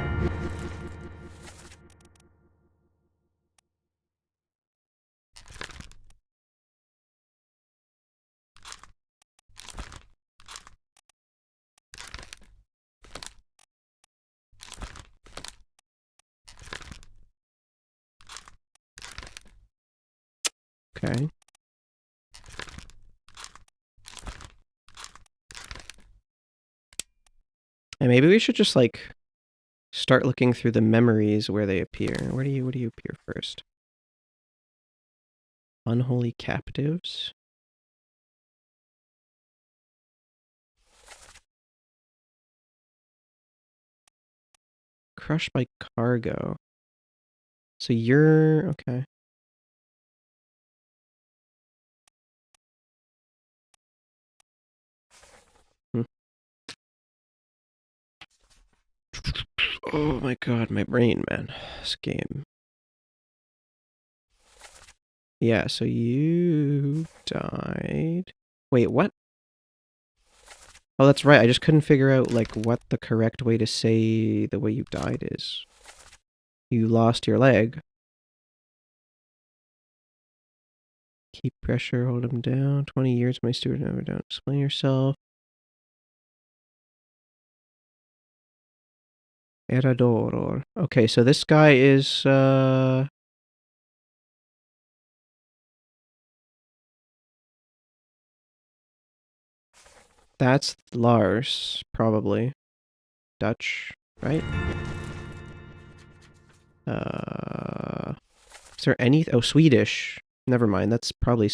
Okay. And maybe we should just, like, start looking through the memories where they appear. Where do you appear first? Unholy captives? Crushed by cargo. So you're... okay. Oh my god, my brain, man. This game. Yeah, so you died... Wait, what? Oh, that's right, I just couldn't figure out, like, what the correct way to say the way you died is. You lost your leg. Keep pressure, hold him down. 20 years, my steward, never don't explain yourself. Erador. Okay, so this guy is, that's Lars, probably. Dutch, right? Is there any... oh, Swedish. Never mind, that's probably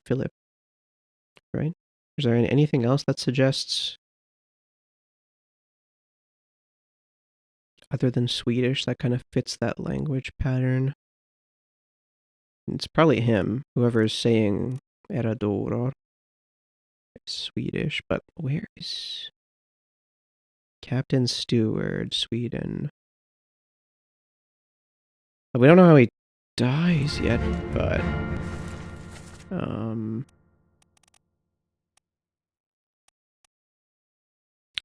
Philip, right? Is there anything else that suggests... other than Swedish, that kind of fits that language pattern? It's probably him, whoever is saying Erador. Swedish, but where is... Captain Steward, Sweden. We don't know how he dies yet, but...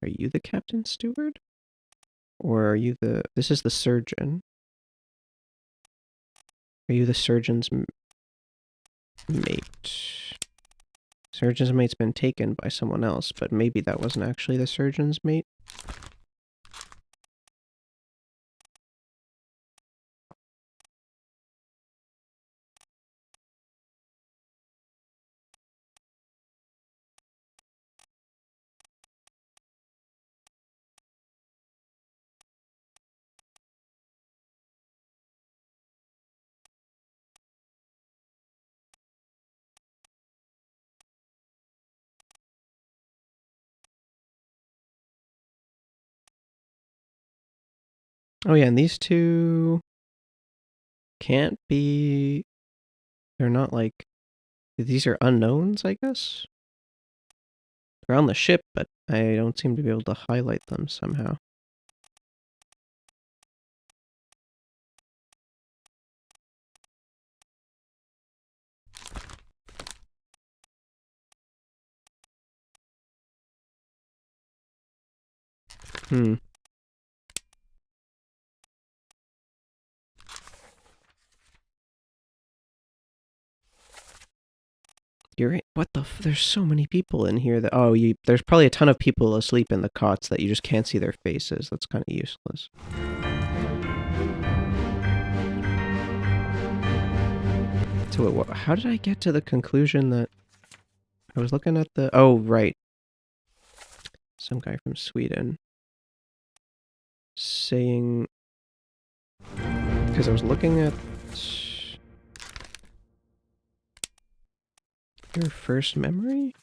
Are you the Captain Steward? Or are you the... this is the surgeon. Are you the surgeon's mate? Surgeon's mate's been taken by someone else, but maybe that wasn't actually the surgeon's mate? Oh yeah, and these two can't be... they're not like... these are unknowns, I guess? They're on the ship, but I don't seem to be able to highlight them somehow. You're right. What the there's so many people in here that... oh, there's probably a ton of people asleep in the cots that you just can't see their faces. That's kind of useless. So how did I get to the conclusion that... I was looking at the... oh, right. Some guy from Sweden. saying... Because I was looking at... Your first memory?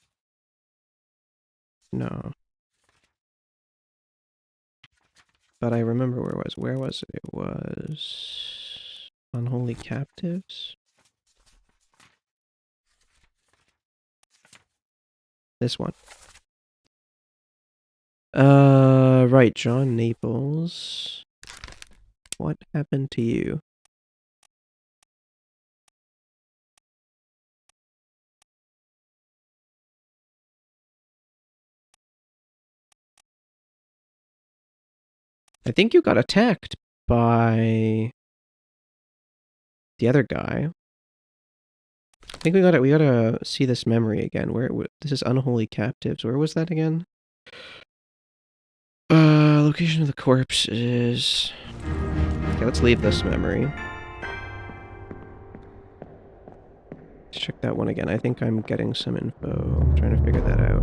No. But I remember where it was. Where was it? It was... Unholy Captives? This one. Right, John Naples. What happened to you? I think you got attacked by the other guy. I think we gotta see this memory again. This is Unholy Captives. Where was that again? Location of the corpse is... Okay, let's leave this memory. Let's check that one again. I think I'm getting some info. I'm trying to figure that out.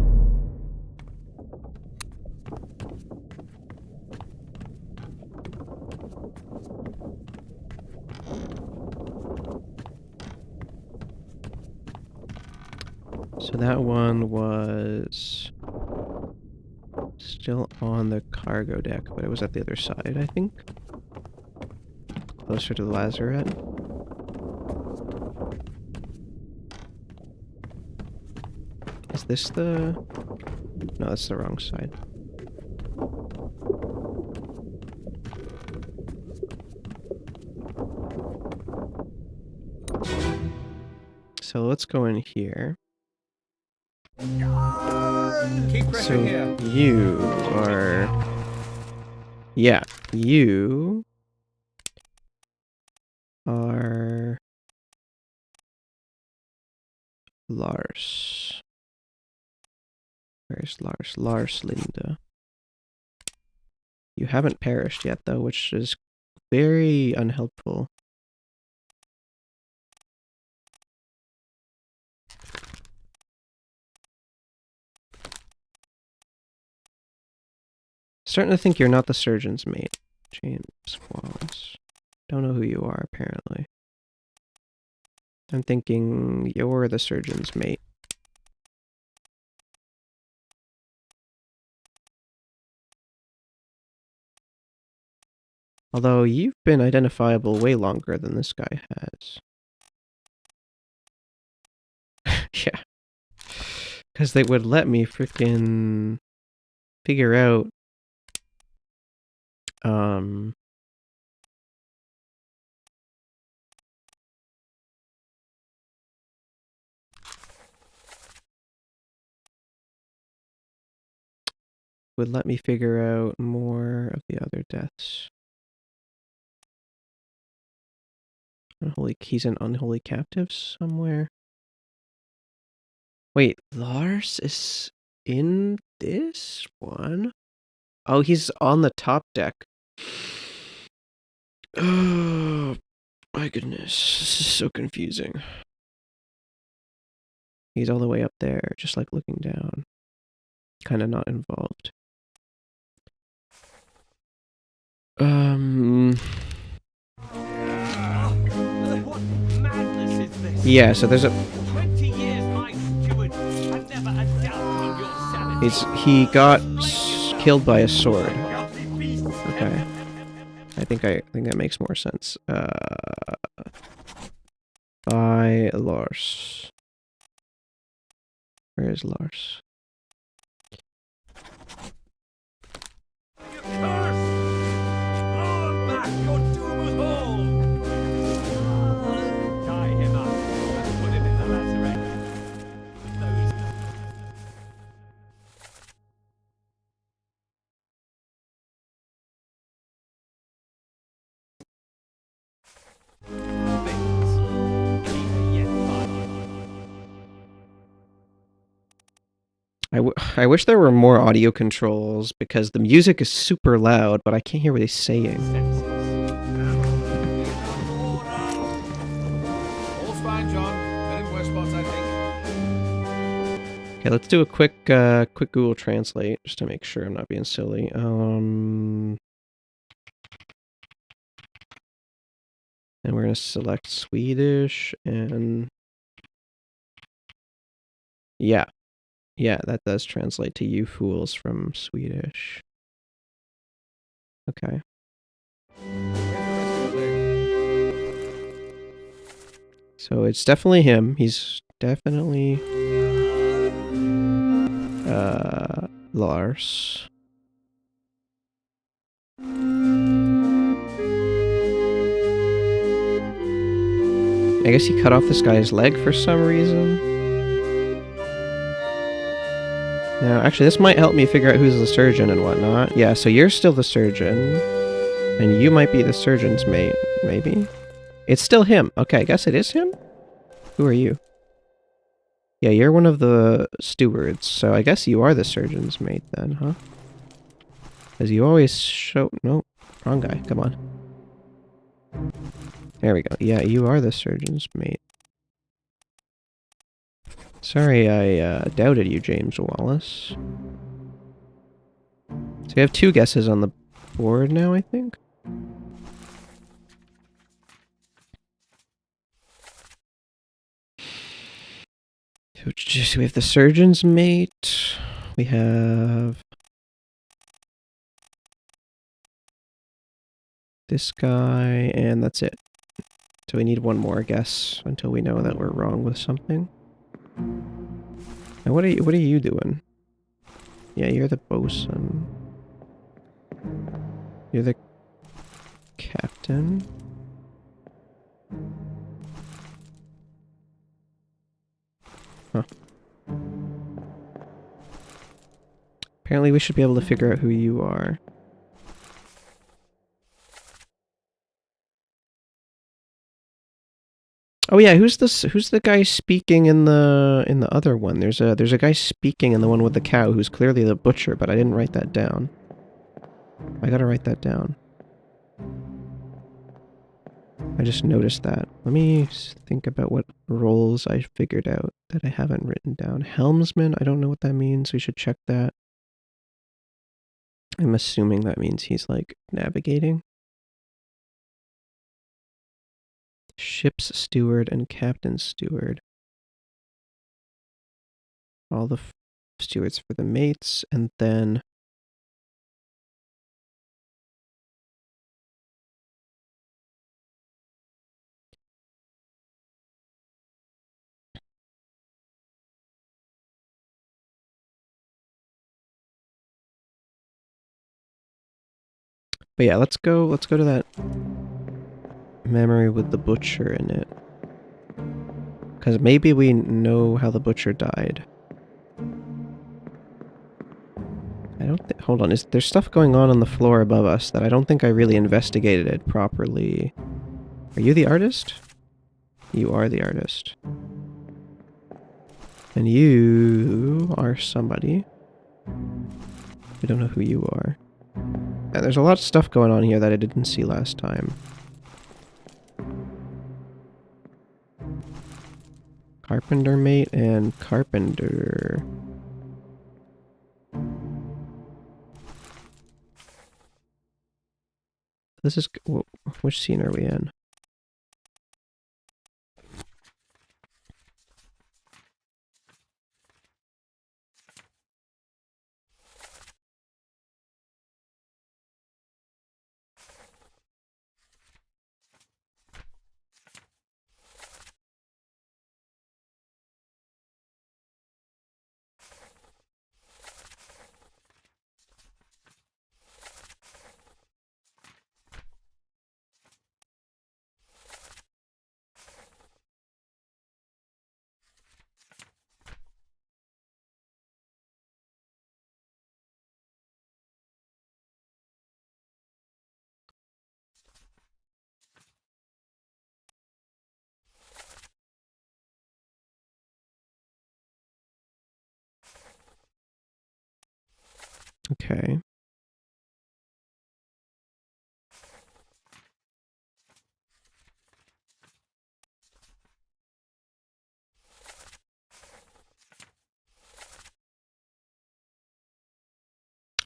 So that one was still on the cargo deck, but it was at the other side, I think. Closer to the lazarette. Is this the... No, that's the wrong side. So let's go in here. Keep pressing So here. you are... Yeah, you are... Lars. Where's Lars? Lars Linda. You haven't perished yet, though, which is very unhelpful. Starting to think you're not the surgeon's mate, James Wallace. Don't know who you are, apparently. I'm thinking you're the surgeon's mate. Although you've been identifiable way longer than this guy has. Yeah. Because they would let me freaking figure out would let me figure out more of the other deaths. He's an unholy captive somewhere. Wait, Lars is in this one? Oh, he's on the top deck. Oh, my goodness. This is so confusing. He's all the way up there, just like looking down. Kind of not involved. What madness is this? Yeah, so there's a... 20 years my steward, and never a doubt on your sanity. He got killed by a sword. Okay. I think that makes more sense. By Lars. Where is Lars? Tie him up and put him in the lazarette. I wish there were more audio controls because the music is super loud, but I can't hear what he's saying. All's fine, John. Been in worse spots, I think. Okay, let's do a quick Google Translate just to make sure I'm not being silly. And we're going to select Swedish and... Yeah. Yeah, that does translate to you fools from Swedish. Okay. So it's definitely him. He's definitely... Lars. I guess he cut off this guy's leg for some reason. Now, actually, this might help me figure out who's the surgeon and whatnot. Yeah, so you're still the surgeon. And you might be the surgeon's mate, maybe? It's still him. Okay, I guess it is him? Who are you? Yeah, you're one of the stewards, so I guess you are the surgeon's mate then, huh? Because you always show... No, wrong guy. Come on. There we go. Yeah, you are the surgeon's mate. Sorry I doubted you, James Wallace. So we have 2 guesses on the board now, I think? So we have the surgeon's mate. We have... this guy, and that's it. So we need one more guess until we know that we're wrong with something. Now what are you doing? Yeah, you're the bosun. You're the captain. Huh. Apparently we should be able to figure out who you are. Oh yeah, who's the guy speaking in the other one? There's a guy speaking in the one with the cow who's clearly the butcher, but I didn't write that down. I gotta write that down. I just noticed that. Let me think about what roles I figured out that I haven't written down. Helmsman, I don't know what that means. We should check that. I'm assuming that means he's like navigating. Ship's steward and captain's steward. All the stewards for the mates, and then... But yeah, let's go to that memory with the butcher in it. Because maybe we know how the butcher died. I don't think... Hold on, there's stuff going on the floor above us that I don't think I really investigated it properly. Are you the artist? You are the artist. And you are somebody. I don't know who you are. And there's a lot of stuff going on here that I didn't see last time. Carpenter mate and carpenter. This is... Which scene are we in? Okay.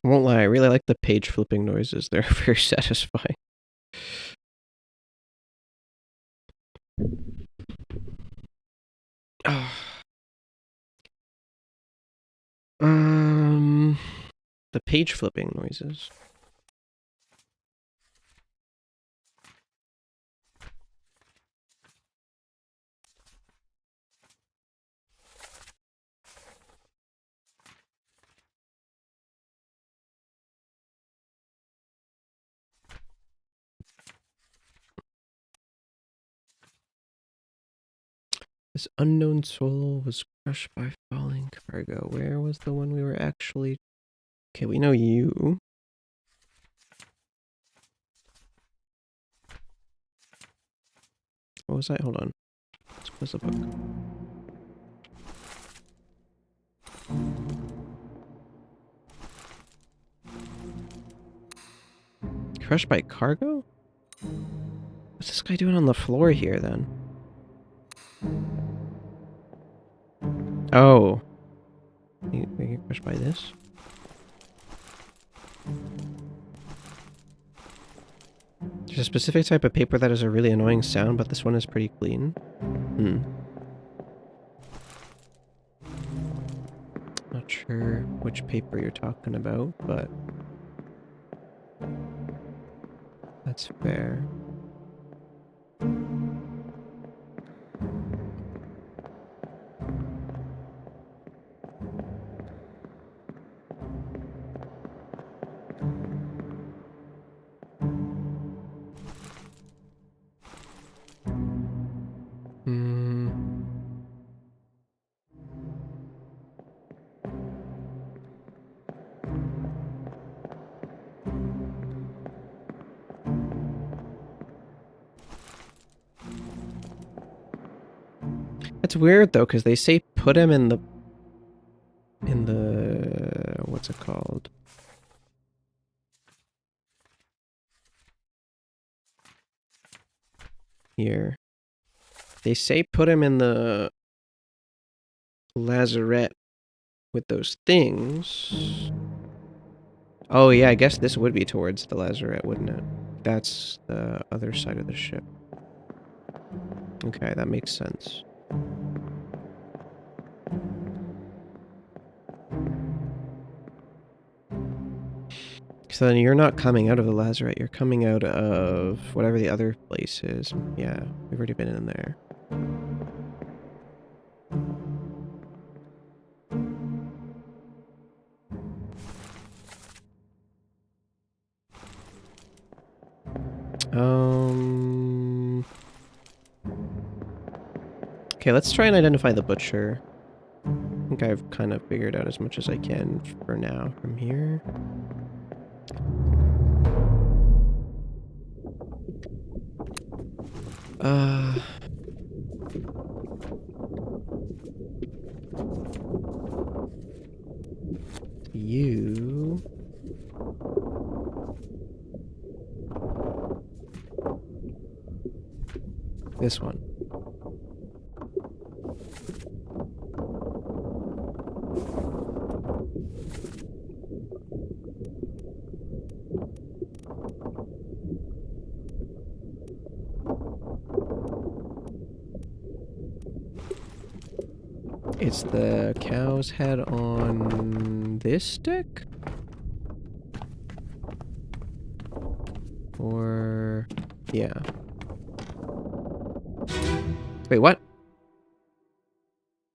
I won't lie, I really like the page flipping noises. They're very satisfying. The page flipping noises. This unknown soul was crushed by falling cargo. Where was the one we were actually... Okay, we know you. What was that? Hold on. Let's close the book. Crushed by cargo? What's this guy doing on the floor here, then? Oh. We get crushed by this? There's a specific type of paper that has a really annoying sound, but this one is pretty clean. Not sure which paper you're talking about, but... that's fair. It's weird though, because they say put him in the what's it called? Here. They say put him in the lazarette with those things. Oh yeah, I guess this would be towards the lazarette, wouldn't it? That's the other side of the ship. Okay, that makes sense. So then you're not coming out of the lazarette, you're coming out of whatever the other place is. Yeah, we've already been in there. Okay, let's try and identify the butcher. I think I've kind of figured out as much as I can for now from here. You... this one. It's the cow's head on this stick? Or... yeah. Wait, what?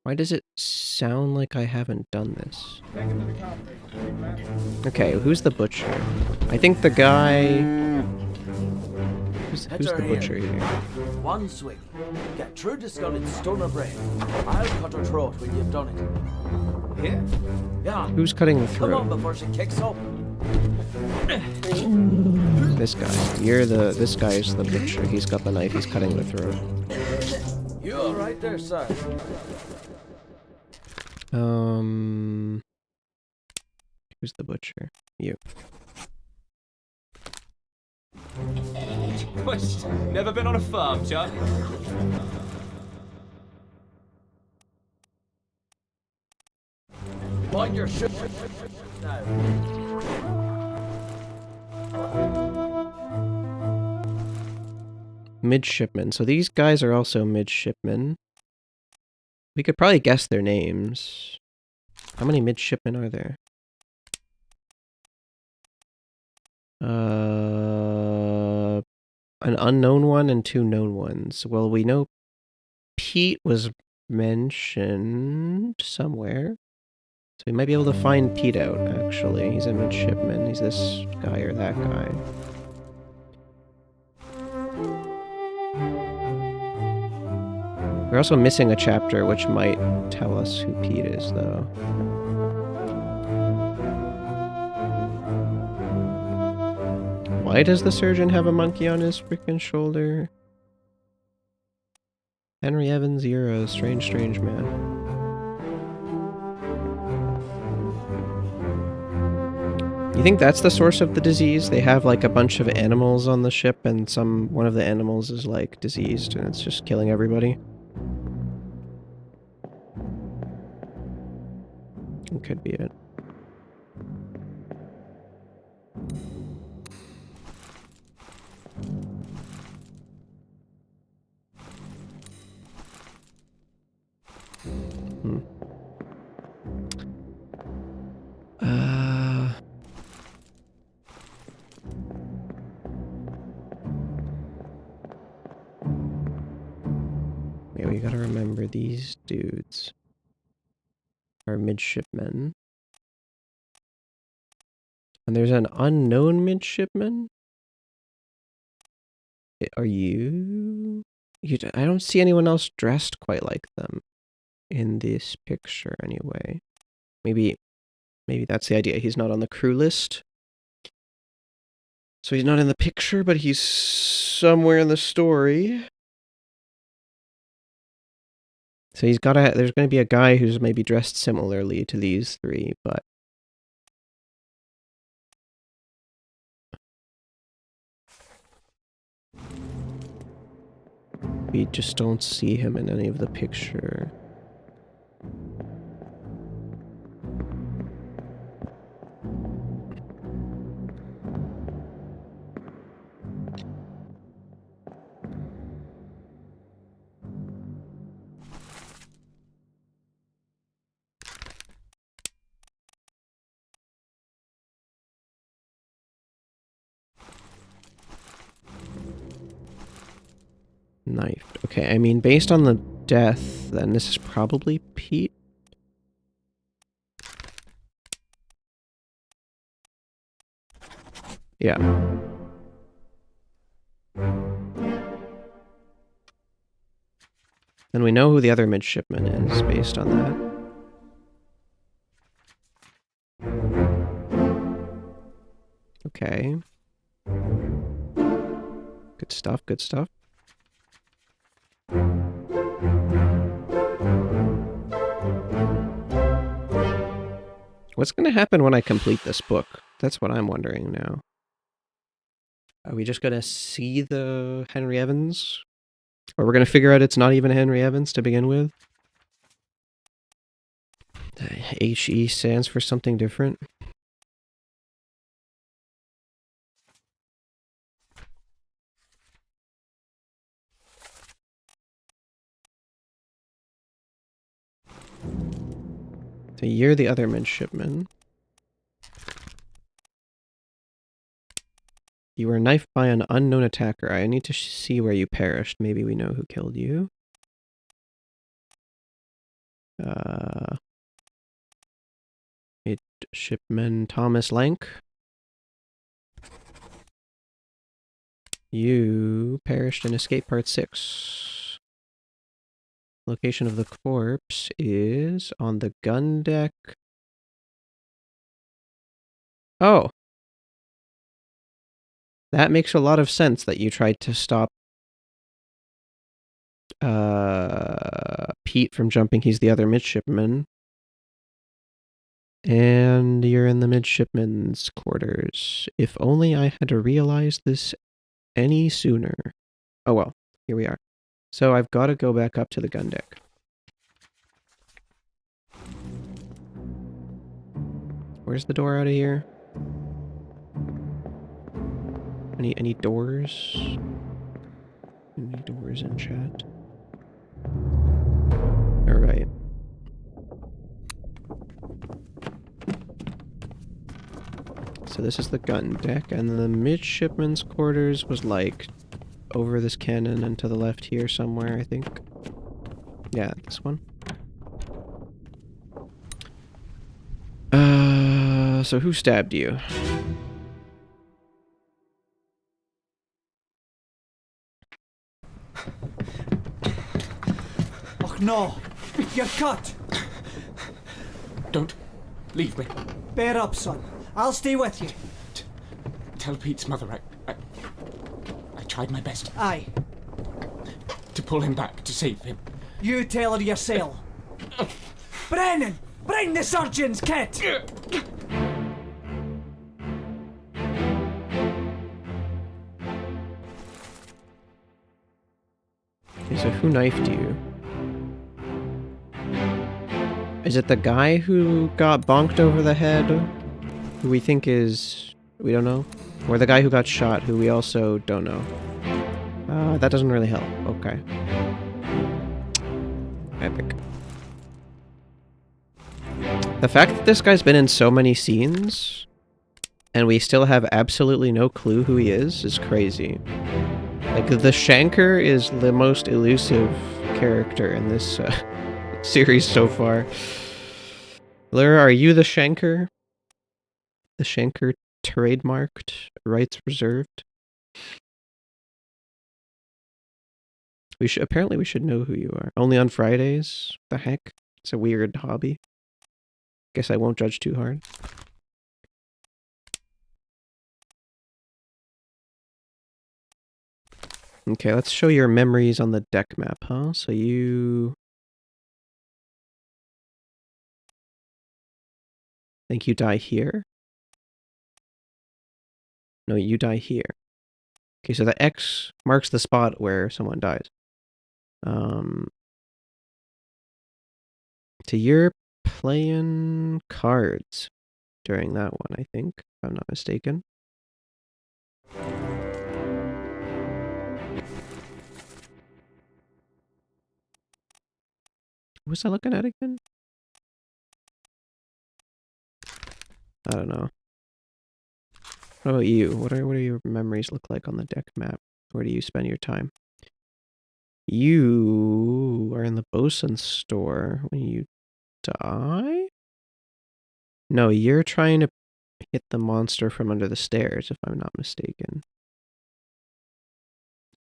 Why does it sound like I haven't done this? Okay, who's the butcher? I think the guy... Who's the butcher here? One swing. Get through the skull in stone or brain. I'll cut her throat when you've done it. Here? Yeah. Who's cutting the throat? Come on before she kicks up. This guy. This guy is the butcher. He's got the knife. He's cutting the throat. You all right there, sir? Who's the butcher? You. Never been on a farm, Chuck? On your ship now. midshipmen. So these guys are also midshipmen. We could probably guess their names. How many midshipmen are there? An unknown one and 2 known ones. Well, we know Pete was mentioned somewhere. So we might be able to find Pete out, actually. He's a midshipman. He's this guy or that guy. We're also missing a chapter which might tell us who Pete is, though. Why does the surgeon have a monkey on his freaking shoulder? Henry Evans, you're a strange, strange man. You think that's the source of the disease? They have like a bunch of animals on the ship and one of the animals is like diseased and it's just killing everybody? It could be it. Yeah, we gotta remember these dudes are midshipmen. And there's an unknown midshipman? Are you... I don't see anyone else dressed quite like them in this picture anyway. Maybe that's the idea. He's not on the crew list. So he's not in the picture, but he's somewhere in the story. So there's gonna be a guy who's maybe dressed similarly to these three, but we just don't see him in any of the picture. Knifed. Okay, I mean, based on the death, then this is probably Pete. Yeah. Then we know who the other midshipman is based on that. Okay. Good stuff, good stuff. What's going to happen when I complete this book? That's what I'm wondering now. Are we just going to see the Henry Evans? Or we're going to figure out it's not even Henry Evans to begin with? The HE stands for something different. So you're the other midshipman. You were knifed by an unknown attacker. I need to see where you perished. Maybe we know who killed you. Midshipman Thomas Lank. You perished in Escape Part 6. Location of the corpse is on the gun deck. Oh. That makes a lot of sense that you tried to stop Pete from jumping. He's the other midshipman. And you're in the midshipman's quarters. If only I had realized this any sooner. Oh well, here we are. So I've got to go back up to the gun deck. Where's the door out of here? Any doors? Any doors in chat? Alright. So this is the gun deck, and the midshipman's quarters was like over this cannon and to the left here somewhere, I think. Yeah, this one. So who stabbed you? Och no! You're cut! Don't leave me. Bear up, son. I'll stay with you. Tell Pete's mother I tried my best Aye. to pull him back, to save him. You tell her yourself. Brennan! Bring the surgeon's kit! Okay, so who knifed you? Is it the guy who got bonked over the head? Who we think is... we don't know? Or the guy who got shot, who we also don't know? That doesn't really help. Okay. Epic. The fact that this guy's been in so many scenes, and we still have absolutely no clue who he is crazy. Like, the Shanker is the most elusive character in this series so far. Lyra, are you the Shanker? The Shanker trademarked, rights reserved? Apparently we should know who you are. Only on Fridays? The heck? It's a weird hobby. Guess I won't judge too hard. Okay, let's show your memories on the deck map, huh? So you... think you die here? No, you die here. Okay, so the X marks the spot where someone dies. So you're playing cards during that one, I think, if I'm not mistaken. What was I looking at again? I don't know. What about you? What do your memories look like on the deck map? Where do you spend your time? You are in the bosun's store when you die? No, you're trying to hit the monster from under the stairs, if I'm not mistaken.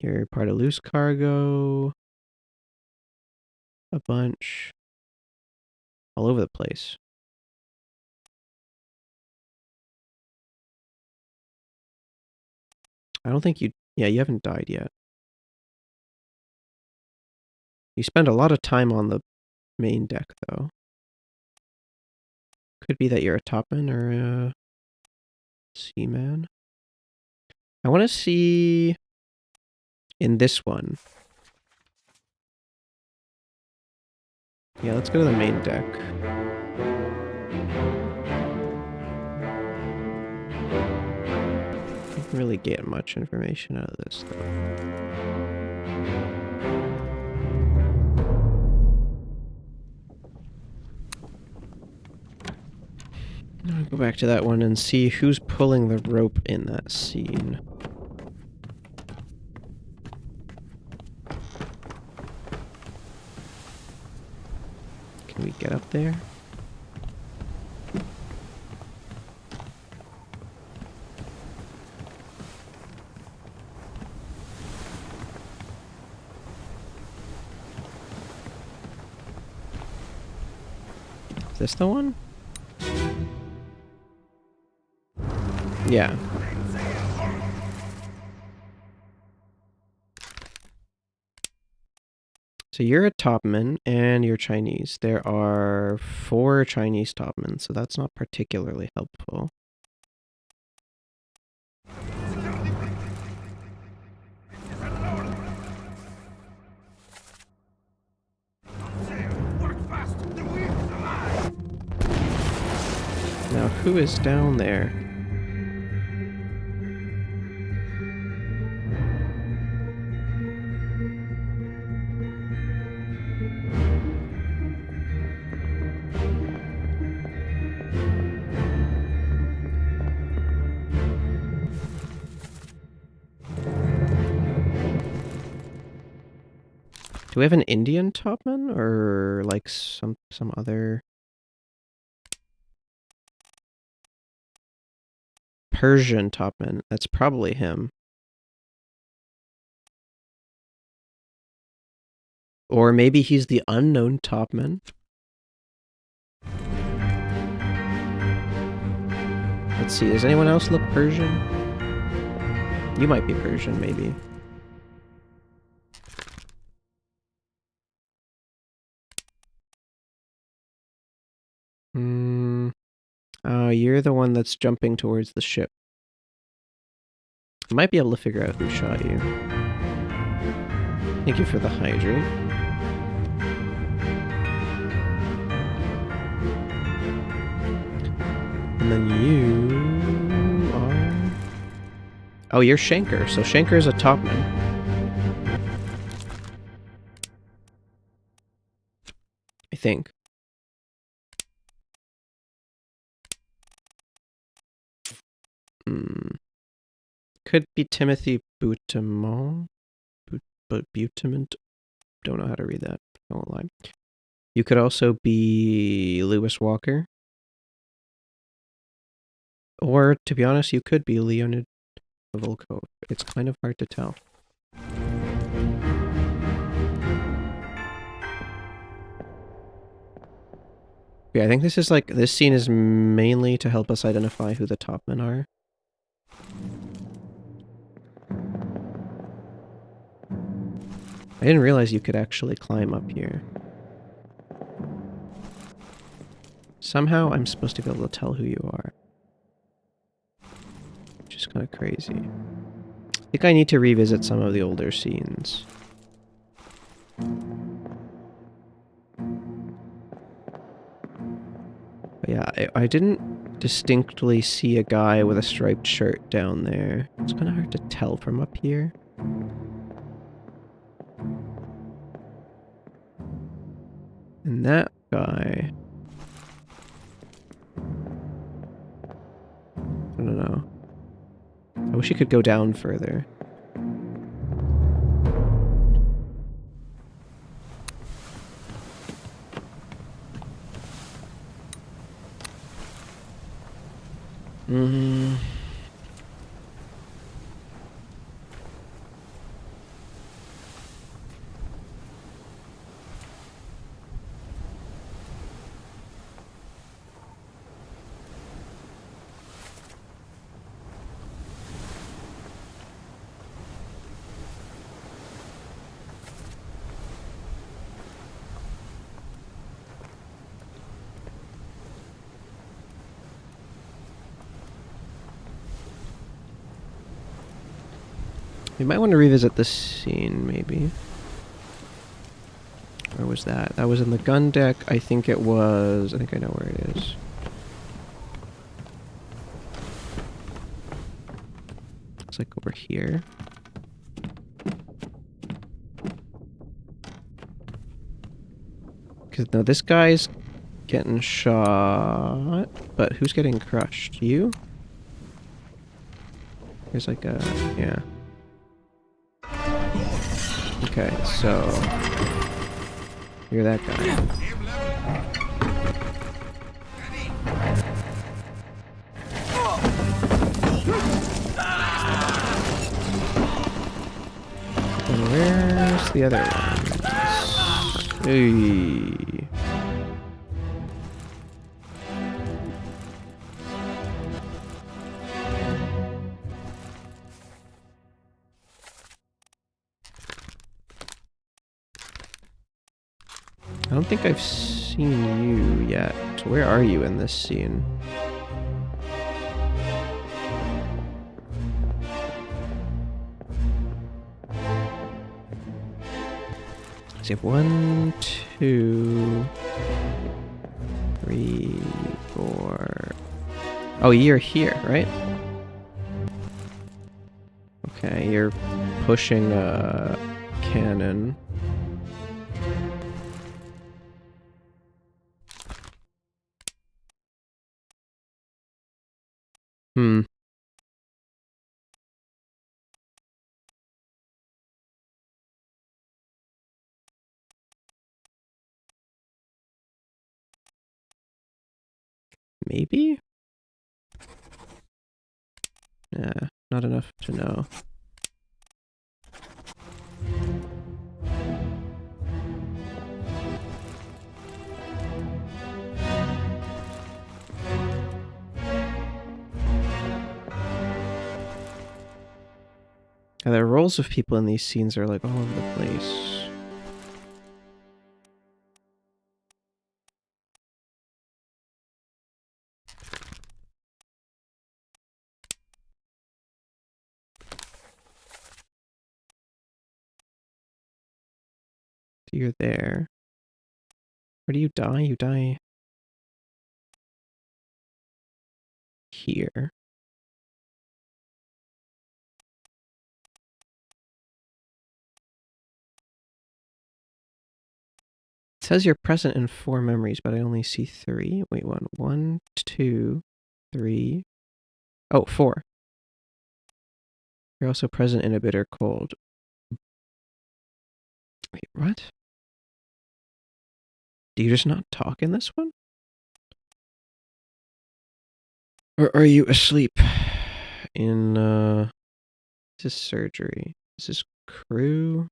You're part of loose cargo. A bunch. All over the place. I don't think you... yeah, you haven't died yet. You spend a lot of time on the main deck, though. Could be that you're a topman or a seaman. I want to see in this one. Yeah, let's go to the main deck. Didn't really get much information out of this, though. I'll go back to that one and see who's pulling the rope in that scene. Can we get up there? Is this the one? Yeah. So you're a topman and you're Chinese. There are 4 Chinese topmen, so that's not particularly helpful. Now who is down there? Do we have an Indian topman or like some other Persian topman? That's probably him. Or maybe he's the unknown topman. Let's see, does anyone else look Persian? You might be Persian, maybe. Oh, you're the one that's jumping towards the ship. I might be able to figure out who shot you. Thank you for the hydrate. And then you are... Oh, you're Shanker. So Shanker's a topman. I think. Could be Timothy Boutemont. Boutement. Don't know how to read that. I won't lie. You could also be Lewis Walker. Or, to be honest, you could be Leonid Volkov. It's kind of hard to tell. Yeah, I think this is like, this scene is mainly to help us identify who the topmen are. I didn't realize you could actually climb up here. Somehow I'm supposed to be able to tell who you are. Which is kind of crazy. I think I need to revisit some of the older scenes. But yeah, I didn't distinctly see a guy with a striped shirt down there. It's kind of hard to tell from up here. And that guy... I don't know. I wish you could go down further. We might want to revisit this scene, maybe. Where was that? That was in the gun deck. I think it was... I think I know where it is. Looks like over here. Because, no, this guy's getting shot. But who's getting crushed? You? There's like a... yeah. Okay, so... you're that guy. And where's the other ones? Hey. I don't think I've seen you yet. So where are you in this scene? So you have 1, 2, 3, 4. Oh, you're here, right? Okay, you're pushing a cannon. Maybe? Nah, not enough to know. Yeah, the roles of people in these scenes are like all over the place. So you're there. Where do you die? You die here. It says you're present in 4 memories, but I only see 3. Wait, 1, 2, 3. Oh, 4. You're also present in a bitter cold. Wait, what? Do you just not talk in this one? Or are you asleep in, this is surgery. This is crew.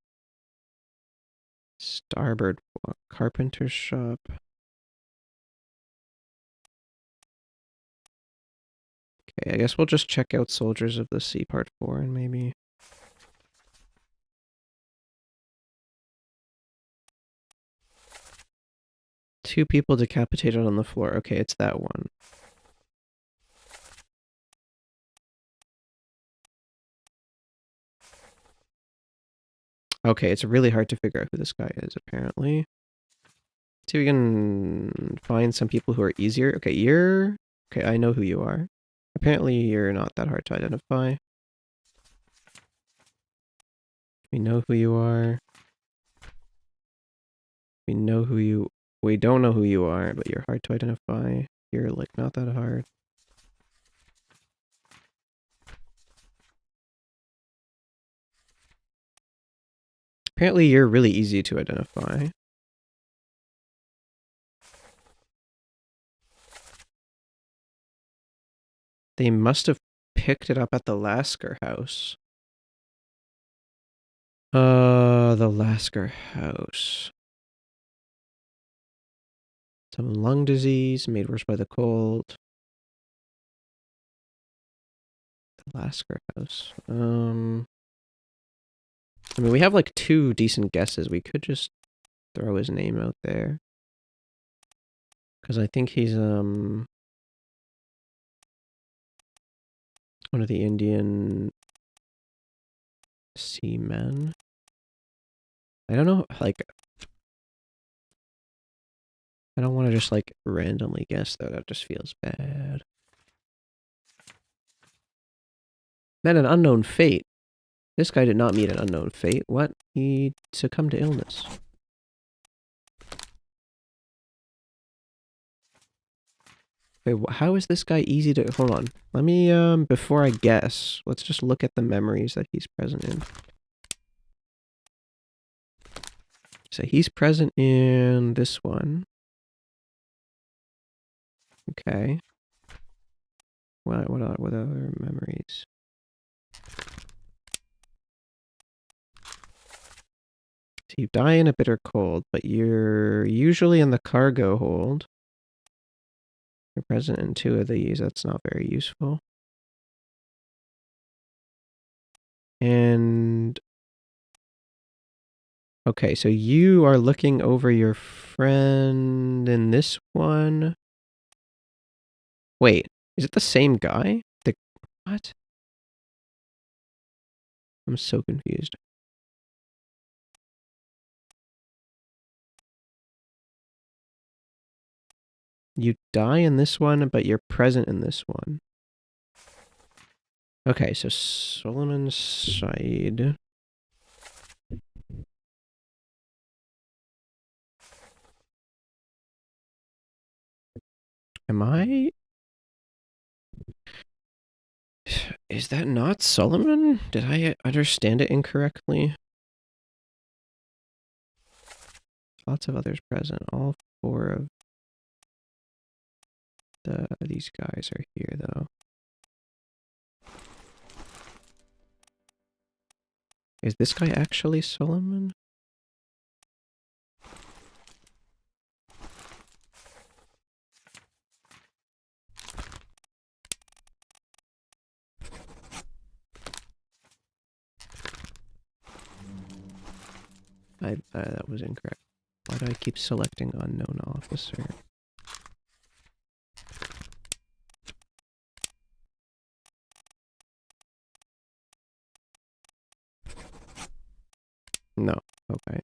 Starboard walk. Carpenter's shop. Okay, I guess we'll just check out Soldiers of the Sea Part 4 and maybe... Two people decapitated on the floor. Okay, it's that one. Okay, it's really hard to figure out who this guy is, apparently. See if we can find some people who are easier. Okay, you're... Okay, I know who you are. Apparently you're not that hard to identify. We know who you are. We know who you... We don't know who you are, but you're hard to identify. You're, like, not that hard. Apparently you're really easy to identify. They must have picked it up at the Lasker house. The Lasker house. Some lung disease made worse by the cold. The Lasker house. I mean, we have like 2 decent guesses. We could just throw his name out there. Because I think he's, one of the Indian seamen. I don't know, like... I don't want to just, like, randomly guess, though. That just feels bad. Met an unknown fate. This guy did not meet an unknown fate. What? He succumbed to illness. Wait, how is this guy easy to... Hold on. Let me, before I guess, let's just look at the memories that he's present in. So he's present in this one. Okay. What other memories? So you die in a bitter cold, but you're usually in the cargo hold. You're present in 2 of these. That's not very useful. And... Okay, so you are looking over your friend in this one. Wait, is it the same guy? What? I'm so confused. You die in this one, but you're present in this one. Okay, so Solomon's side. Am I... Is that not Solomon? Did I understand it incorrectly? Lots of others present. All 4 of... These guys are here, though. Is this guy actually Solomon? That was incorrect. Why do I keep selecting unknown officer? No. Okay.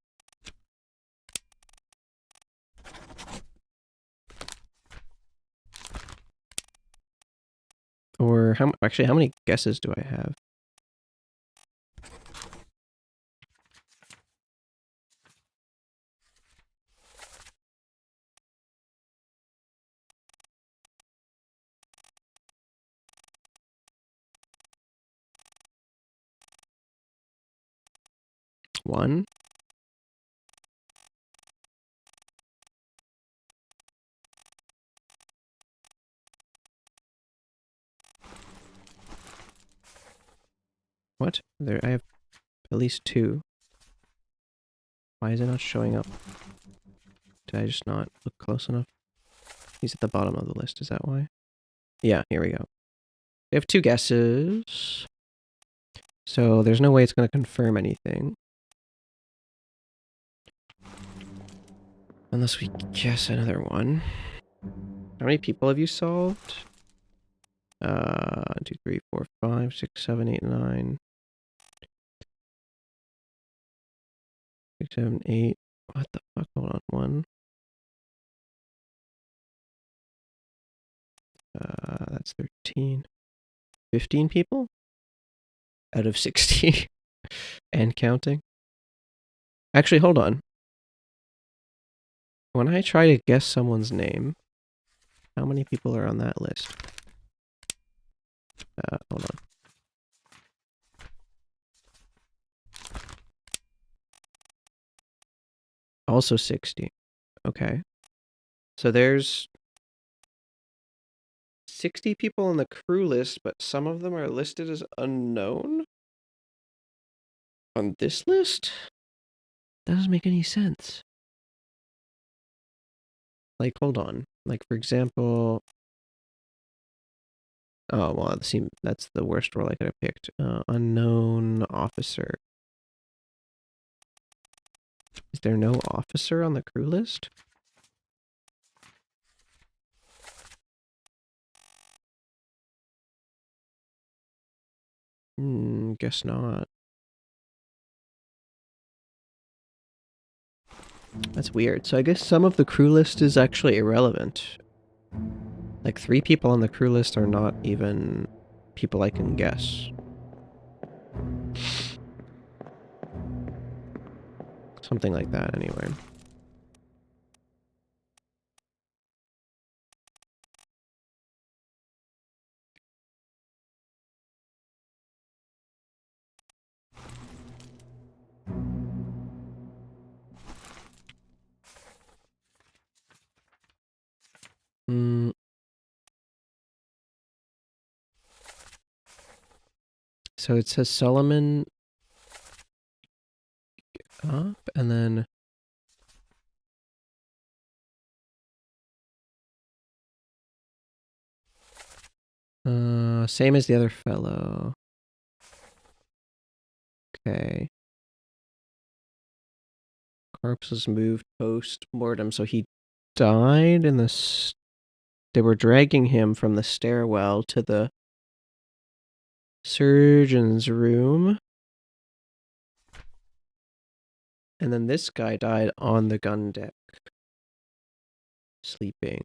Or actually, how many guesses do I have? One. What? I have at least two. Why is it not showing up? Did I just not look close enough? He's at the bottom of the list, is that why? Yeah, here we go. We have two guesses. So there's no way it's going to confirm anything. Unless we guess another one. How many people have you solved? 2, 3, 4, 5, 6, 7, 8, 9. 6, 7, 8. What the fuck? Hold on. 1. That's 13. 15 people? Out of 60. And counting. Actually, hold on. When I try to guess someone's name, how many people are on that list? Hold on. Also 60. Okay. So there's 60 people on the crew list, but some of them are listed as unknown? On this list? That doesn't make any sense. Like, hold on. Like, for example... Oh, well, that's the worst role I could have picked. Unknown officer. Is there no officer on the crew list? Guess not. That's weird. So I guess some of the crew list is actually irrelevant. Like 3 people on the crew list are not even people I can guess. Something like that, anyway. So it says Solomon up, and then same as the other fellow. Okay. Corpse was moved post-mortem, so he died in the... They were dragging him from the stairwell to the surgeon's room. And then this guy died on the gun deck. Sleeping.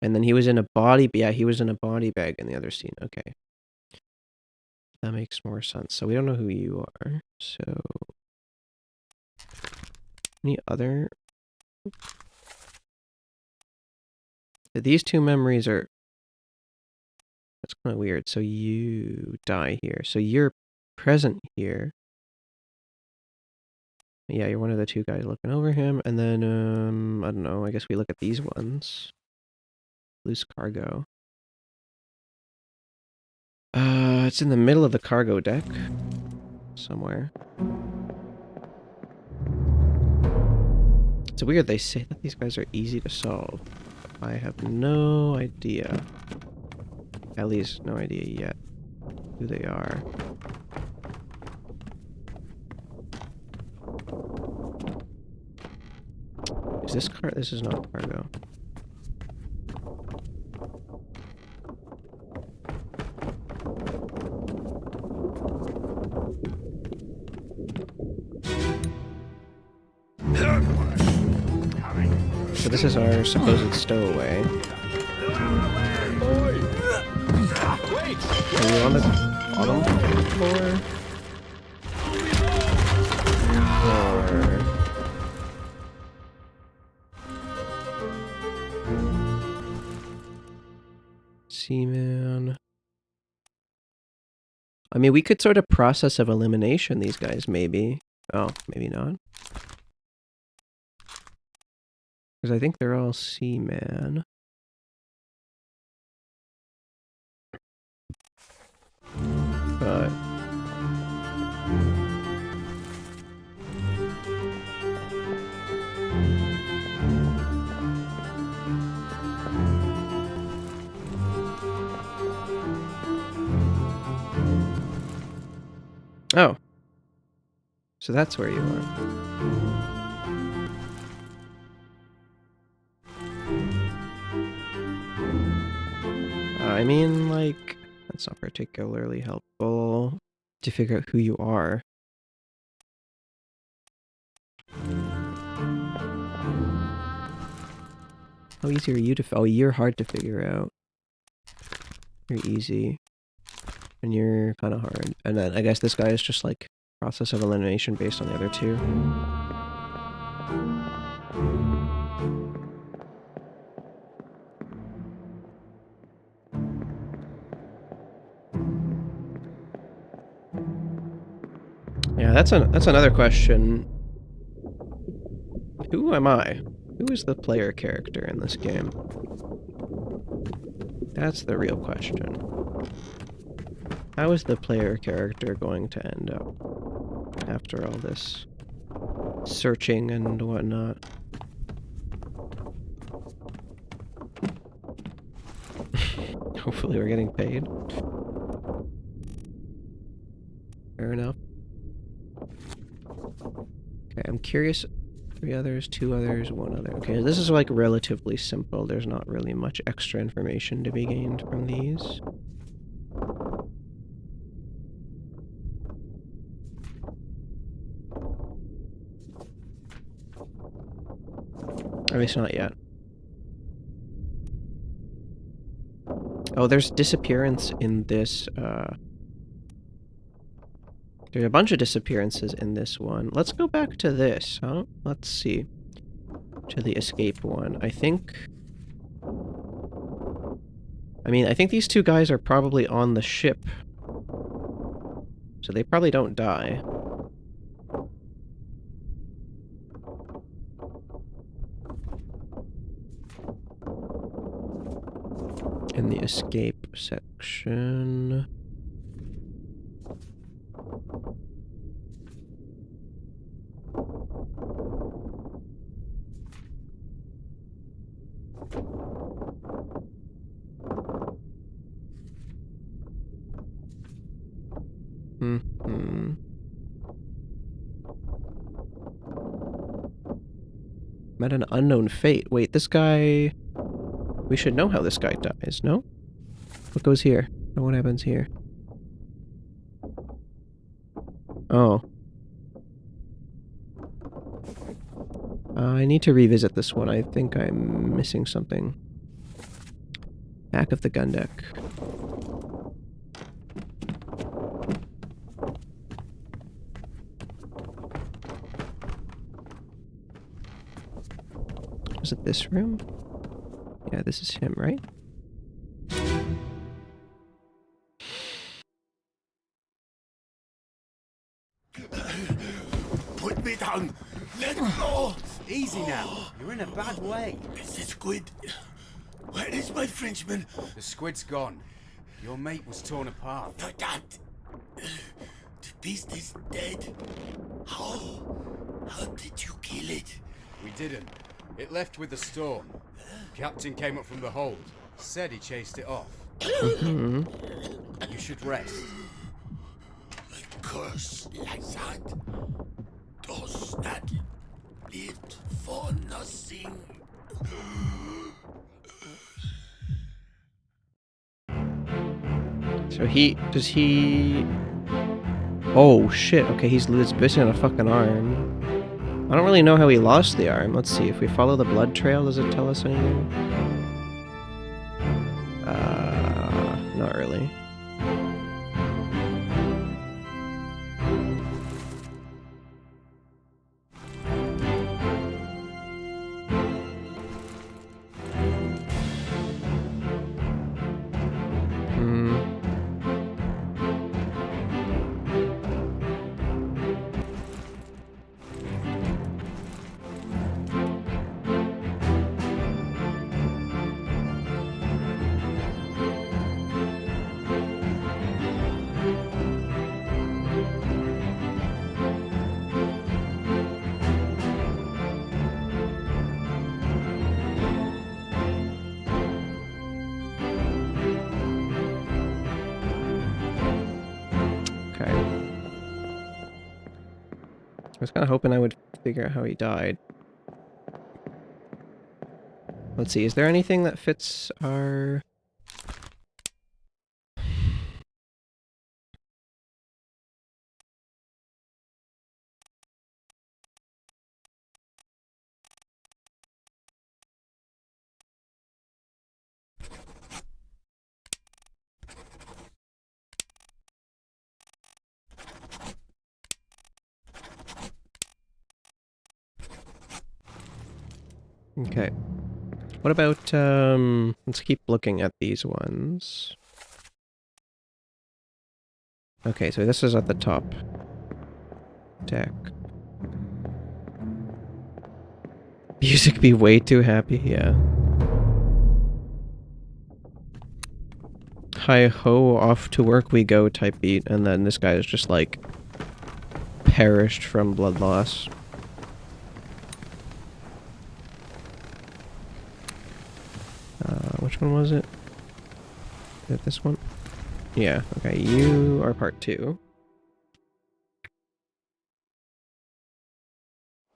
And then he was in a body... Yeah, he was in a body bag in the other scene. Okay. That makes more sense. So we don't know who you are. So... Any other... These two memories are... That's kind of weird. So you die here. So you're present here. Yeah, you're one of the two guys looking over him. And then, I don't know. I guess we look at these ones. Loose cargo. It's in the middle of the cargo deck. Somewhere. It's weird they say that these guys are easy to solve. I have no idea. At least no idea yet who they are. Is this car? This is not cargo. So this is our supposed stowaway. Are you on the bottom floor? Or... Seaman. I mean, we could sort of process of elimination these guys, maybe. Oh, maybe not. Because I think they're all seaman. But... Oh. So that's where you are. I mean, like, that's not particularly helpful to figure out who you are. How easy are you to... Oh, you're hard to figure out. You're easy. And you're kind of hard. And then I guess this guy is just like process of elimination based on the other two. Yeah, that's another question. Who am I? Who is the player character in this game? That's the real question. How is the player character going to end up after all this searching and whatnot? Hopefully we're getting paid. Fair enough. Okay, I'm curious. 3 others, 2 others, 1 other. Okay, this is like relatively simple. There's not really much extra information to be gained from these. At least not yet. Oh, there's disappearance in this, There's a bunch of disappearances in this one. Let's go back to this, huh? Let's see. To the escape one. I think these 2 guys are probably on the ship. So they probably don't die. In the escape section. Met an unknown fate. Wait, this guy... We should know how this guy dies, no? What goes here? Oh, what happens here? Oh. I need to revisit this one. I think I'm missing something. Back of the gun deck. Was it this room? Yeah, this is him, right? Put me down! Let go! Easy now. You're in a bad way. This is good. Where is my Frenchman? The squid's gone. Your mate was torn apart. That. The beast is dead. How? How did you kill it? We didn't. It left with the storm. Captain came up from the hold. Said he chased it off. You should rest. A curse like that does not live for nothing. So does he... Oh shit, okay, he's missing a fucking arm. I don't really know how he lost the arm. Let's see, if we follow the blood trail, does it tell us anything? Not really. I was kind of hoping I would figure out how he died. Let's see, is there anything that fits our... Okay. What about, let's keep looking at these ones. Okay, so this is at the top deck. Music be way too happy, yeah. Hi ho, off to work we go type beat, and then this guy is just like perished from blood loss. Which one was it? Is it this one? Yeah, okay, you are part 2.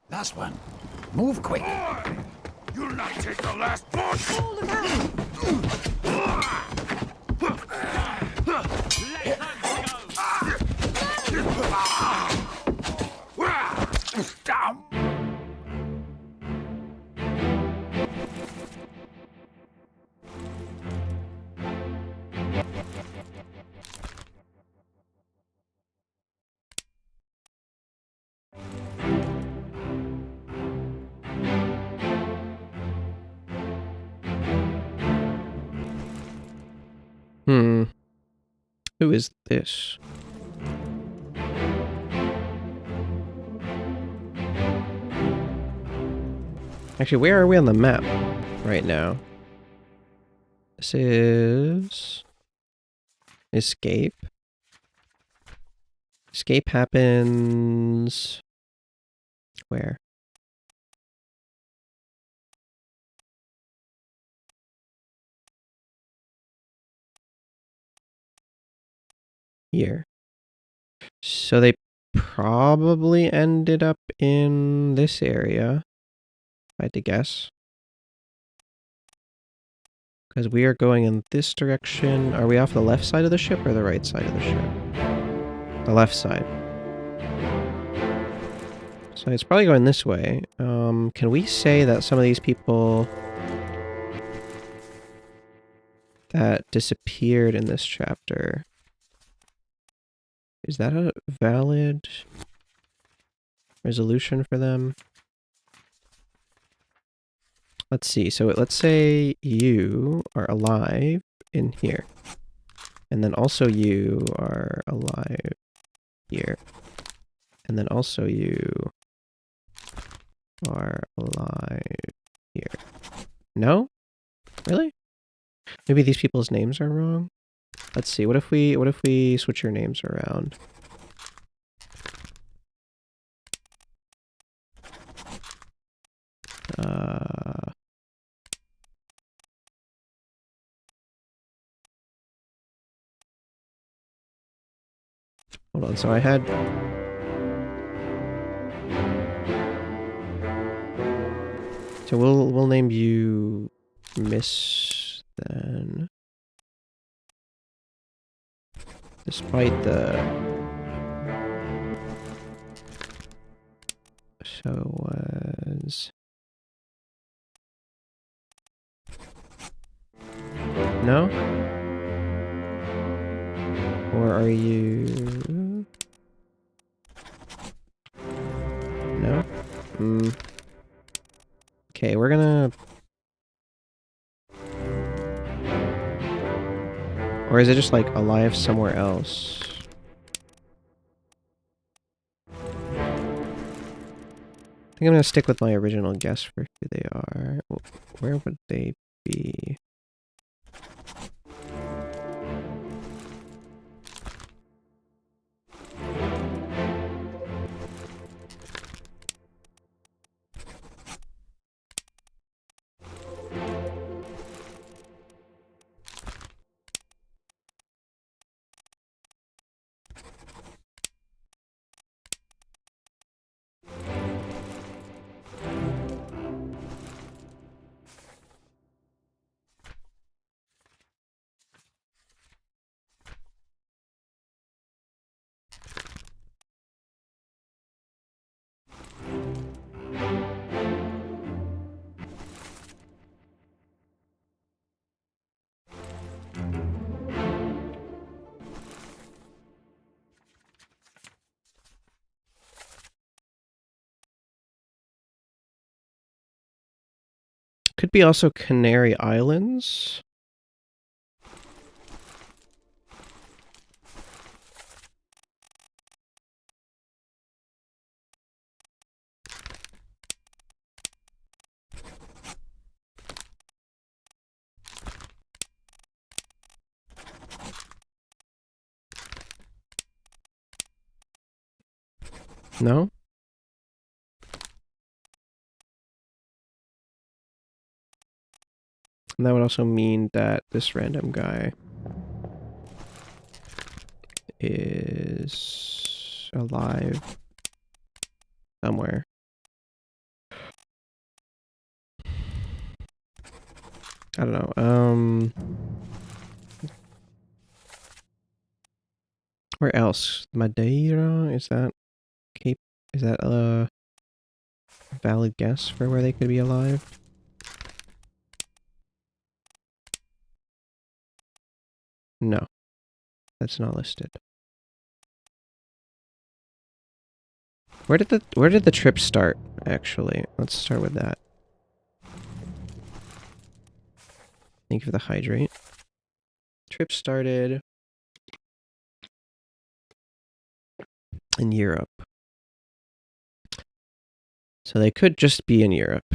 Last one. Move quick. You'll not take the last one. Down. Who is this? Actually, where are we on the map right now? This is... Escape. Escape happens... Where? Here. So they probably ended up in this area, if I had to guess. Because we are going in this direction. Are we off the left side of the ship or the right side of the ship? The left side. So it's probably going this way. Can we say that some of these people that disappeared in this chapter... Is that a valid resolution for them? Let's see. So let's say you are alive in here. And then also you are alive here. And then also you are alive here. No? Really? Maybe these people's names are wrong. Let's see. What if we switch your names around? Hold on. So I had. So we'll name you Miss then. Despite the so was no? Or are you no? Okay, we're gonna. Or is it just like alive somewhere else? I think I'm gonna stick with my original guess for who they are. Where would they be? Could be also Canary Islands. No? And that would also mean that this random guy is alive somewhere. I don't know. Where else? Madeira? Is that Cape? Is that a valid guess for where they could be alive? No, that's not listed. Where did the trip start, actually? Let's start with that. Thank you for the hydrate. Trip started in Europe. So they could just be in Europe.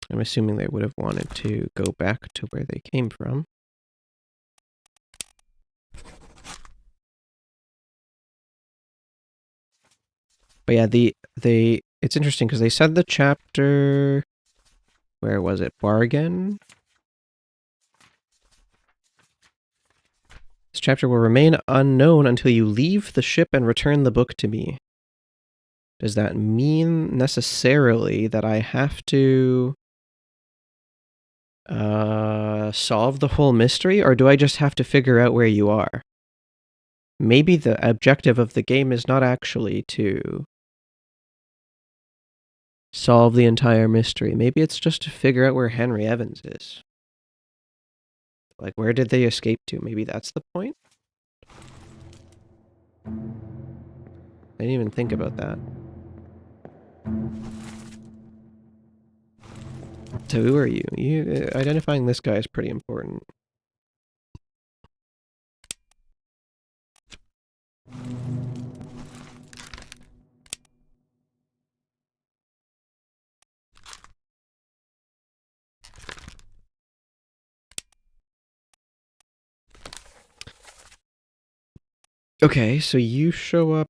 I'm assuming they would have wanted to go back to where they came from. But yeah, it's interesting because they said the chapter, where was it? Bargain? This chapter will remain unknown until you leave the ship and return the book to me. Does that mean necessarily that I have to solve the whole mystery, or do I just have to figure out where you are? Maybe the objective of the game is not actually to solve the entire mystery. Maybe it's just to figure out where Henry Evans is. Like, where did they escape to? Maybe that's the point? I didn't even think about that. So who are you? Identifying this guy is pretty important. Okay, so you show up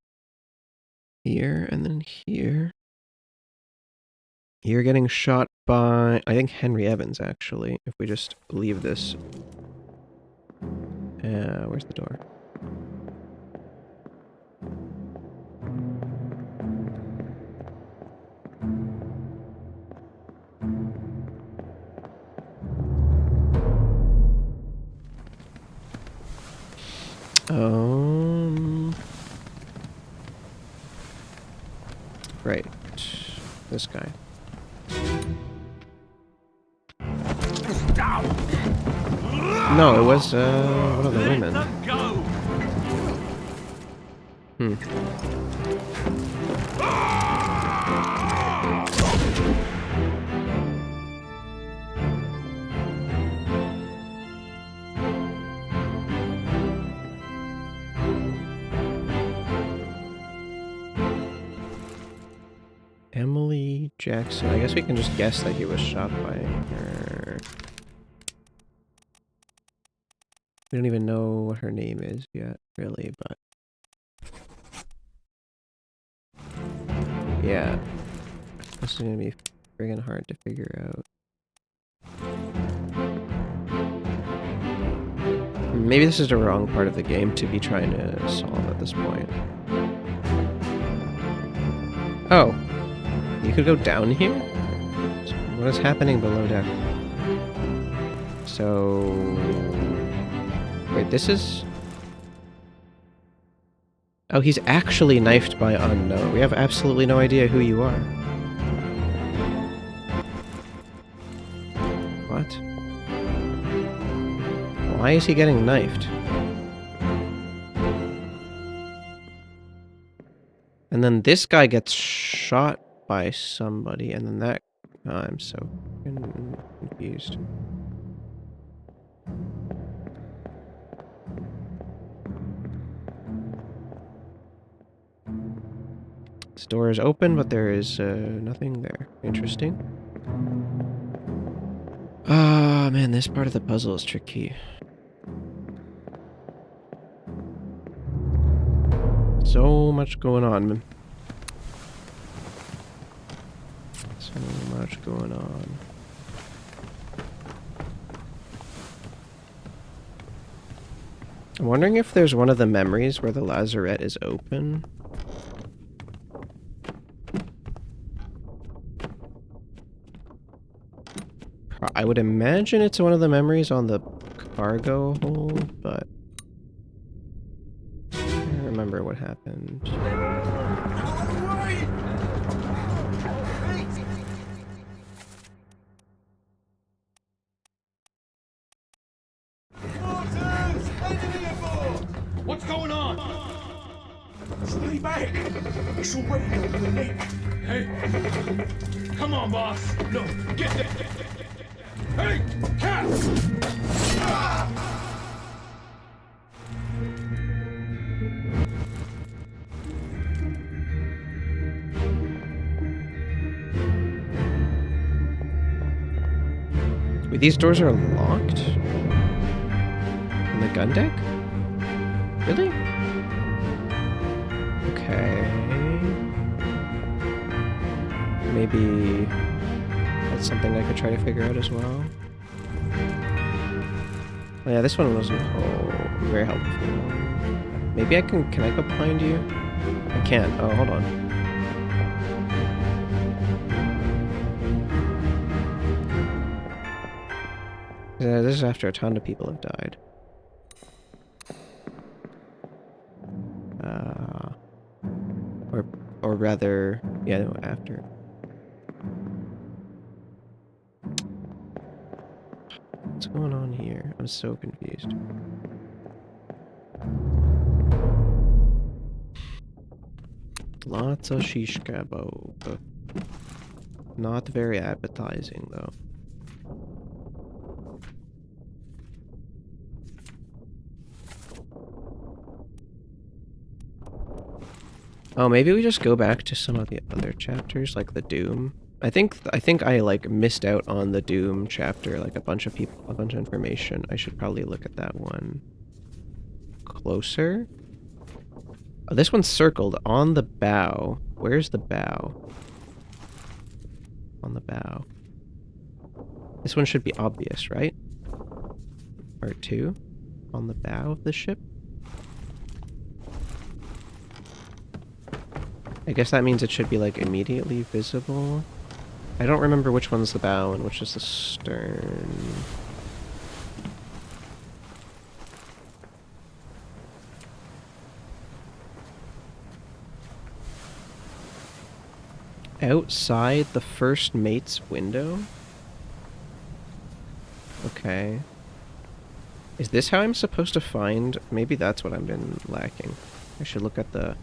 here and then here. You're getting shot by, I think, Henry Evans, actually, if we just leave this. Where's the door? Right. This guy. No, it was, one of the women. Emily Jackson. I guess we can just guess that he was shot by her. We don't even know what her name is yet, really, but... yeah. This is gonna be friggin' hard to figure out. Maybe this is the wrong part of the game to be trying to solve at this point. Oh. You could go down here? What is happening below deck? So... wait, this is... oh, he's actually knifed by unknown. We have absolutely no idea who you are. What? Why is he getting knifed? And then this guy gets shot by somebody, and then that... oh, I'm so confused. This door is open, but there is nothing there. Interesting. Ah, man, this part of the puzzle is tricky. So much going on, man. So much going on. I'm wondering if there's one of the memories where the lazarette is open. I would imagine it's one of the memories on the cargo hold, but I can't remember what happened. What's going on? Stay back! It's already over the neck. Hey! Come on, boss! No, get there! Hey! Cat! Wait, these doors are locked? On the gun deck? Really? Okay. Maybe that's something I could try to figure out as well. Oh yeah, this one wasn't very helpful. Maybe I can I go behind you? I can't. Oh, hold on. Yeah, this is after a ton of people have died. Or rather, yeah, no, after. What's going on here? I'm so confused. Lots of shish kebab. Not very appetizing, though. Oh, maybe we just go back to some of the other chapters, like the Doom. I think I like missed out on the Doom chapter, like a bunch of information. I should probably look at that one closer. Oh, this one's circled on the bow. Where's the bow? On the bow. This one should be obvious, right? Part 2. On the bow of the ship. I guess that means it should be, like, immediately visible. I don't remember which one's the bow and which is the stern. Outside the first mate's window? Okay. Is this how I'm supposed to find... Maybe that's what I've been lacking. I should look at the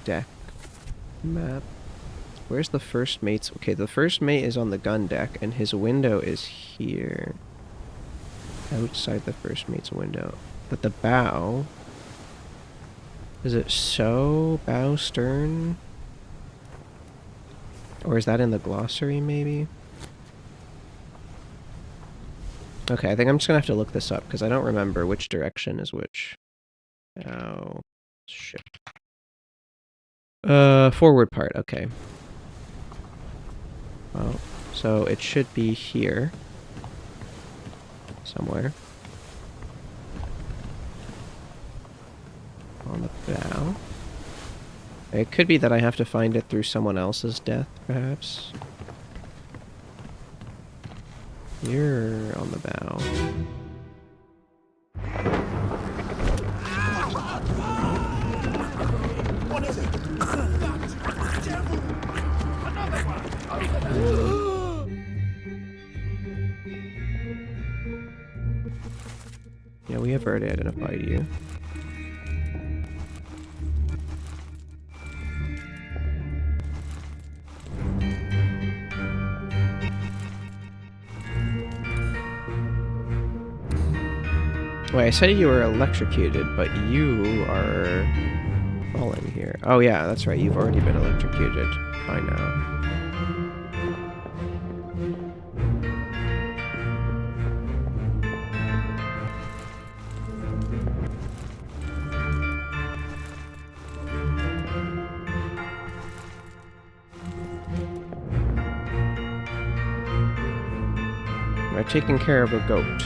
deck map. Where's the first mate's... Okay, the first mate is on the gun deck, and his window is here. Outside the first mate's window. But the bow... Is it so? Bow, stern? Or is that in the glossary, maybe? Okay, I think I'm just gonna have to look this up, because I don't remember which direction is which. Oh, shit. Forward part, okay. Well, so it should be here. Somewhere. On the bow. It could be that I have to find it through someone else's death, perhaps. You're on the bow. What is it? Yeah, we have already identified you. Wait, I said you were electrocuted, but you are falling here. Oh yeah, that's right, you've already been electrocuted by now. We're taking care of a goat.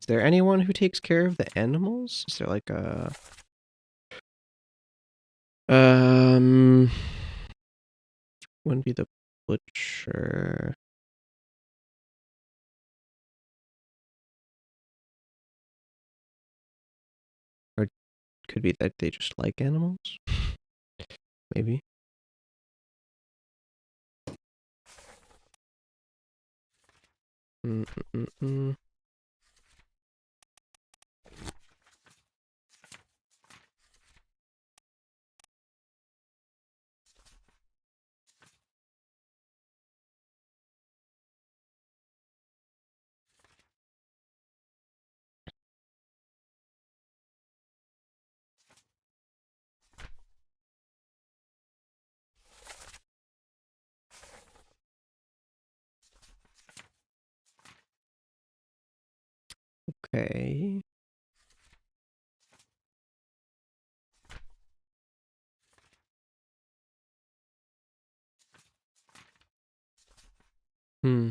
Is there anyone who takes care of the animals? Is there like a... Wouldn't be the butcher. Or could be that they just like animals? Maybe. Mm-mm-mm. Okay. Hmm.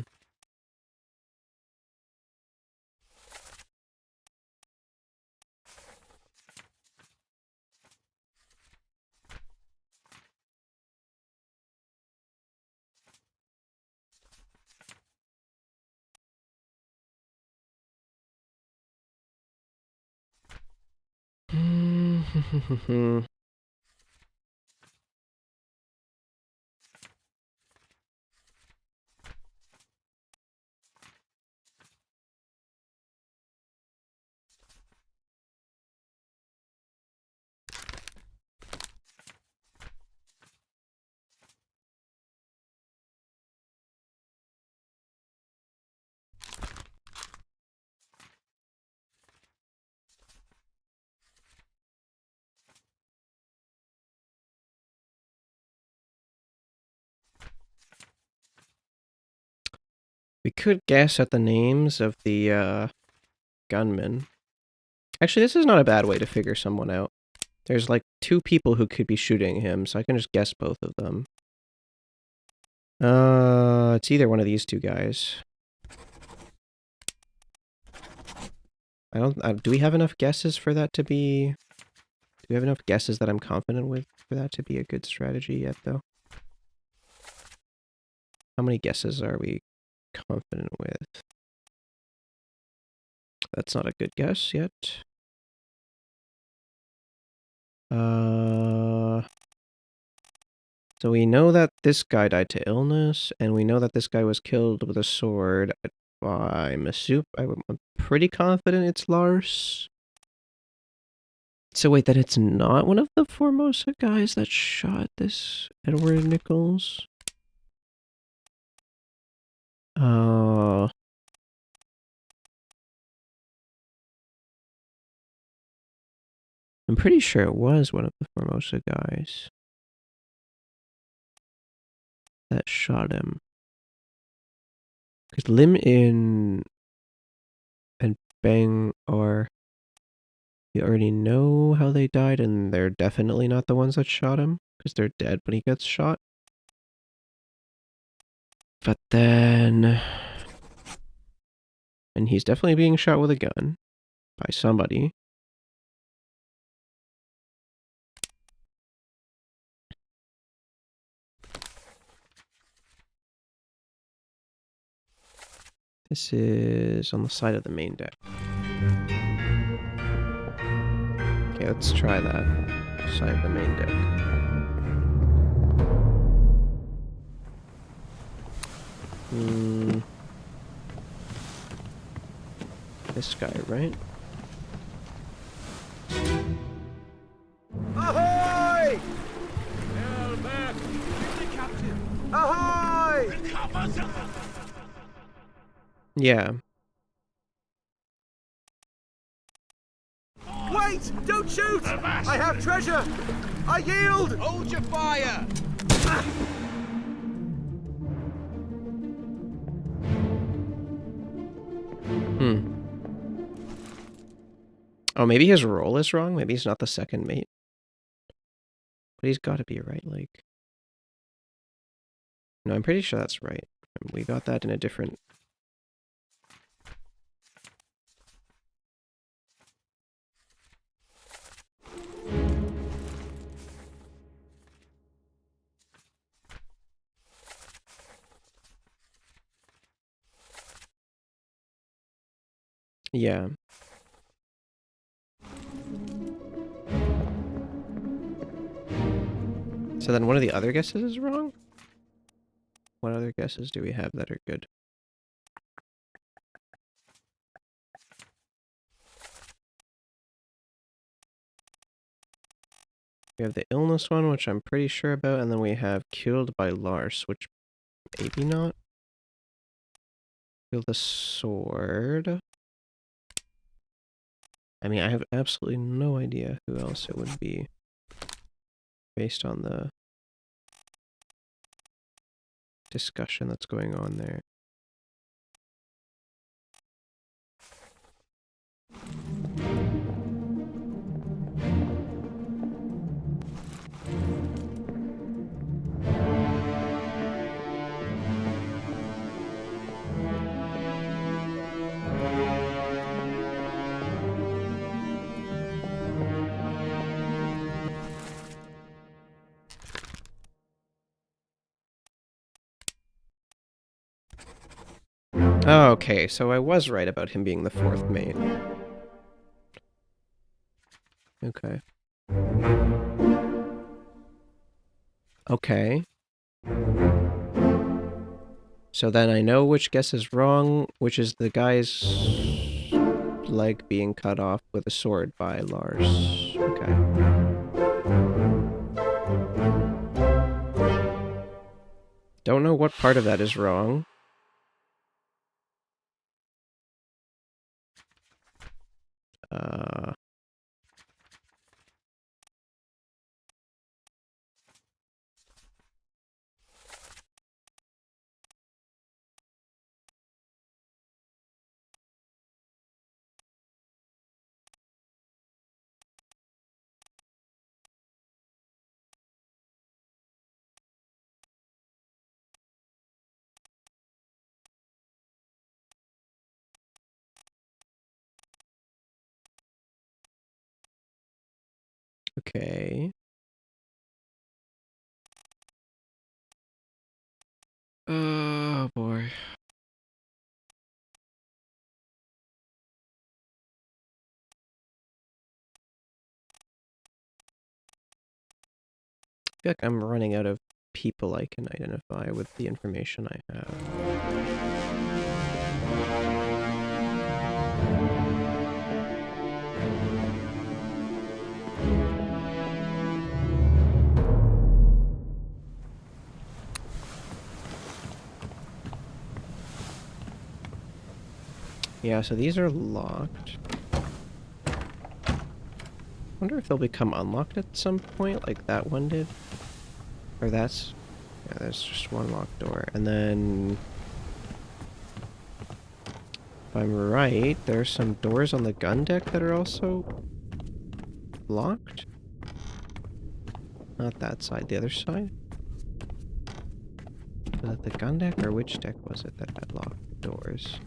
could guess at the names of the gunmen. Actually, this is not a bad way to figure someone out. There's like 2 people who could be shooting him, so I can just guess both of them. It's either one of these 2 guys. I don't. Do we have enough guesses for that to be? Do we have enough guesses that I'm confident with for that to be a good strategy yet, though? How many guesses are we confident with? That's not a good guess yet. So we know that this guy died to illness, and we know that this guy was killed with a sword. I'm pretty confident it's Lars. So wait, then it's not one of the Formosa guys that shot this Edward Nichols? I'm pretty sure it was one of the Formosa guys that shot him. Because Lim In and Bang are... We already know how they died, and they're definitely not the ones that shot him, because they're dead when he gets shot. But then... And he's definitely being shot with a gun by somebody. This is on the side of the main deck. Okay, let's try that. Side of the main deck. This guy, right? Ahoy! Ahoy! Yeah. Wait! Don't shoot! I have treasure! I yield! Hold your fire! Oh, maybe his role is wrong? Maybe he's not the second mate. But he's got to be right, like... No, I'm pretty sure that's right. We got that in a different... Yeah. So then one of the other guesses is wrong? What other guesses do we have that are good? We have the illness one, which I'm pretty sure about, and then we have killed by Lars, which maybe not. Kill the sword. I mean, I have absolutely no idea who else it would be based on the discussion that's going on there. Oh, okay, so I was right about him being the 4th mate. Okay. Okay. So then I know which guess is wrong, which is the guy's leg being cut off with a sword by Lars. Okay. Don't know what part of that is wrong. Okay. Oh boy. I feel like I'm running out of people I can identify with the information I have. Yeah, so these are locked. I wonder if they'll become unlocked at some point, like that one did. Or that's... yeah, there's just one locked door. And then... if I'm right, there's some doors on the gun deck that are also... locked? Not that side, the other side? Was it the gun deck, or which deck was it that had locked doors?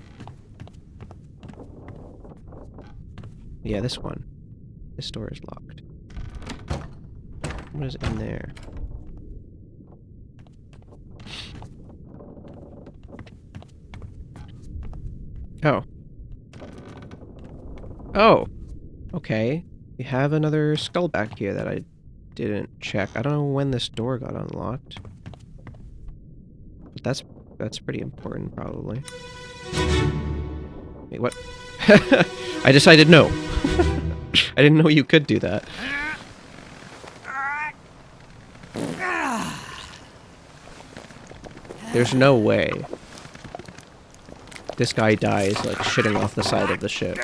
Yeah, this one. This door is locked. What is in there? Oh. Oh! Okay. We have another skull back here that I didn't check. I don't know when this door got unlocked. But that's pretty important, probably. Wait, what? I decided no. I didn't know you could do that. There's no way. This guy dies, like, shitting off the side of the ship.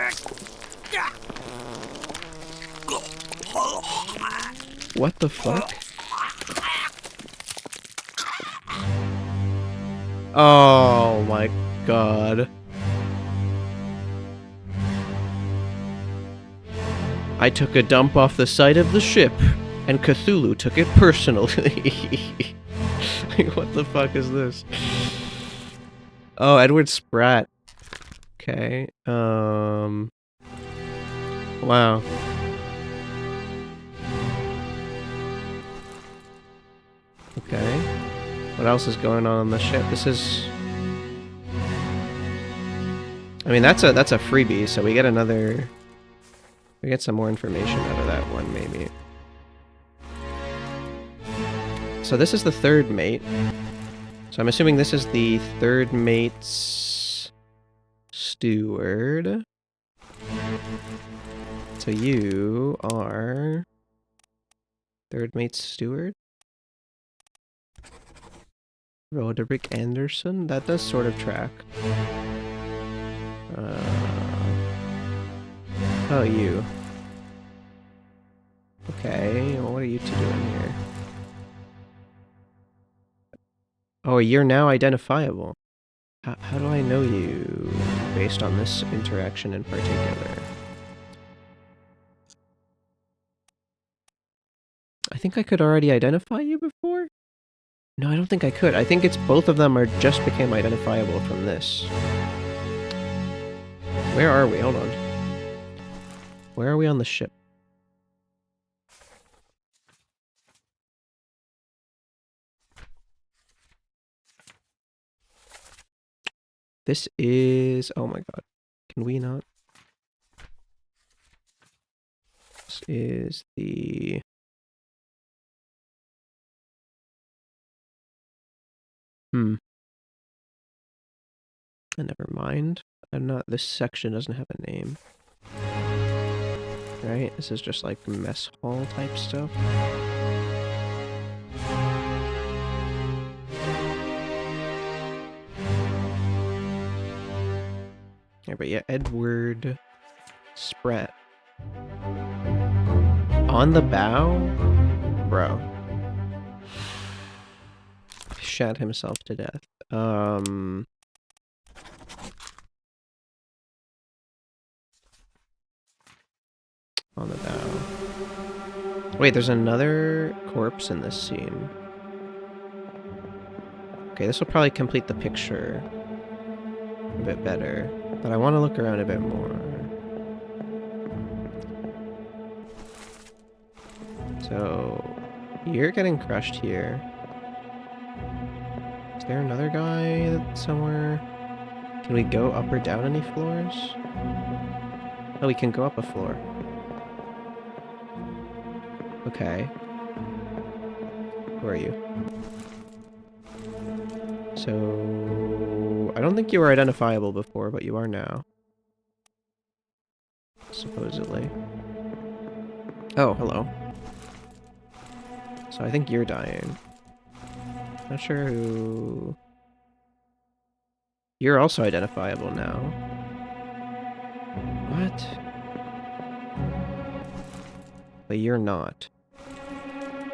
What the fuck? Oh my god. I took a dump off the side of the ship, and Cthulhu took it personally. What the fuck is this? Oh, Edward Spratt. Okay. Wow. Okay. What else is going on the ship? This is... I mean, that's a freebie, so we get another... we get some more information out of that one, maybe. So this is the third mate. So I'm assuming this is the third mate's steward. So you are third mate's steward? Roderick Anderson? That does sort of track. Oh, you. Okay, well, what are you two doing here? Oh, you're now identifiable. How do I know you based on this interaction in particular? I think I could already identify you before? No, I don't think I could. I think it's both of them are just became identifiable from this. Where are we? Hold on. Where are we on the ship? This is... oh my god. Can we not? This is the... And never mind. I'm not... this section doesn't have a name. Right? This is just like mess hall type stuff. Yeah, but yeah, Edward Spratt. On the bow? Bro. Shot himself to death. On the bow. Wait, there's another corpse in this scene. Okay, this will probably complete the picture a bit better, but I want to look around a bit more. So you're getting crushed here. Is there another guy that's somewhere? Can we go up or down any floors? Oh, we can go up a floor. Okay. Who are you? So I don't think you were identifiable before, but you are now. Supposedly. Oh, hello. So I think you're dying. Not sure who... You're also identifiable now. What? But you're not.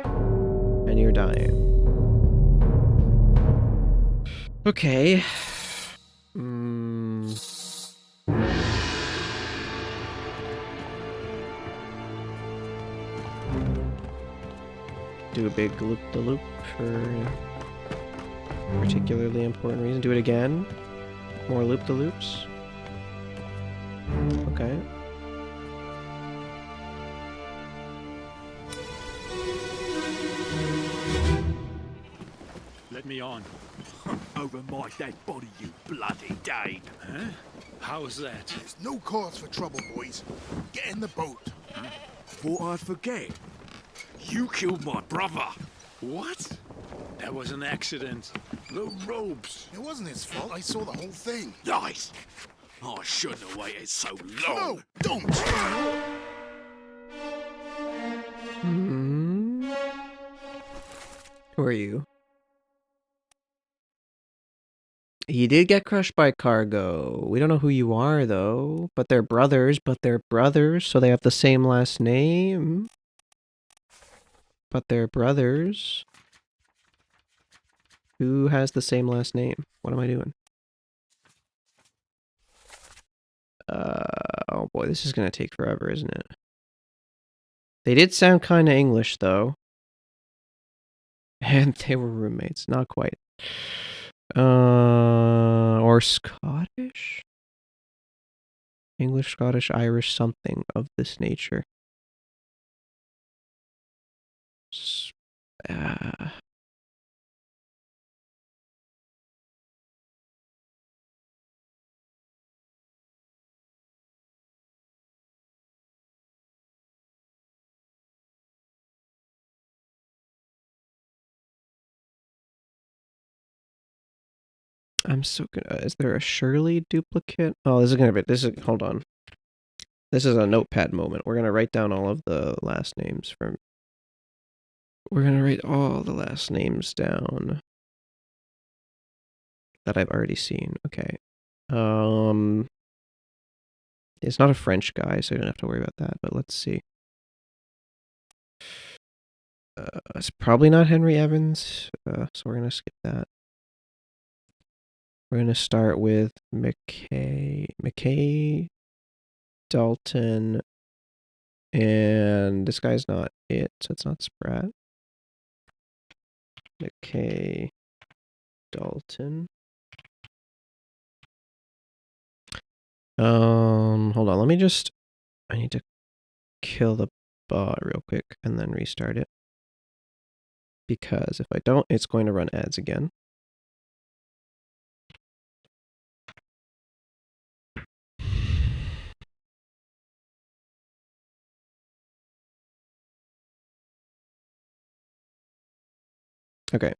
And you're dying. Okay. Do a big loop-de-loop for a particularly important reason. Do it again. More loop-de-loops. Okay. Let me on. Over my dead body, you bloody Dane. Huh? How's that? There's no cause for trouble, boys. Get in the boat. Huh? Thought I'd forget. You killed my brother. What? That was an accident. The ropes. It wasn't his fault. I saw the whole thing. Lies. I shouldn't have waited so long. No, don't. Who are you? He did get crushed by cargo. We don't know who you are, though. But they're brothers, so they have the same last name. But they're brothers. Who has the same last name? What am I doing? Oh boy, this is gonna take forever, isn't it? They did sound kinda English, though. And they were roommates, not quite. Or Scottish? English, Scottish, Irish, something of this nature. I'm so good. Is there a Shirley duplicate? Oh, this is gonna be. Hold on. This is a notepad moment. We're gonna write down all of the last names from. We're gonna write all the last names down that I've already seen. Okay. It's not a French guy, so you don't have to worry about that. But let's see. It's probably not Henry Evans, so we're gonna skip that. We're gonna start with McKay, Dalton, and this guy's not it, so it's not Spratt. McKay, Dalton. Hold on, I need to kill the bot real quick and then restart it. Because if I don't, it's going to run ads again. Okay.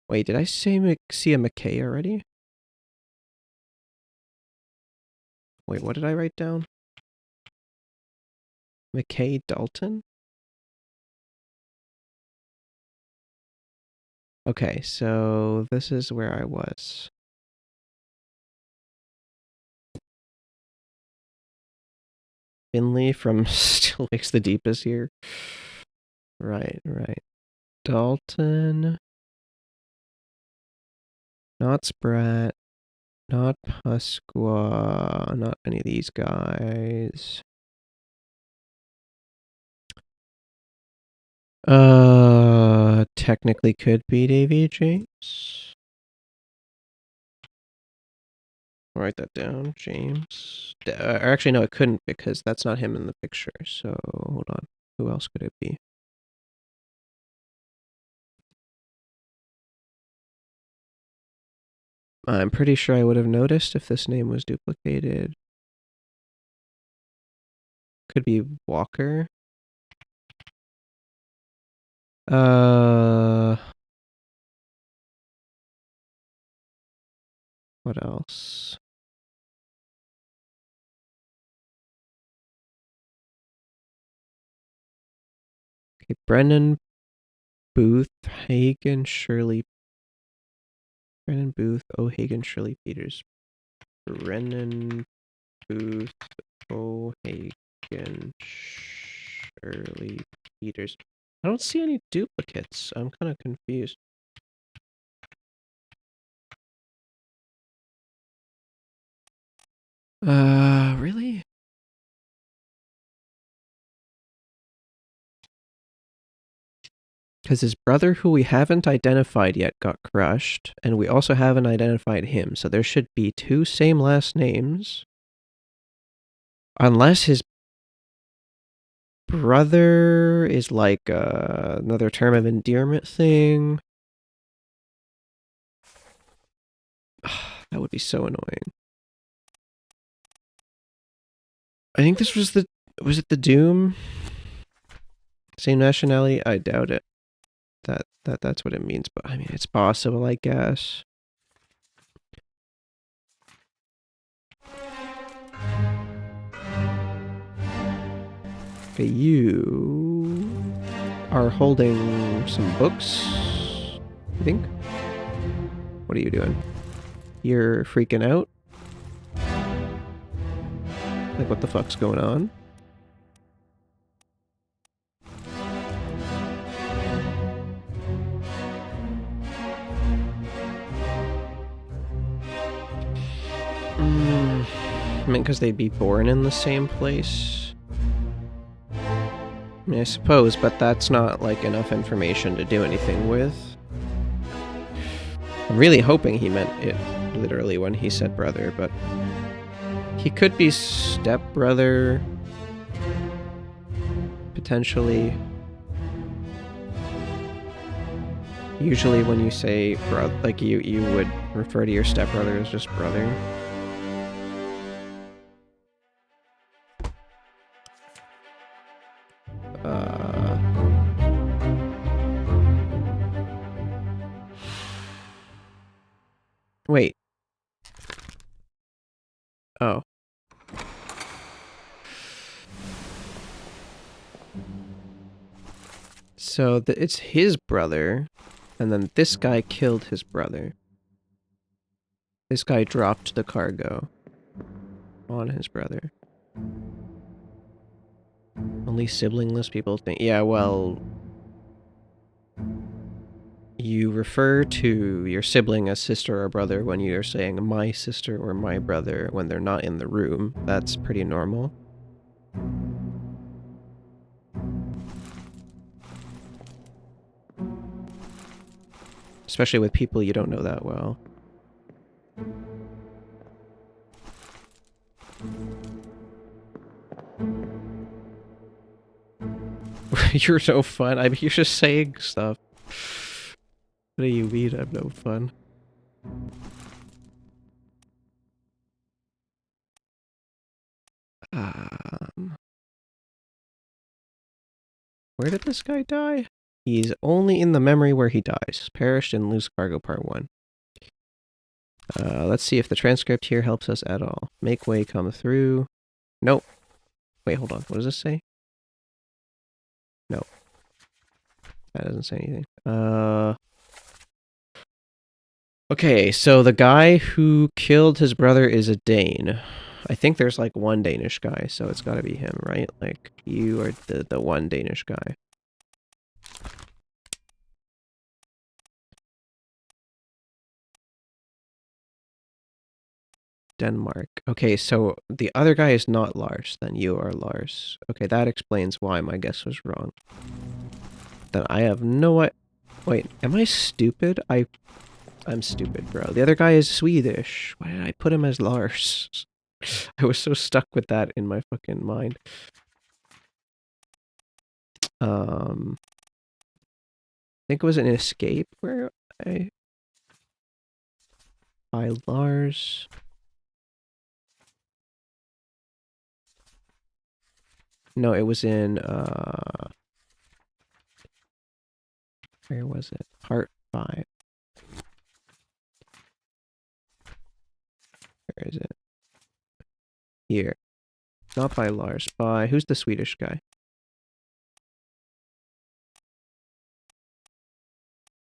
Wait, did I see a McKay already? Wait, what did I write down? McKay Dalton? Okay, so this is where I was. Finley from Still Makes the Deepest here. Right. Dalton. Not Spratt. Not Pasqua. Not any of these guys. Technically could be Davy James. I'll write that down. James. Actually, no, it couldn't because that's not him in the picture. So, hold on. Who else could it be? I'm pretty sure I would have noticed if this name was duplicated. Could be Walker. What else? Okay, Brennan Booth, Hagen, Shirley. Brennan Booth, O'Hagan, Shirley Peters. Brennan Booth, O'Hagan, Shirley Peters. I don't see any duplicates. I'm kind of confused. Really? Because his brother, who we haven't identified yet, got crushed, and we also haven't identified him, so there should be 2 same last names. Unless his brother is like another term of endearment thing. That would be so annoying. I think this was was it the Doom? Same nationality? I doubt it. That's what it means, but I mean, it's possible, I guess. Okay, you are holding some books, I think. What are you doing? You're freaking out? Like, what the fuck's going on? I mean, because they'd be born in the same place. I mean, I suppose, but that's not, like, enough information to do anything with. I'm really hoping he meant it literally when he said brother, but... He could be stepbrother... Potentially. Usually when you say brother, like, you would refer to your stepbrother as just brother. Wait. Oh. So it's his brother, and then this guy killed his brother. This guy dropped the cargo on his brother. Only siblingless people think. Yeah, well, you refer to your sibling as sister or brother when you're saying my sister or my brother when they're not in the room. That's pretty normal. Especially with people you don't know that well. You're no fun. I mean, you're just saying stuff. What do you mean I'm no fun? Where did this guy die? He's only in the memory where he dies. Perished in Loose Cargo Part 1. Let's see if the transcript here helps us at all. Make way come through. Nope. Wait, hold on. What does this say? No. That doesn't say anything. Okay, so the guy who killed his brother is a Dane. I think there's like one Danish guy, so it's gotta be him, right? Like, you are the one Danish guy. Denmark. Okay, so the other guy is not Lars, then you are Lars. Okay, that explains why my guess was wrong. Then I have no... Wait, am I stupid? I'm stupid, bro. The other guy is Swedish. Why did I put him as Lars? I was so stuck with that in my fucking mind. I think it was an escape where I... by Lars. No, it was in, where was it? Part 5. Where is it? Here. Not by Lars, by... Who's the Swedish guy?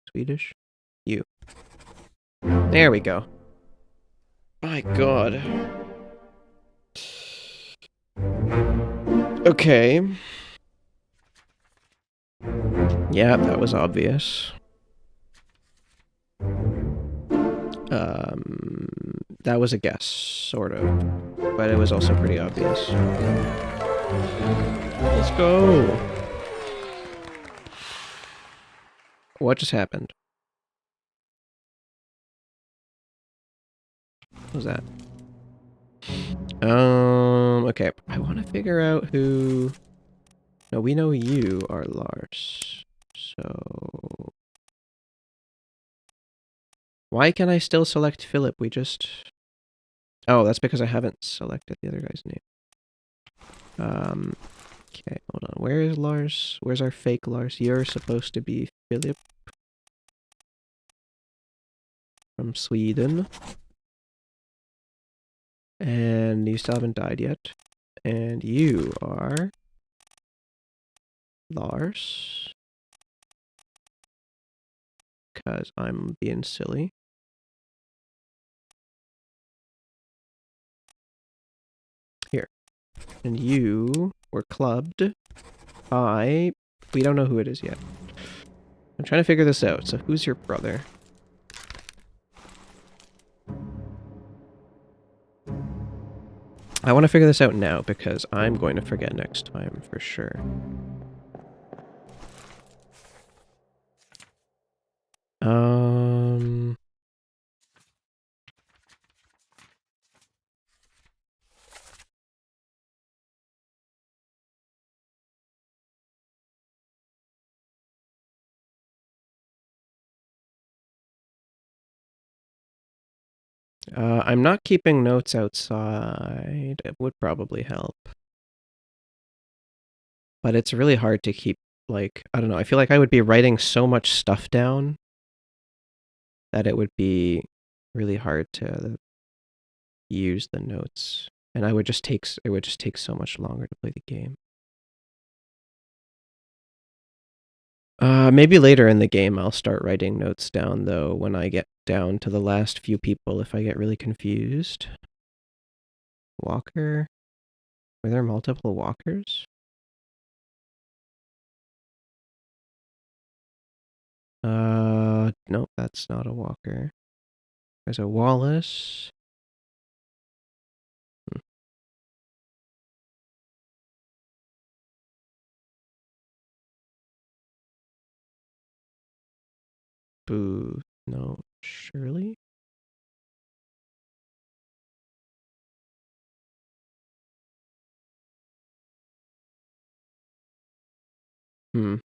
Swedish? You. There we go. My god. Okay. Yeah, that was obvious. That was a guess, sort of. But it was also pretty obvious. Let's go! What just happened? What was that? Okay. I want to figure out who... No, we know you are Lars. So... Why can I still select Philip? We just... Oh, that's because I haven't selected the other guy's name. Okay, hold on. Where is Lars? Where's our fake Lars? You're supposed to be Philip. From Sweden. And you still haven't died yet. And you are... Lars. Because I'm being silly. Here. And you were clubbed by... We don't know who it is yet. I'm trying to figure this out. So who's your brother? I want to figure this out now because I'm going to forget next time for sure. I'm not keeping notes outside. It would probably help. But it's really hard to keep, like, I don't know. I feel like I would be writing so much stuff down that it would be really hard to use the notes. And it would just take so much longer to play the game. Maybe later in the game I'll start writing notes down, though, when I get down to the last few people if I get really confused. Walker? Were there multiple walkers? Nope, that's not a walker. There's a Wallace. Boo. No, Shirley?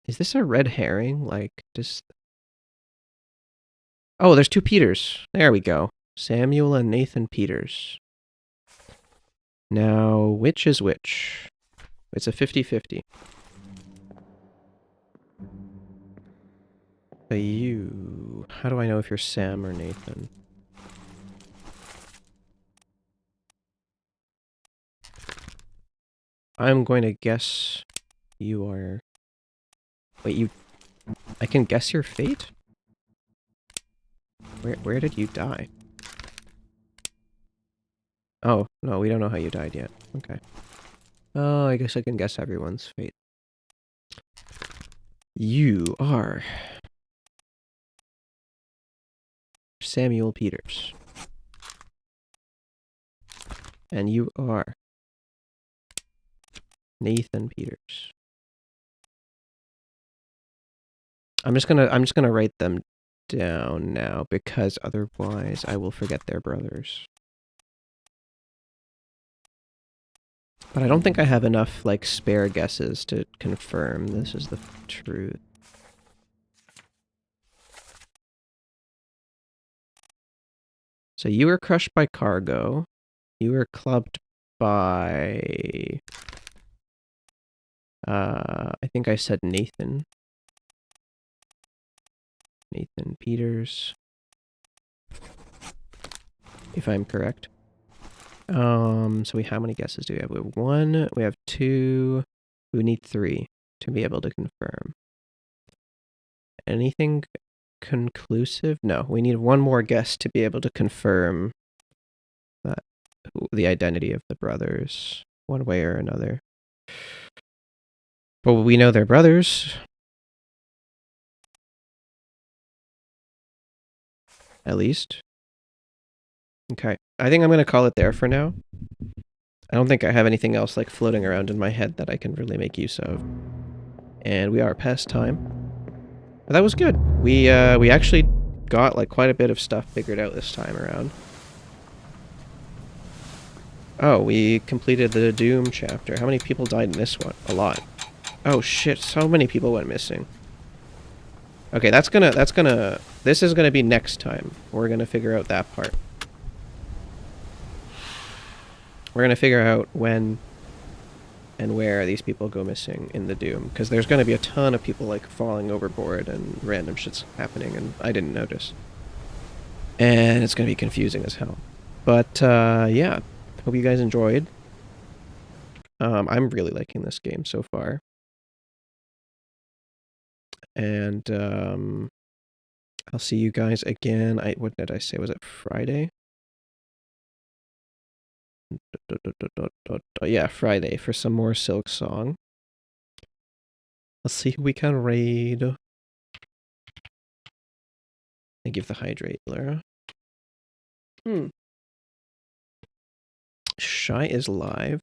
Is this a red herring? Like, just... Oh, there's 2 Peters. There we go. Samuel and Nathan Peters. Now, which is which? It's a 50-50. You... How do I know if you're Sam or Nathan? I'm going to guess you are... Wait, you... I can guess your fate? Where did you die? Oh, no, we don't know how you died yet. Okay. Oh, I guess I can guess everyone's fate. You are... Samuel Peters. And you are... Nathan Peters. I'm just gonna write them down now, because otherwise I will forget their brothers. But I don't think I have enough, like, spare guesses to confirm this is the truth. So you were crushed by cargo. You were clubbed by... I think I said Nathan. Nathan Peters. If I'm correct. So how many guesses do we have? We have 1, we have 2, we need 3 to be able to confirm. Anything conclusive? No, we need 1 more guess to be able to confirm that the identity of the brothers, one way or another. But we know they're brothers. At least. Okay, I think I'm going to call it there for now. I don't think I have anything else like floating around in my head that I can really make use of. And we are past time. But that was good. We actually got like quite a bit of stuff figured out this time around. Oh, we completed the Doom chapter. How many people died in this one? A lot. Oh shit, so many people went missing. Okay, this is gonna be next time. We're gonna figure out that part. We're gonna figure out when and where these people go missing in the Doom, because there's gonna be a ton of people like falling overboard and random shit's happening and I didn't notice. And it's gonna be confusing as hell. But yeah, hope you guys enjoyed. I'm really liking this game so far. And I'll see you guys again. What did I say? Was it Friday? Yeah, Friday for some more Silk Song. Let's see who we can raid. I give the hydrate, Lara. Shy is live.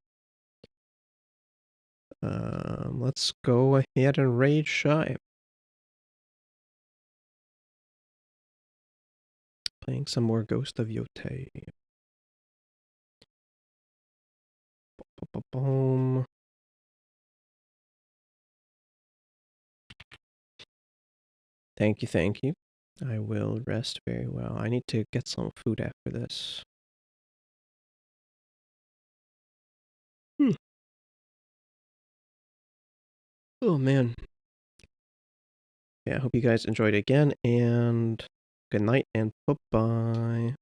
Let's go ahead and raid Shy. Playing some more Ghost of Yote. Boom. Thank you, thank you. I will rest very well. I need to get some food after this. Oh, man. Yeah, I hope you guys enjoyed again, and good night, and bye-bye.